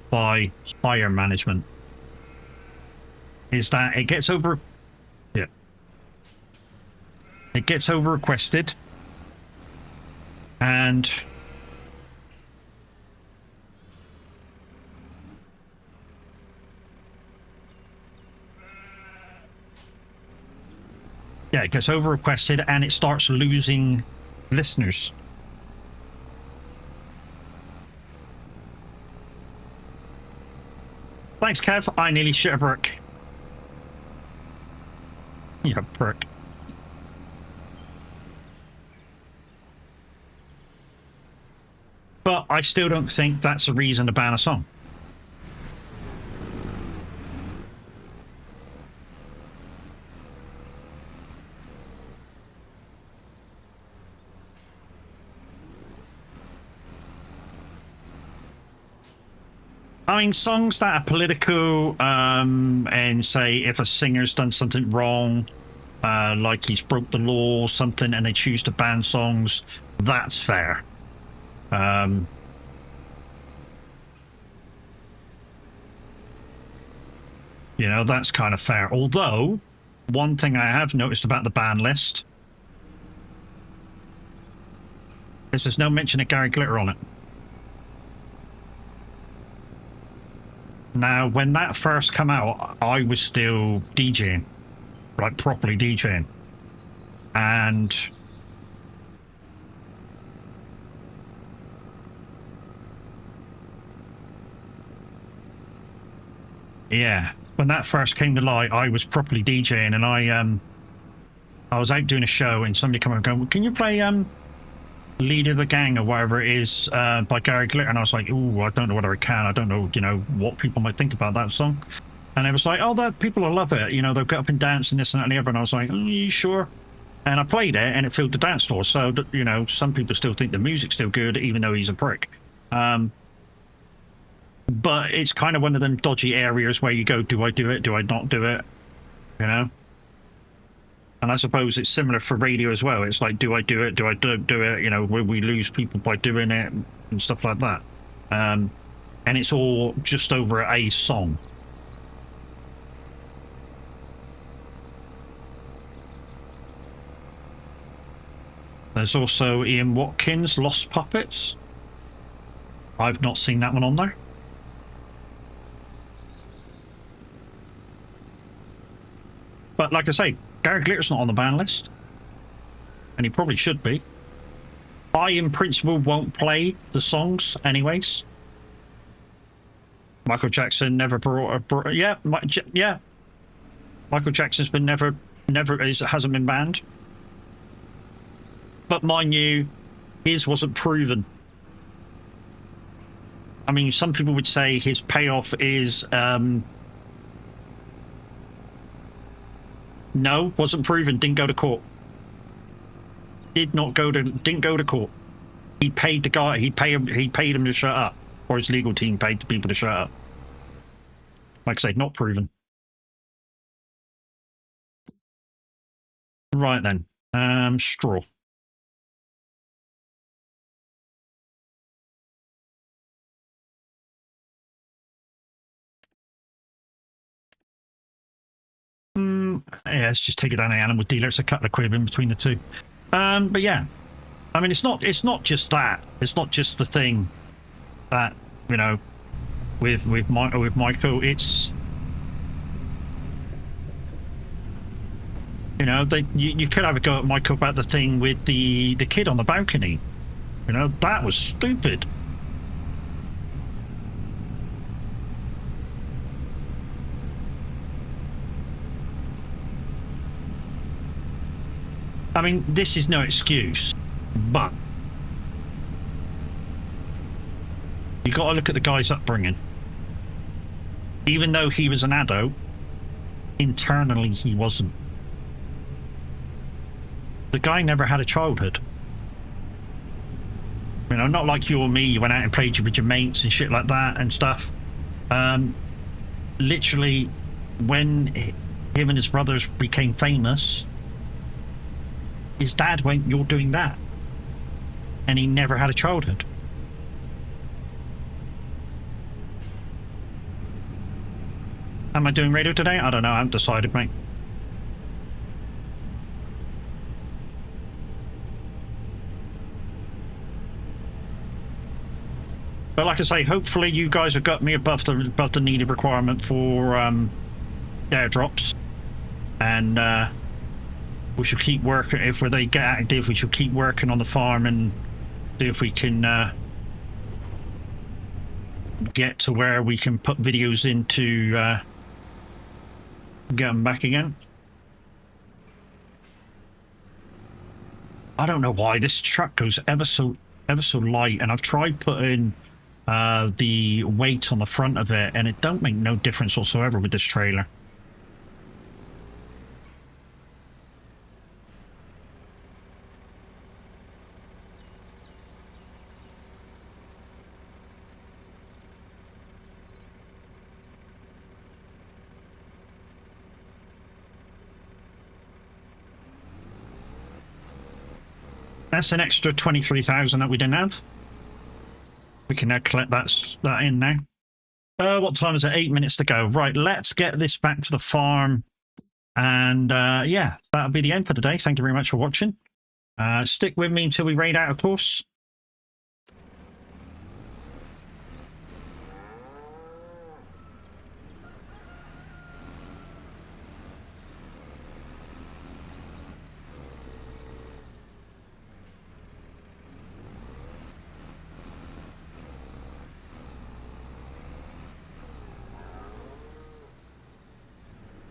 by higher management, is that it gets over requested, and it gets over requested and it starts losing listeners. Thanks, Kev. I nearly shit a brick. Yeah, prick. But I still don't think that's a reason to ban a song. I mean, songs that are political, and say if a singer's done something wrong, like he's broke the law or something, and they choose to ban songs, that's fair. You know, that's kind of fair. Although, one thing I have noticed about the ban list is there's no mention of Gary Glitter on it. Now, when that first came out, I was still DJing, like properly DJing. And yeah, when that first came to light, I was properly DJing, and I was out doing a show, and somebody came up and go, "Can you play Leader of the Gang," or whatever it is, by Gary Glitter? And I was like, "Ooh, I don't know whether I can. I don't know, you know, what people might think about that song." And it was like, "Oh, that people will love it. You know, they'll get up and dance and this and that and the other." And I was like, "Are you sure?" And I played it, and it filled the dance floor. So, you know, some people still think the music's still good, even though he's a prick. But it's kind of one of them dodgy areas where you go, do I do it? Do I not do it? You know? And I suppose it's similar for radio as well. It's like, do I do it? Do I don't do it? You know, will we lose people by doing it? And stuff like that. And it's all just over a song. There's also Ian Watkins, Lost Puppets. I've not seen that one on there. But like I say, Gary Glitter's not on the ban list. And he probably should be. I, in principle, won't play the songs anyways. Michael Jackson never yeah. Michael Jackson's been hasn't been banned. But mind you, his wasn't proven. I mean, some people would say his payoff is no, wasn't proven, didn't go to court. Didn't go to court. He paid the guy, he paid him to shut up. Or his legal team paid the people to shut up. Like I said, not proven. Right then. Straw. Yeah, let's just take it down to the animal dealer. It's a couple of quid in between the two. But yeah, I mean, it's not just that. It's not just the thing that, you know, with Michael. It's, you know, you could have a go at Michael about the thing with the kid on the balcony. You know, that was stupid. I mean, this is no excuse, but you got to look at the guy's upbringing. Even though he was an adult, internally he wasn't. The guy never had a childhood. You know, not like you or me, you went out and played with your mates and shit like that and stuff. Literally, when him and his brothers became famous, his dad went, "You're doing that." And he never had a childhood. Am I doing radio today? I don't know. I haven't decided, mate. But like I say, hopefully you guys have got me above the needed requirement for airdrops. And we should keep working. If they get active, we should keep working on the farm and see if we can get to where we can put videos in to get them back again. I don't know why this truck goes ever so light, and I've tried putting the weight on the front of it, and it don't make no difference whatsoever with this trailer. That's an extra 23,000 that we didn't have. We can now collect that in now. What time is it? 8 minutes to go. Right, let's get this back to the farm. And yeah, that'll be the end for today. Thank you very much for watching. Stick with me until we raid out, of course.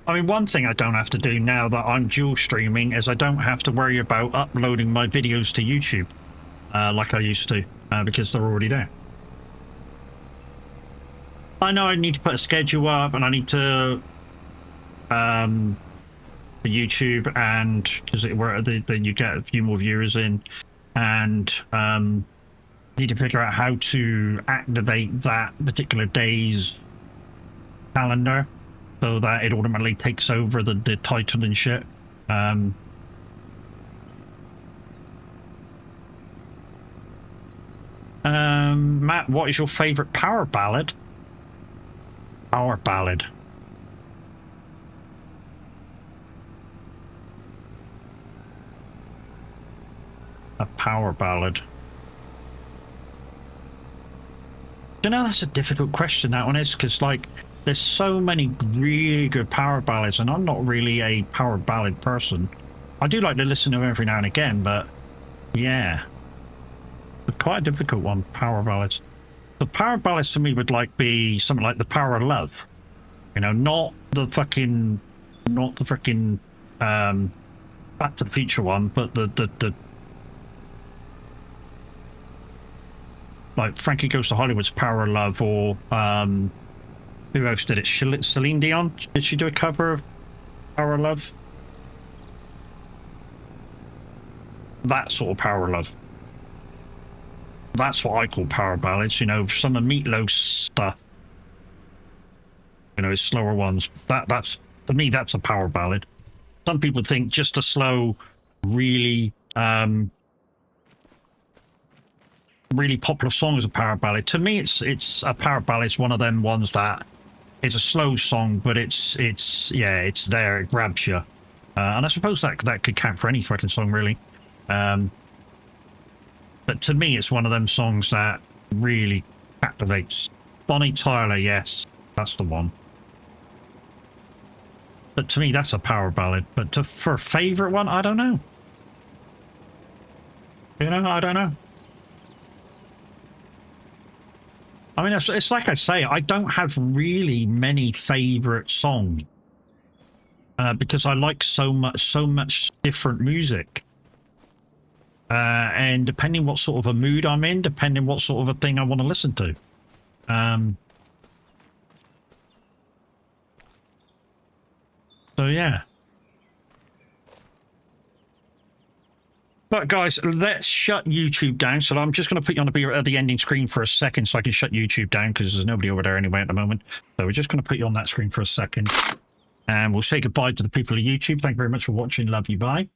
I mean, one thing I don't have to do now that I'm dual streaming is I don't have to worry about uploading my videos to YouTube like I used to because they're already there. I know I need to put a schedule up and I need to for YouTube, and because then you get a few more viewers in, and need to figure out how to activate that particular day's calendar so that it automatically takes over the title and shit. Matt, what is your favorite power ballad? Power ballad. A power ballad. You know, that's a difficult question, that one is, because like there's so many really good power ballads, and I'm not really a power ballad person. I do like to listen to them every now and again, but yeah, but quite a difficult one. Power ballads. The power ballads to me would like be something like The Power of Love. You know, not the freaking Back to the Future one, but the like Frankie Goes to Hollywood's Power of Love, or who else did it? Celine Dion? Did she do a cover of Power of Love? That sort of Power of Love. That's what I call power ballads, you know, some of Meatloaf's stuff. You know, his slower ones. That's, to me, that's a power ballad. Some people think just a slow, really really popular song is a power ballad. To me, it's a power ballad. It's one of them ones that is a slow song, but it's there, it grabs you. And I suppose that could count for any fucking song, really. But to me, it's one of them songs that really captivates. Bonnie Tyler, yes, that's the one. But to me, that's a power ballad. But for a favourite one, I don't know. You know, I don't know. I mean, it's like I say, I don't have really many favourite songs because I like so much different music. And depending what sort of a mood I'm in, depending what sort of a thing I want to listen to. So yeah. But guys, let's shut YouTube down. So I'm just going to put you on the ending screen for a second so I can shut YouTube down because there's nobody over there anyway at the moment. So we're just going to put you on that screen for a second. And we'll say goodbye to the people of YouTube. Thank you very much for watching. Love you. Bye.